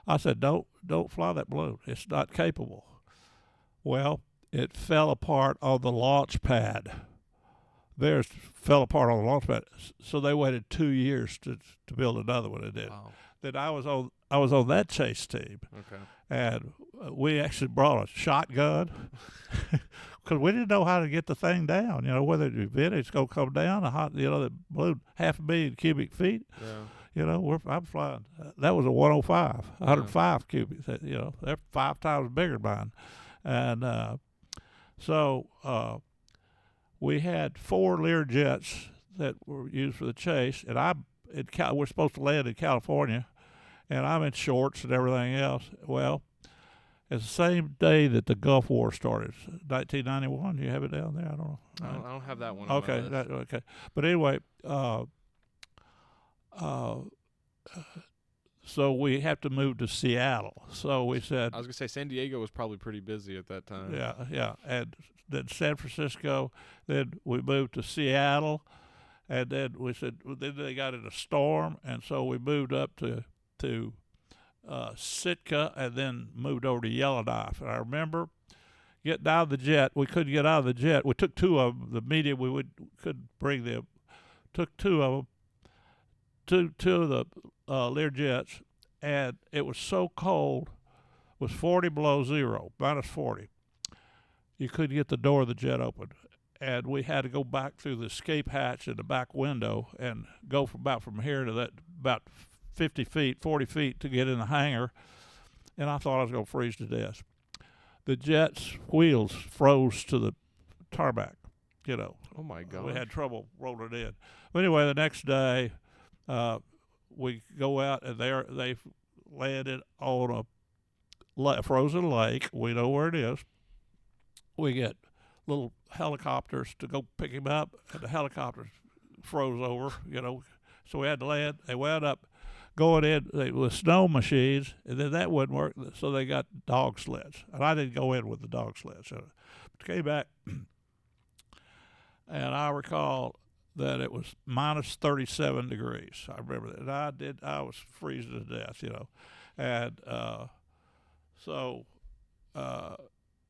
I said, don't fly that balloon. It's not capable. Well, it fell apart on the launch pad. Theirs fell apart on the launch pad. So they waited 2 years to build another one. It did. Wow. Then I was on that chase team. Okay. And we actually brought a shotgun because we didn't know how to get the thing down. Whether it's going to come down, the balloon 500,000 cubic feet. Yeah. I'm flying. That was a 105 cubic. They're 5 times bigger than mine. And so we had 4 Lear jets that were used for the chase, and we're supposed to land in California, and I'm in shorts and everything else. Well, it's the same day that the Gulf War started, 1991. You have it down there? I don't know. I don't have that one. Okay, okay. But anyway, so we have to move to Seattle. So we said, I was gonna say San Diego was probably pretty busy at that time. Yeah, and then San Francisco. Then we moved to Seattle, and then we said then they got in a storm, and so we moved up to Sitka, and then moved over to Yellowknife. And I remember getting out of the jet. We couldn't get out of the jet. We took 2 of them. The medium couldn't bring them. Took 2 of them. Two of the Lear jets, and it was so cold. It was 40 below zero, minus 40. You couldn't get the door of the jet open, and we had to go back through the escape hatch in the back window and go from here to that about 40 feet to get in the hangar, and I thought I was going to freeze to death. The jet's wheels froze to the tarmac, Oh, my God. We had trouble rolling in. But anyway, the next day, we go out, and they landed on a frozen lake. We know where it is. We get little helicopters to go pick him up, and the helicopters froze over, So we had to land. They wound up going in with snow machines, and then that wouldn't work, so they got dog sleds. And I didn't go in with the dog sleds. So came back, and I recall that it was minus 37 degrees. I remember that. And I was freezing to death, And so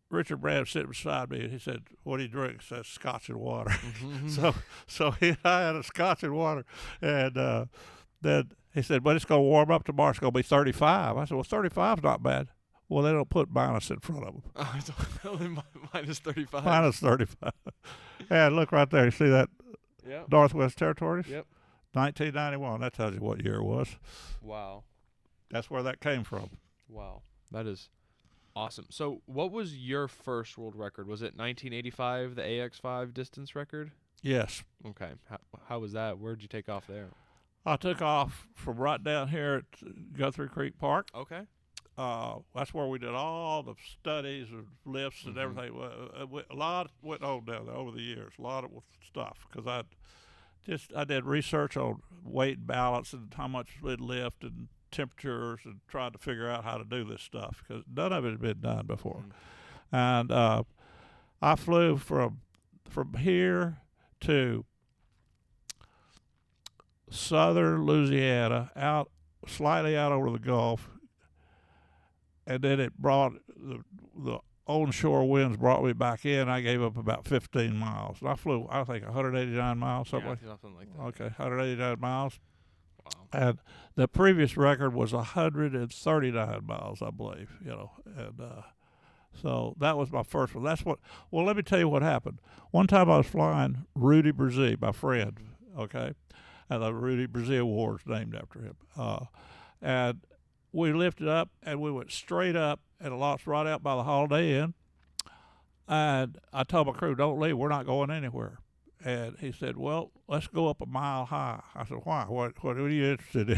Richard Brand sitting beside me, and he said, "What do you drink?" I said, "Scotch and water." Mm-hmm. So I had a Scotch and water, and Then he said, but it's going to warm up tomorrow. It's going to be 35. I said, well, 35's not bad. Well, they don't put minus in front of them. Oh, it's only minus 35. Minus 35. And look right there. You see that Yep. Northwest Territories? Yep. 1991. That tells you what year it was. Wow. That's where that came from. Wow. That is awesome. So what was your first world record? Was it 1985, the AX5 distance record? Yes. Okay. How was that? Where'd you take off there? I took off from right down here at Guthrie Creek Park. Okay. That's where we did all the studies and lifts and everything. A lot went on down there over the years. A lot of stuff because I did research on weight and balance and how much we'd lift and temperatures and tried to figure out how to do this stuff because none of it had been done before. And I flew from here to southern Louisiana, slightly out over the Gulf, and then it brought the onshore winds brought me back in. I gave up about 15 miles. And I flew, I think, 189 miles, something like that. Okay, 189 miles. Wow. And the previous record was 139 miles, I believe. And so that was my first one. Well, let me tell you what happened. One time I was flying Rudy Bussey, my friend. Okay, and the Rudy Bussey Award's named after him. And we lifted up and we went straight up and launched right out by the Holiday Inn. And I told my crew, don't leave, we're not going anywhere. And he said, well, let's go up a mile high. I said, why? What are you interested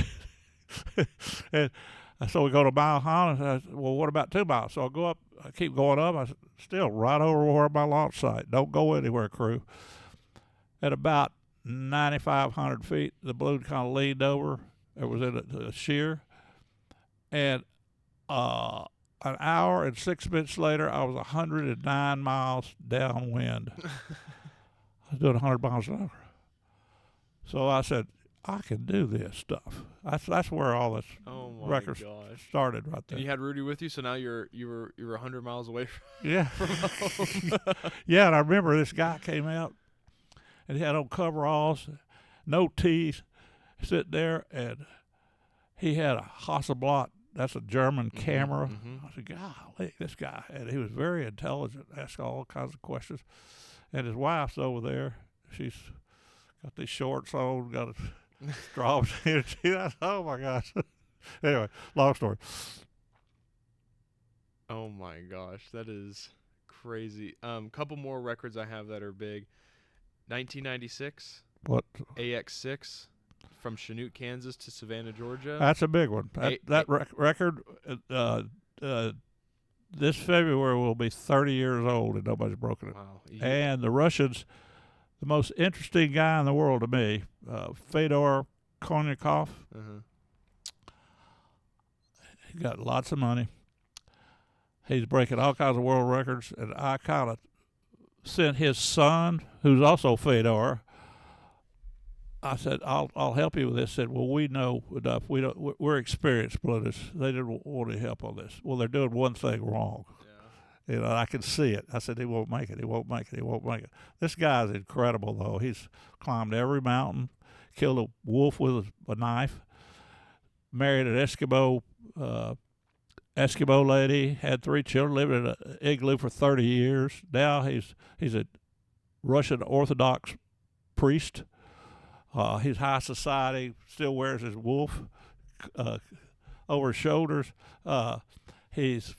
in? And so we go to a mile high, and I said, well, what about 2 miles? So I keep going up. I said, still right over where my launch site. Don't go anywhere, crew. At about 9,500 feet, the balloon kind of leaned over. It was in a shear. And an hour and 6 minutes later, I was 109 miles downwind. I was doing 100 miles an hour. So I said, I can do this stuff. That's where all this records started right there. And you had Rudy with you, so now you were 100 miles away from from home. Yeah, and I remember this guy came out, and he had on coveralls, no teeth, sitting there, and he had a Hasselblad. That's a German camera. I said, golly, this guy. And he was very intelligent, asked all kinds of questions. And his wife's over there. She's got these shorts on, got a straw. Oh, my gosh. Anyway, long story. Oh, my gosh. That is crazy. Couple more records I have that are big. 1996. What? AX6. From Chanute, Kansas to Savannah, Georgia. That's a big one. That record, this February will be 30 years old and nobody's broken it. Wow. And the Russians, the most interesting guy in the world to me, Fedor Konyakov. He got lots of money. He's breaking all kinds of world records, and I kind of sent his son, who's also Fedor. I said, I'll help you with this. Said, well, we know enough. We're experienced balloonists. They didn't want any help on this. Well, they're doing one thing wrong. Yeah. I can see it. I said, he won't make it. He won't make it. He won't make it. This guy's incredible, though. He's climbed every mountain, killed a wolf with a knife, married an Eskimo lady, had 3 children, lived in an igloo for 30 years. Now he's a Russian Orthodox priest. He's high society, still wears his wolf over his shoulders. He's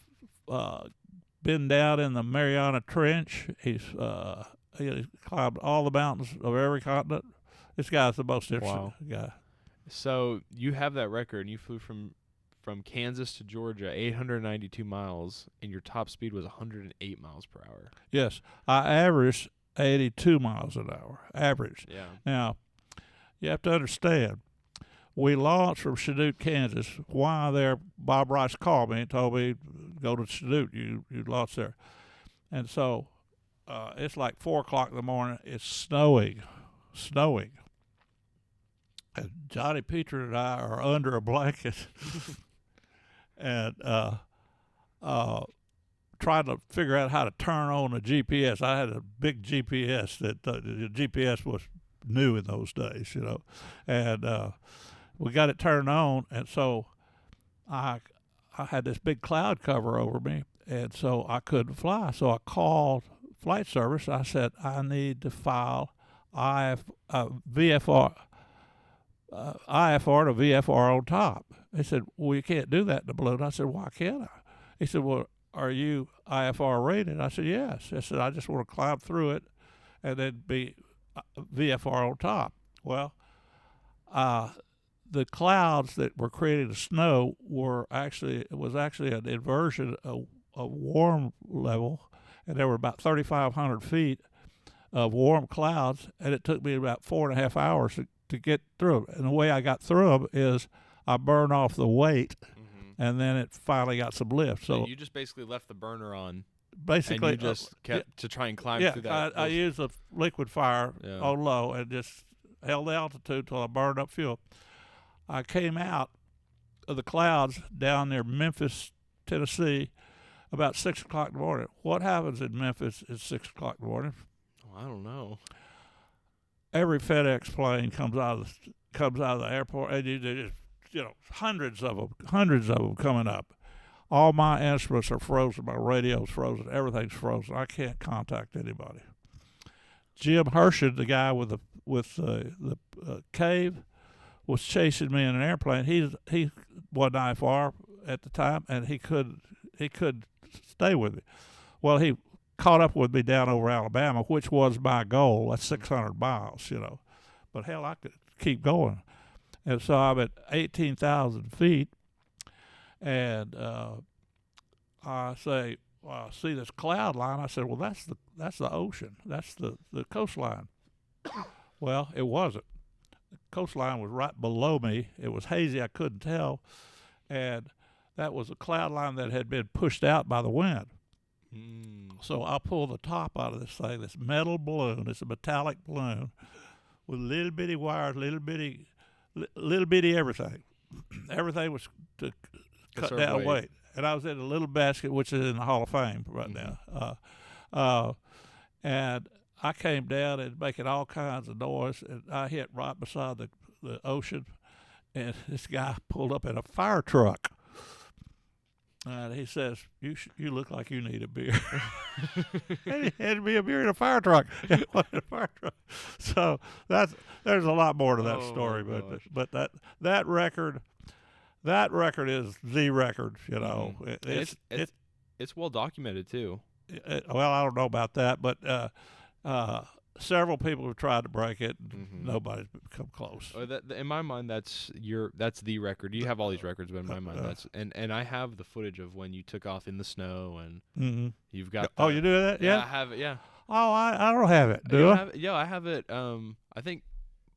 been down in the Mariana Trench. He's climbed all the mountains of every continent. This guy's the most interesting guy. So you have that record, and you flew from Kansas to Georgia, 892 miles, and your top speed was 108 miles per hour. Yes, I averaged 82 miles an hour. Average. Yeah. Now, you have to understand, we launched from Chanute, Kansas. Why there? Bob Rice called me and told me, go to Chanute, you launched there. And so it's like 4 o'clock in the morning. It's snowing. And Johnny Petrie and I are under a blanket and trying to figure out how to turn on the GPS. I had a big GPS that the GPS was new in those days, and we got it turned on, and so I had this big cloud cover over me, and so I couldn't fly. So I called flight service. I said, I need to file VFR, IFR to VFR on top. They said, well, you can't do that in the balloon. I said, why can't I? He said, well, are you IFR rated? I said, yes. I said, I just want to climb through it and then be VFR on top. Well, the clouds that were creating the snow was actually an inversion of warm level, and there were about 3,500 feet of warm clouds, and it took me about 4.5 hours to get through them. And the way I got through them is I burned off the weight, and then it finally got some lift. So you just basically left the burner on. Basically, and you just kept to try and climb through that. I used a liquid fire on low and just held the altitude till I burned up fuel. I came out of the clouds down near Memphis, Tennessee, about 6 o'clock in the morning. What happens in Memphis at 6 o'clock in the morning? Oh, I don't know. Every FedEx plane comes out of the airport, and hundreds of them coming up. All my instruments are frozen. My radio's frozen. Everything's frozen. I can't contact anybody. Jim Hershon, the guy with the cave, was chasing me in an airplane. He wasn't IFR at the time, and he could stay with me. Well, he caught up with me down over Alabama, which was my goal. That's 600 miles, But hell, I could keep going. And so I'm at 18,000 feet, and I say, well, I see this cloud line. I said, well, that's the ocean. That's the coastline. Well, it wasn't. The coastline was right below me. It was hazy. I couldn't tell. And that was a cloud line that had been pushed out by the wind. So I pulled the top out of this thing, this metal balloon. It's a metallic balloon with little bitty wires, little bitty everything. Everything was to cut down weight. And I was in a little basket, which is in the Hall of Fame right now. And I came down and making all kinds of noise, and I hit right beside the ocean, and this guy pulled up in a fire truck. And he says, "You look like you need a beer." And he handed me a beer in a fire truck. So there's a lot more to that story, but that record is the record. It's well documented too. Well, I don't know about that, but several people have tried to break it, and nobody's come close. In my mind, that's the record. You have all these records, but in my mind, that's and I have the footage of when you took off in the sno, and you've got. Oh, you do that? Yeah, I have it. Yeah. Oh, I don't have it. Do I? I have it. I think.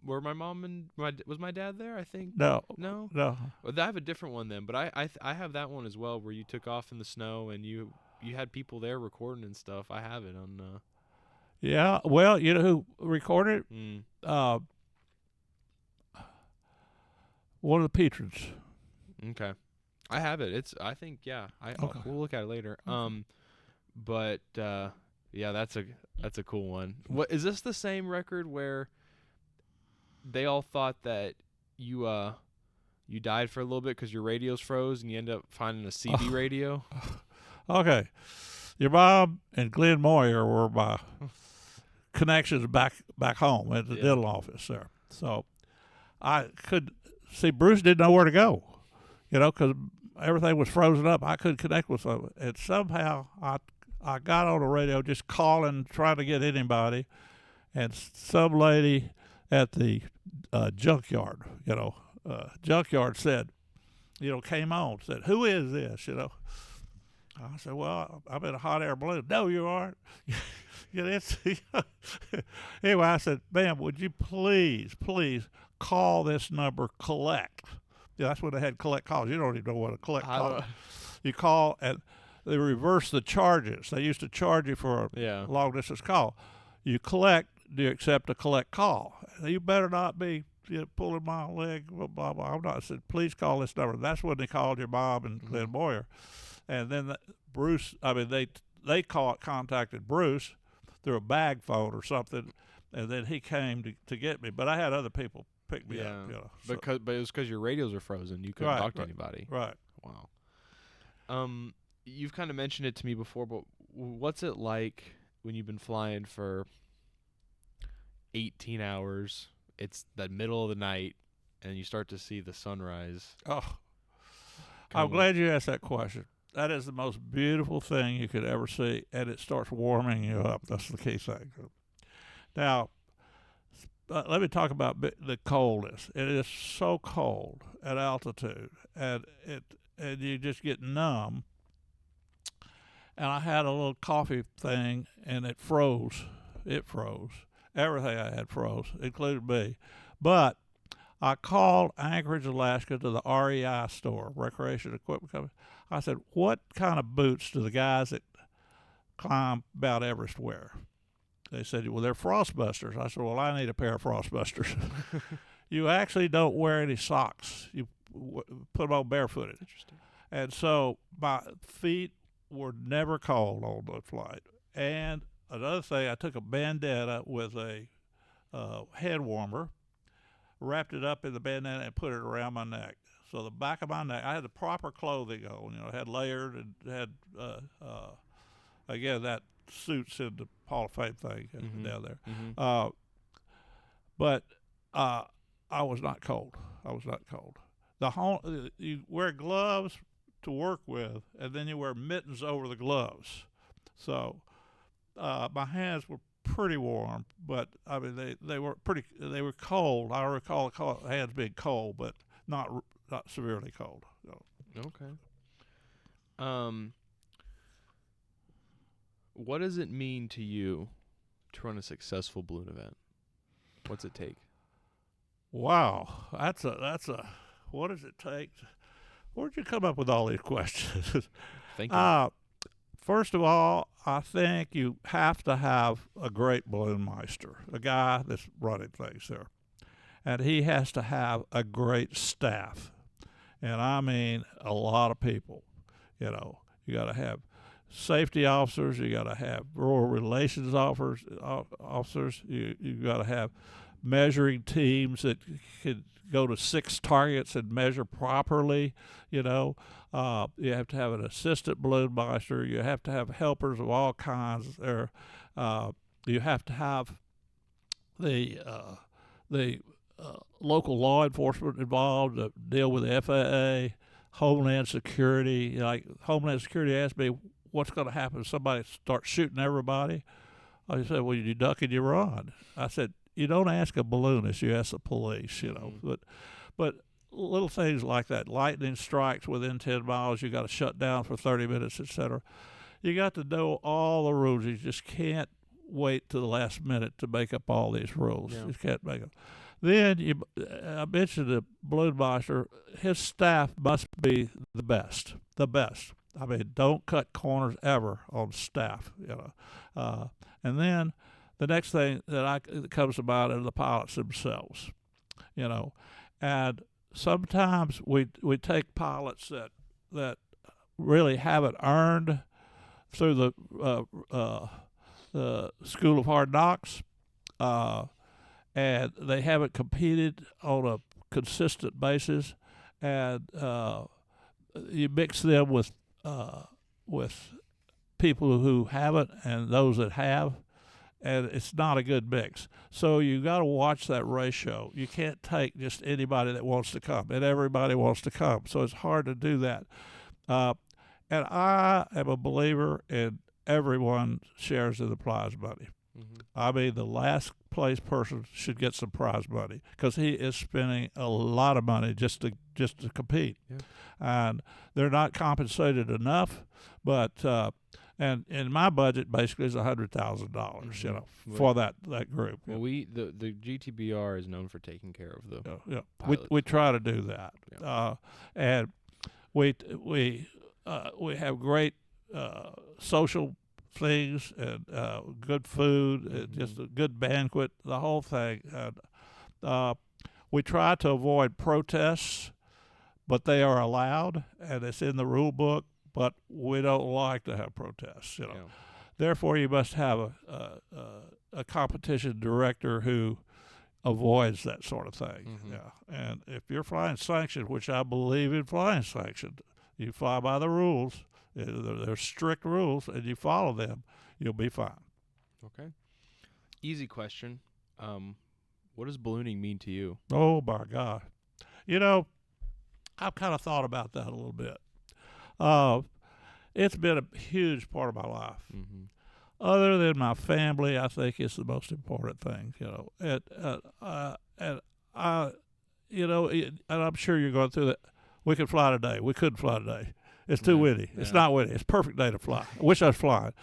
Were my mom and was my dad there? I think. No. Well, I have a different one then, but I have that one as well, where you took off in the snow and you had people there recording and stuff. I have it on. Yeah, well, you know who recorded it? One of the patrons. Okay, I have it. I think we'll look at it later. Okay. But that's a cool one. What is this the same record where they all thought that you died for a little bit because your radios froze and you end up finding a CB radio? Okay, your mom and Glenn Moyer were my connections back home at the dental office there. So I could see Bruce didn't know where to go, because everything was frozen up. I couldn't connect with someone, and somehow I got on the radio just calling, trying to get anybody, and some lady at the junkyard, junkyard said, came on, said, "Who is this?" I said, "Well, I'm in a hot air balloon." "No, you aren't." Anyway, I said, "Ma'am, would you please call this number collect?" That's when they had collect calls. You don't even know what a collect call is. You call, and they reverse the charges. They used to charge you for a long distance call. You collect, do you accept a collect call? You better not be pulling my leg, blah, blah, blah. I'm not. I said, "Please call this number." That's when they called your mom and Glenn Moyer. And then they contacted Bruce through a bag phone or something, and then he came to get me. But I had other people pick me up. So, but it was because your radios were frozen. You couldn't talk to anybody. Right. Wow. You've kind of mentioned it to me before, but what's it like when you've been flying for 18 hours? It's the middle of the night, and you start to see the sunrise. Oh, I'm glad you asked that question. That is the most beautiful thing you could ever see, and it starts warming you up. That's the key thing. Now, let me talk about the coldness. It is so cold at altitude, and you just get numb. And I had a little coffee thing, and it froze. It froze. Everything I had froze, including me. But I called Anchorage, Alaska, to the REI store, Recreation Equipment Company. I said, what kind of boots do the guys that climb Mount Everest wear? They said, well, they're frostbusters. I said, well, I need a pair of frostbusters. You actually don't wear any socks. You put them on barefooted. Interesting. And so my feet were never cold on the flight. And another thing, I took a bandana with a head warmer, wrapped it up in the bandana, and put it around my neck. So the back of my neck, I had the proper clothing on. I had layered and had, again, that suits in the Hall of Fame thing down there. Mm-hmm. But I was not cold. You wear gloves to work with, and then you wear mittens over the gloves. So my hands were pretty warm, but I mean they were cold. I recall the hands being cold, but not severely cold. So. Okay. What does it mean to you to run a successful balloon event? What's it take? Wow, that's a. What does it take? Where'd you come up with all these questions? Thank you. First of all, I think you have to have a great balloon meister, a guy that's running things there. And he has to have a great staff. And I mean a lot of people. You got to have safety officers, you got to have rural relations officers, you got to have measuring teams that could go to 6 targets and measure properly. You have to have an assistant balloon meister. You have to have helpers of all kinds there. You have to have the local law enforcement involved to deal with the FAA, Homeland Security. Like Homeland Security asked me, what's going to happen if somebody starts shooting everybody? I said, well, you duck and you run. I said, you don't ask a balloonist, you ask the police, But little things like that, lightning strikes within 10 miles, you got to shut down for 30 minutes, etc. You got to know all the rules. You just can't wait to the last minute to make up all these rules. Yeah. You can't make them. Then I mentioned the balloon meister. His staff must be the best. I mean, don't cut corners ever on staff. And then the next thing that comes about are the pilots themselves. And sometimes we take pilots that really haven't earned through the School of Hard Knocks, and they haven't competed on a consistent basis, and you mix them with people who haven't and those that have, and it's not a good mix. So you got to watch that ratio. You can't take just anybody that wants to come, and everybody wants to come. So it's hard to do that. And I am a believer in everyone shares in the prize money. Mm-hmm. I mean, the last place person should get some prize money because he is spending a lot of money just to compete, yeah. And they're not compensated enough. But and my budget basically is $100,000, mm-hmm. For that group. Well, the GTBR is known for taking care of the pilots. We try to do that, and we have great social things and good food, mm-hmm. Just a good banquet, the whole thing. And we try to avoid protests, but they are allowed, and it's in the rule book. But we don't like to have protests, Yeah. Therefore, you must have a competition director who avoids that sort of thing. Mhm. Yeah, and if you're flying sanctioned, which I believe in flying sanctioned, you fly by the rules. There's strict rules, and you follow them, you'll be fine. Okay. Easy question. What does ballooning mean to you? Oh my God! You know, I've kind of thought about that a little bit. Uh, it's been a huge part of my life. Mm-hmm. Other than my family, I think it's the most important thing. And I, and I'm sure you're going through that. We could fly today. We couldn't fly today. It's too Yeah, windy. It's yeah. not windy. It's a perfect day to fly. I wish I was flying.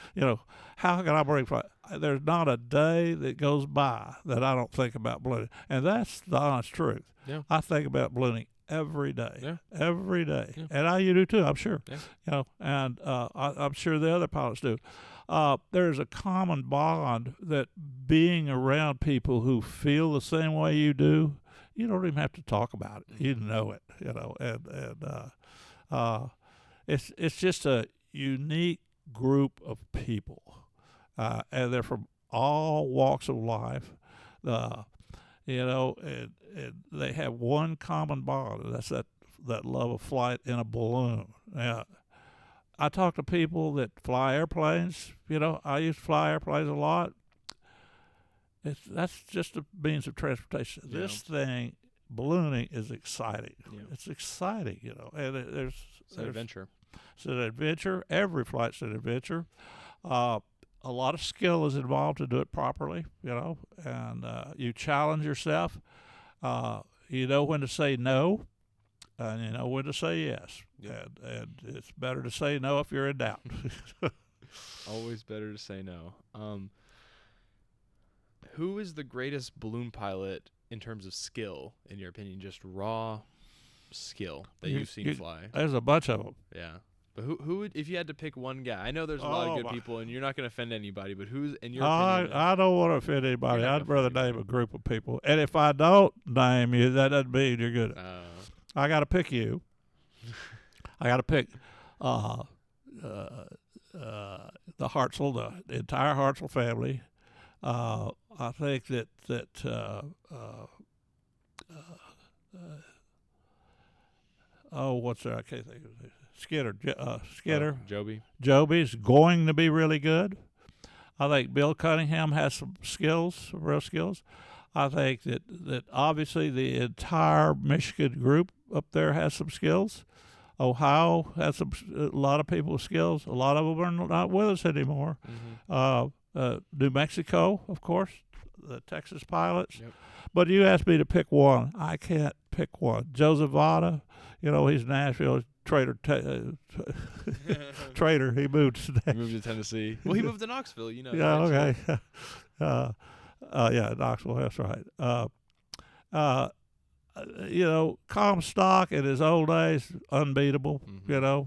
How can I bring fly? There's not a day that goes by that I don't think about ballooning, and that's the honest truth. Yeah. I think about ballooning every day. Yeah. Every day, Yeah. and you do too. I'm sure. Yeah. And I'm sure the other pilots do. There's a common bond that being around people who feel the same way you do, you don't even have to talk about it. You know it, it's just a unique group of people, and they're from all walks of life, and they have one common bond, and that's that love of flight in a balloon. Now, I talk to people that fly airplanes. I used to fly airplanes a lot. That's just a means of transportation. Yeah. This thing, ballooning, is exciting. Yeah. It's exciting, and It's an adventure. It's an adventure. Every flight's an adventure. A lot of skill is involved to do it properly, and you challenge yourself. You know when to say no, and you know when to say yes. Yep. And it's better to say no if you're in doubt. Always better to say no. Who is the greatest balloon pilot in terms of skill, in your opinion? Just raw skill that you've seen fly. There's a bunch of them. Yeah. But who would, if you had to pick one guy? I know there's a lot of good people, and you're not going to offend anybody, but who's, in your opinion? I don't want to offend anybody. You're not I'd gonna rather offend name a group of people. And if I don't name you, that doesn't mean you're good. I got to pick you. I got to pick the Hartzell, the entire Hartzell family. I think that what's there? I can't think of it. Skinner. Joby's going to be really good. I think Bill Cunningham has some skills, some real skills. I think that obviously the entire Michigan group up there has some skills. Ohio has a lot of people with skills. A lot of them are not with us anymore. Mm-hmm. New Mexico, of course, the Texas pilots. Yep. But you asked me to pick one. I can't pick one. Joseph Vada, he's Nashville. Trader. He moved to He moved to Tennessee. Well, he moved to Knoxville, Yeah, right? okay. Knoxville, that's right. Comstock in his old days, unbeatable, Mm-hmm.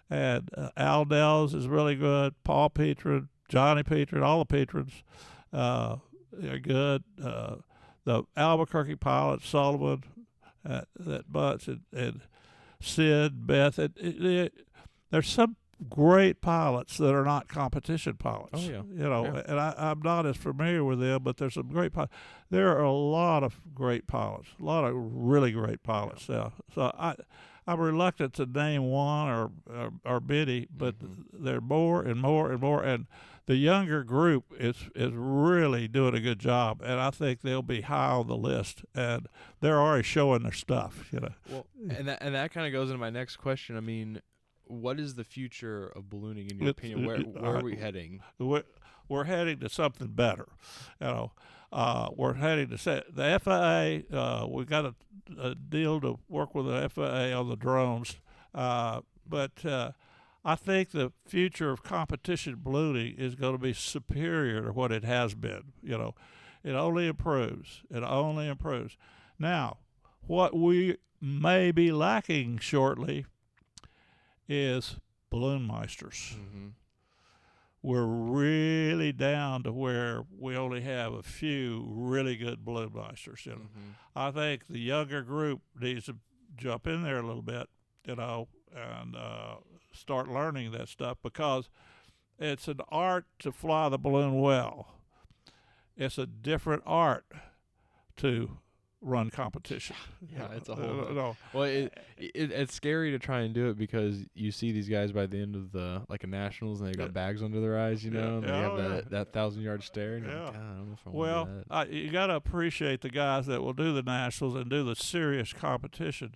And Al Nels is really good. Paul Petrin, Johnny Petrin, all the Petrins, they're good. The Albuquerque pilots, Sullivan, that Butts, and Sid, Beth. There's some great pilots that are not competition pilots. Oh, yeah. And I'm not as familiar with them, but there's some great pilots. There are a lot of great pilots, a lot of really great pilots. Yeah. So I'm reluctant to name one or many, but there are more and more and more. And the younger group is really doing a good job, and I think they'll be high on the list. And they're already showing their stuff. Well, and that kind of goes into my next question. I mean, what is the future of ballooning in your opinion? Where are we heading? We're heading to something better. We're heading to the FAA. We've got a deal to work with the FAA on the drones, but I think the future of competition ballooning is going to be superior to what it has been. It only improves. It only improves. Now, what we may be lacking shortly is balloon meisters. Mm-hmm. We're really down to where we only have a few really good balloon meisters. Mm-hmm. I think the younger group needs to jump in there a little bit, and start learning that stuff, because it's an art to fly the balloon well. It's a different art to run competition. Yeah, it's a whole. No. Well, it's scary to try and do it because you see these guys by the end of the a nationals and they got bags under their eyes, and they have that 1,000-yard stare, and you're like, God, I don't know if I want to do that. You got to appreciate the guys that will do the nationals and do the serious competition,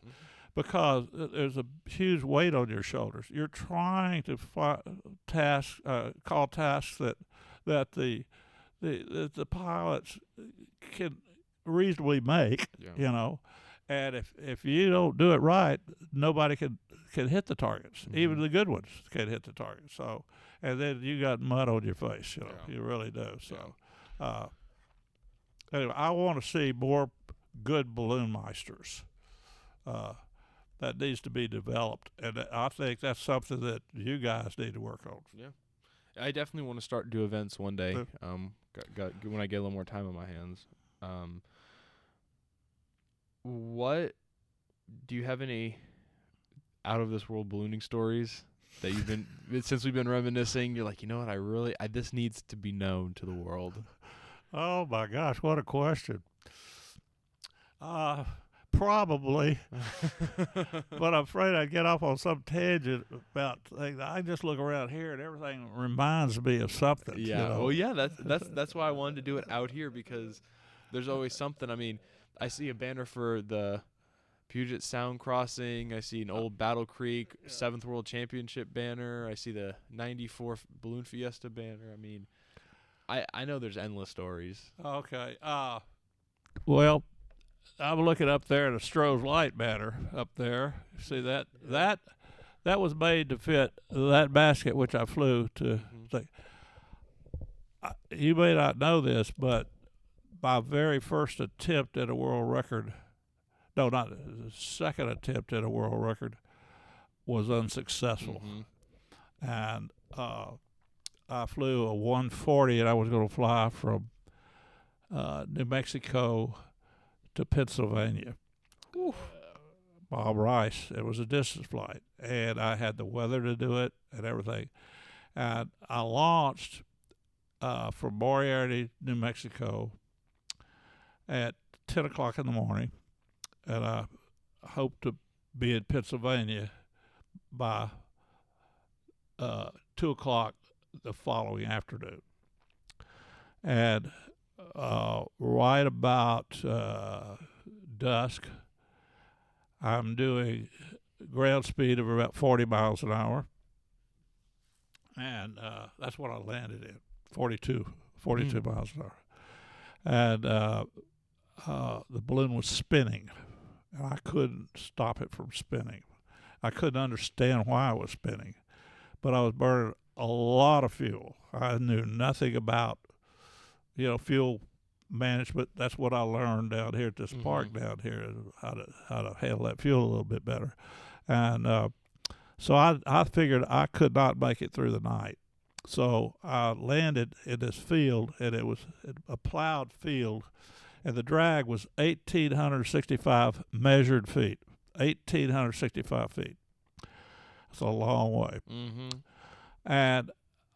because there's a huge weight on your shoulders. You're trying to call tasks that the pilots can reasonably make, and if you don't do it right, nobody can hit the targets. Even the good ones can hit the targets. So, and then you got mud on your face. You really do. So, anyway, I want to see more good balloon meisters. That needs to be developed, and I think that's something that you guys need to work on. Yeah, I definitely want to start do events one day. When I get a little more time on my hands. What do you have any out of this world ballooning stories that you've been since we've been reminiscing? You're like, you know what? This needs to be known to the world. Oh my gosh, what a question! Probably, but I'm afraid I'd get off on some tangent about things. I just look around here and everything reminds me of something. Yeah, well, yeah, that's why I wanted to do it out here, because there's always something. I mean, I see a banner for the Puget Sound crossing. I see an old Battle Creek 7th World Championship banner. I see the 94 Balloon Fiesta banner. I mean, I know there's endless stories. Okay. Well, I'm looking up there at a Stroh's Light banner up there. See that? That was made to fit that basket which I flew to. You may not know this, but my very first attempt at a world record, no, not the second attempt at a world record, was unsuccessful. And I flew a 140, and I was going to fly from New Mexico to Pennsylvania. Bob Rice. It was a distance flight, and I had the weather to do it and everything. And I launched from Moriarty, New Mexico, at 10 o'clock in the morning, and I hoped to be in Pennsylvania by 2 o'clock the following afternoon. And right about dusk, I'm doing ground speed of about 40 miles an hour, and that's what I landed in, 42 miles an hour. And the balloon was spinning, and I couldn't stop it from spinning. I couldn't understand why it was spinning, but I was burning a lot of fuel. I knew nothing about, fuel management. That's what I learned down here at this park down here, how to handle that fuel a little bit better. And so I figured I could not make it through the night. So I landed in this field, and it was a plowed field, and the drag was 1,865 measured feet. 1,865 feet. It's a long way. And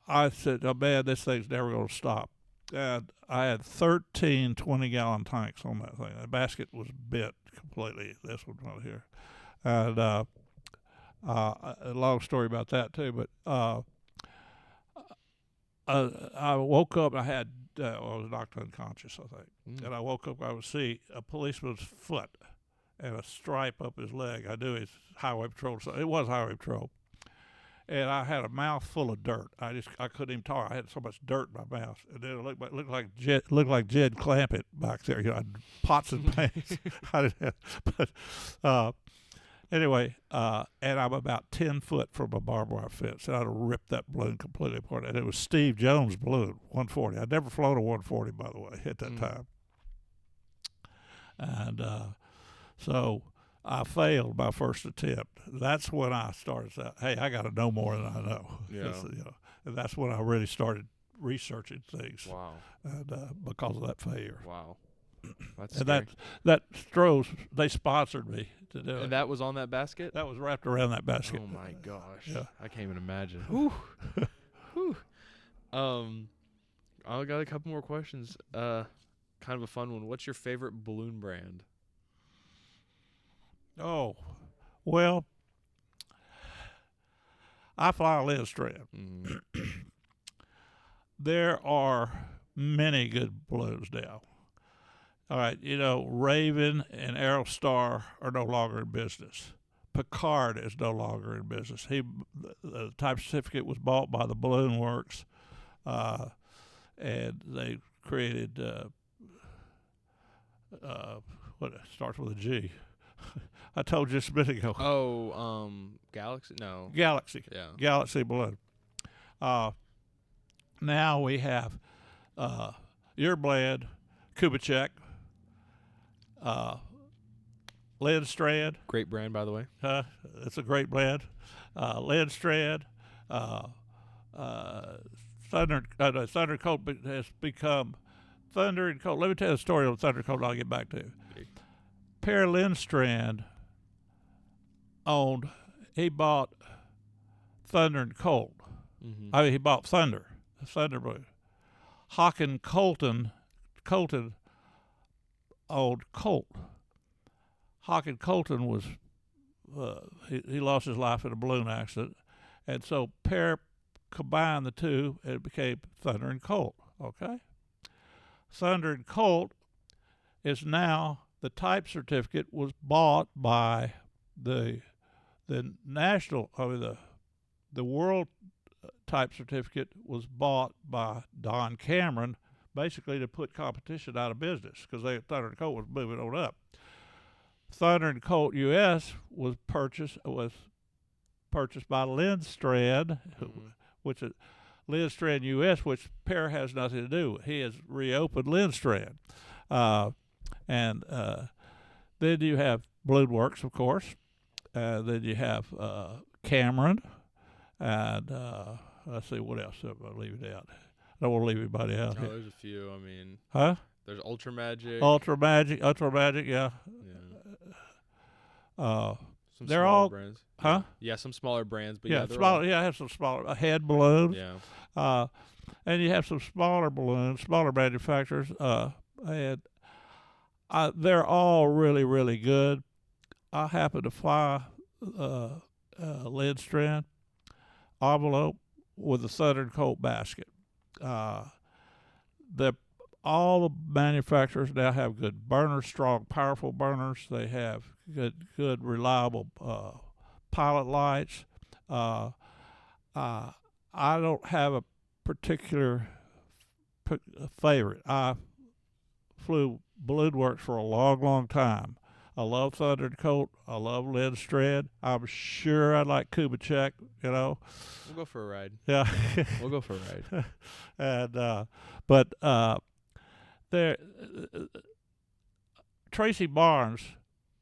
I said, oh man, this thing's never going to stop. And I had 13 20-gallon tanks on that thing. The basket was bent completely, this one right here. And a long story about that too, but I woke up, I was knocked unconscious, I think. And I woke up, I would see a policeman's foot and a stripe up his leg. I knew it's highway patrol. So it was highway patrol. And I had a mouth full of dirt. I couldn't even talk. I had so much dirt in my mouth, and then it looked like Jed Clampett back there. I had pots and pans. I didn't have, but anyway, and I'm about 10 foot from a barbed wire fence, and I'd ripped that balloon completely apart. And it was Steve Jones' balloon, 140. I'd never flown a 140, by the way, at that time. And so I failed my first attempt. That's when I started saying, hey, I got to know more than I know. Yeah. And that's when I really started researching things. Wow. And because of that failure. Wow. That's and scary. that Stroh's, they sponsored me to do it. And that was on that basket? That was wrapped around that basket. Oh my gosh. Yeah. I can't even imagine. Whew. Whew. I got a couple more questions. kind of a fun one. What's your favorite balloon brand? Oh, well, I fly a Lynn Strand. Mm. There are many good balloons now. All right, Raven and Aerostar are no longer in business. Picard is no longer in business. The type certificate was bought by the Balloon Works, and they created what starts with a G. I told you just a minute ago. Oh, Galaxy? No. Galaxy. Yeah. Galaxy Balloon. Now we have Yearblad, Kubitschek, Lynn Strand. Great brand, by the way. It's a great brand. Lynn Strand. Thunder Colt has become Thunder and Colt. Let me tell you the story on Thunder Colt. I'll get back to. Per Lindstrand he bought Thunder and Colt. Mm-hmm. I mean, he bought Thunder Blue. Hawken Colton owned Colt. Hawken Colton was, he lost his life in a balloon accident. And so Per combined the two and it became Thunder and Colt. Okay? Thunder and Colt is now, the type certificate was bought by the national, the world type certificate was bought by Don Cameron, basically to put competition out of business because Thunder and Colt was moving on up. Thunder and Colt US was purchased by Lynn Strand, which is Lynn Strand US, which Per has nothing to do with. He has reopened Lynn Strand. And then you have Balloon Works, of course. Then you have Cameron. And let's see, what else am I leaving out? I don't want to leave anybody out here. There's a few. I mean, there's Ultra Magic. Ultra Magic, yeah. Some they're smaller all brands. Yeah, some smaller brands, but yeah, smaller. I have some smaller head balloons. Yeah. And you have some smaller balloons, smaller manufacturers, and they're all really, really good. I happen to fly Lynn Strand envelope with a Southern Colt basket. All the manufacturers now have good burners, strong, powerful burners. They have good, reliable pilot lights. I don't have a particular favorite. I flew Balloon Works for a long, long time. I love Thunder and Colt. I love Lynn Strand. I'm sure I'd like Kubitschek, We'll go for a ride. Yeah. We'll go for a ride. And there, Tracy Barnes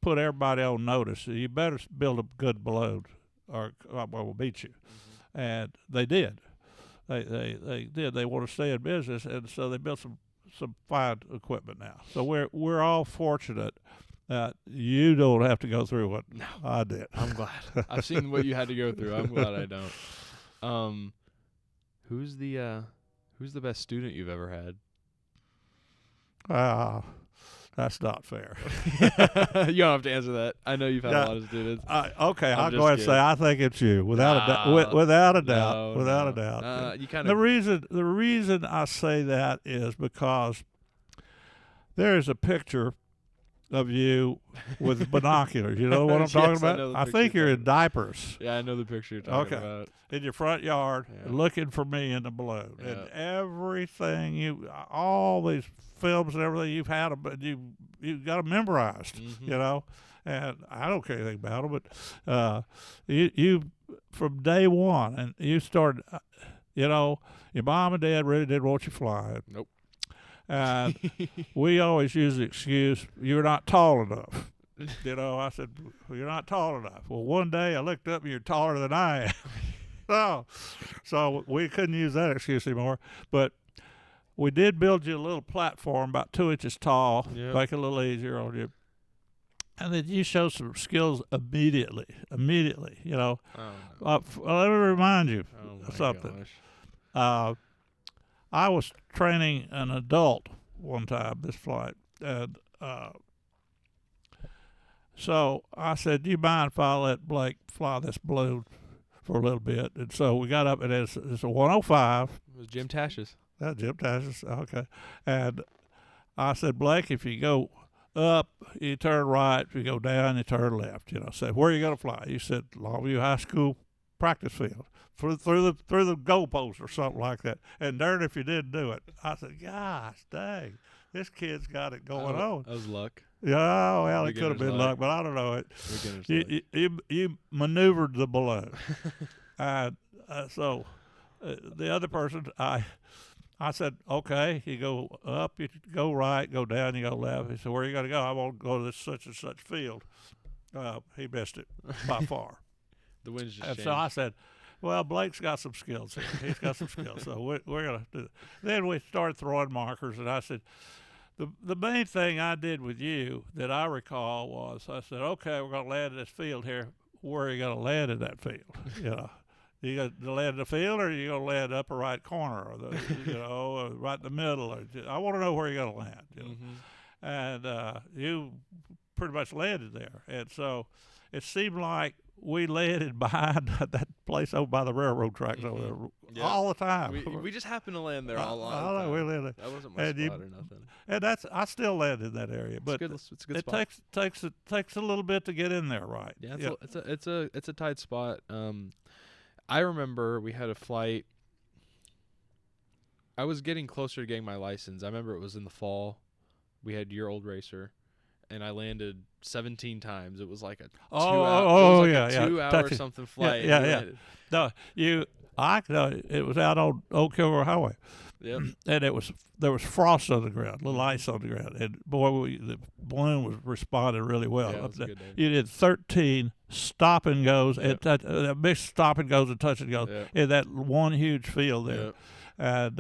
put everybody on notice. You better build a good balloon, or we'll beat you. Mm-hmm. And they did. They did. They want to stay in business, and so they built some fine equipment now. So we're all fortunate that you don't have to go through what I did. I'm glad. I've seen what you had to go through. I'm glad I don't. Who's the best student you've ever had? That's not fair. You don't have to answer that. I know you've had a lot of students. Okay, I'll go ahead and say I think it's you, without a doubt. Without a doubt. You kind of the reason I say that is because there is a picture of you with binoculars. You know what I'm talking about? I think you're in diapers. Yeah, I know the picture you're talking about. In your front yard, looking for me in the balloon. Yeah. And everything all these films and everything you've had, but you got them memorized, and I don't care anything about them, but you from day one, and you started, your mom and dad really didn't want you flying. Nope. And we always use the excuse, you're not tall enough. I said, well, you're not tall enough. Well, one day I looked up and you're taller than I am. So we couldn't use that excuse anymore. But we did build you a little platform about 2 inches tall, make it a little easier on you. And then you show some skills immediately. Let me remind you of something. I was training an adult one time, this flight, and so I said, "Do you mind if I let Blake fly this balloon for a little bit?" And so we got up, and it's a 105. It was Jim Tash's. Jim Tash's, okay. And I said, "Blake, if you go up, you turn right. If you go down, you turn left." You know, say, "Where are you going to fly?" He said, "Longview High School practice field, through the goalpost or something like that." And darn if you didn't do it. I said, "Gosh, dang, this kid's got it going on." That was luck. Yeah, well, it could have Beginner's been luck. luck, but I don't know. Beginner's luck. You maneuvered the balloon, and so the other person, I said, "Okay, you go up, you go right, go down, you go left." He said, "Where are you going to go?" "I want to go to this such and such field." He missed it by far. The wind's just And changed. so I said, "Well, Blake's got some skills here. He's got some skills, so we're going to do it." Then we started throwing markers, and I said, the main thing I did with you that I recall was I said, "Okay, we're going to land in this field here. Where are you going to land in that field? You know, you going to land in the field, or are you going to land upper right corner, or or right in the middle? Or I want to know where you're going to land." You know? Mm-hmm. And you pretty much landed there, and so it seemed like we landed behind that place over by the railroad tracks over there all the time. We just happened to land there all I the know, time. we landed. That wasn't my And spot or nothing. And I still landed in that area, but It's a good it spot. takes a little bit to get in there, right? Yeah, it's a tight spot. I remember we had a flight. I was getting closer to getting my license. I remember it was in the fall. We had your old racer, and I landed 17 times. It was like a 2-hour something flight. Yeah. No, it was out on Oak Hill Highway. Yep. And there was frost on the ground, little ice on the ground, and boy, the balloon was responding really well. Yeah, it was a good day. You did 13 stop and goes, and mixed stop and goes and touch and goes in that one huge field there. Yep. And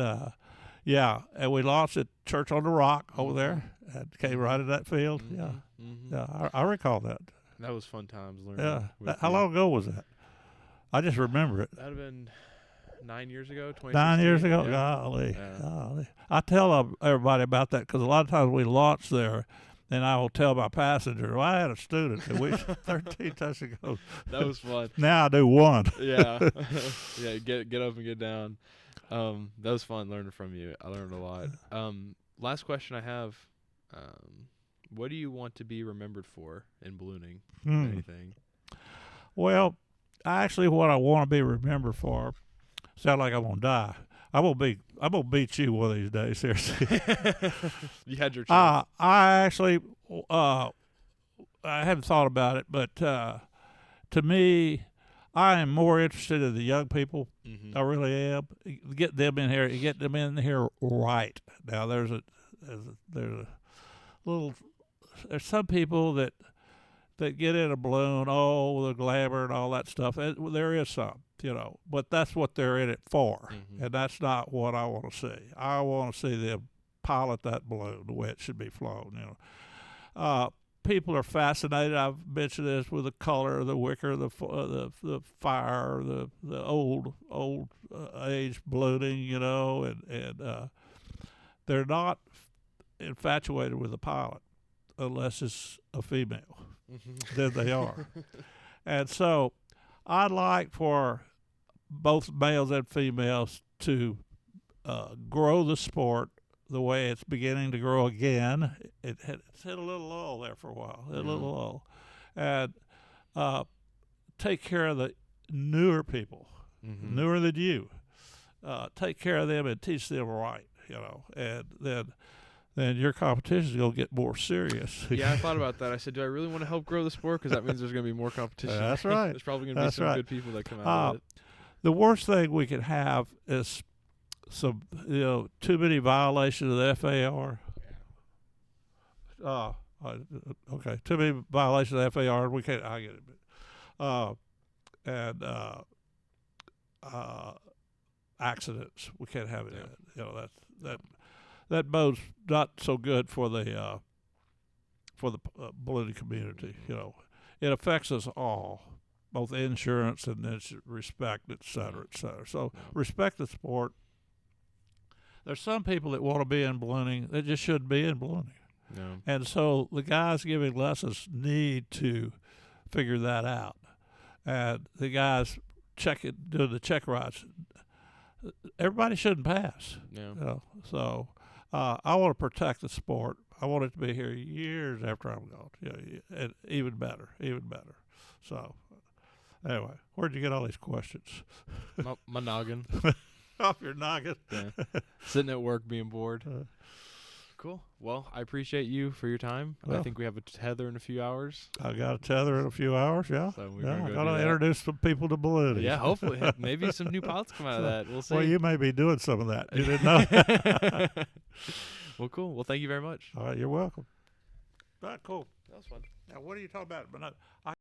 and we launched at Church on the Rock over there, and came right in that field. Mm-hmm. Yeah, I recall that. That was fun times learning. Yeah, how long ago was that? I just remember it. That'd have been 9 years ago. 9 years ago. Yeah. Golly. I tell everybody about that because a lot of times we launch there, and I will tell my passenger, "Well, I had a student that we 13 touch and goes." That was fun. Now I do one. Yeah. Yeah. Get up and get down. That was fun learning from you. I learned a lot. Last question I have. What do you want to be remembered for in ballooning? Anything? Well, actually, what I want to be remembered for, sound like I'm gonna die. I'm gonna beat you one of these days. Seriously. You had your chance. I actually, I haven't thought about it, but to me, I am more interested in the young people. Mm-hmm. I really am. Get them in here. Get them in here right now. There's some people that get in a balloon, the glamour and all that stuff. There is some, but that's what they're in it for, and that's not what I want to see. I want to see them pilot that balloon the way it should be flown. People are fascinated. I've mentioned this with the color, the wicker, the fire, the old age ballooning, and they're not infatuated with the pilot unless it's a female. Then they are. And so I'd like for both males and females to grow the sport the way it's beginning to grow again. It's hit a little lull there for a while, a little lull. And take care of the newer people, newer than you. Take care of them and teach them right, and then your competition is going to get more serious. Yeah, I thought about that. I said, do I really want to help grow the sport? Because that means there's going to be more competition. That's right. There's probably going to be some good people that come out of it. The worst thing we can have is some, too many violations of the FAR. Okay, too many violations of the FAR. We can't. I get it. And accidents. We can't have it. That bodes not so good for the ballooning community. It affects us all, both insurance and respect, et cetera, et cetera. So respect the sport. there's some people that want to be in ballooning that just shouldn't be in ballooning. No. And so the guys giving lessons need to figure that out. And the guys doing the check rides, everybody shouldn't pass. Yeah. You know? So I want to protect the sport. I want it to be here years after I'm gone. You know, and even better. So anyway, where'd you get all these questions? My noggin. Off your noggin. Yeah. Sitting at work being bored. Cool. Well, I appreciate you for your time. Well, I think we have a tether in a few hours. I got a tether in a few hours, yeah. So we're Yeah, gonna I go got do to that. introduce some people to ballooning. Yeah, hopefully. Maybe some new pilots come out of that. We'll see. Well, you may be doing some of that. You didn't know? Well, cool. Well, thank you very much. All right, you're welcome. All right, cool. That was fun. Now, what are you talking about? But I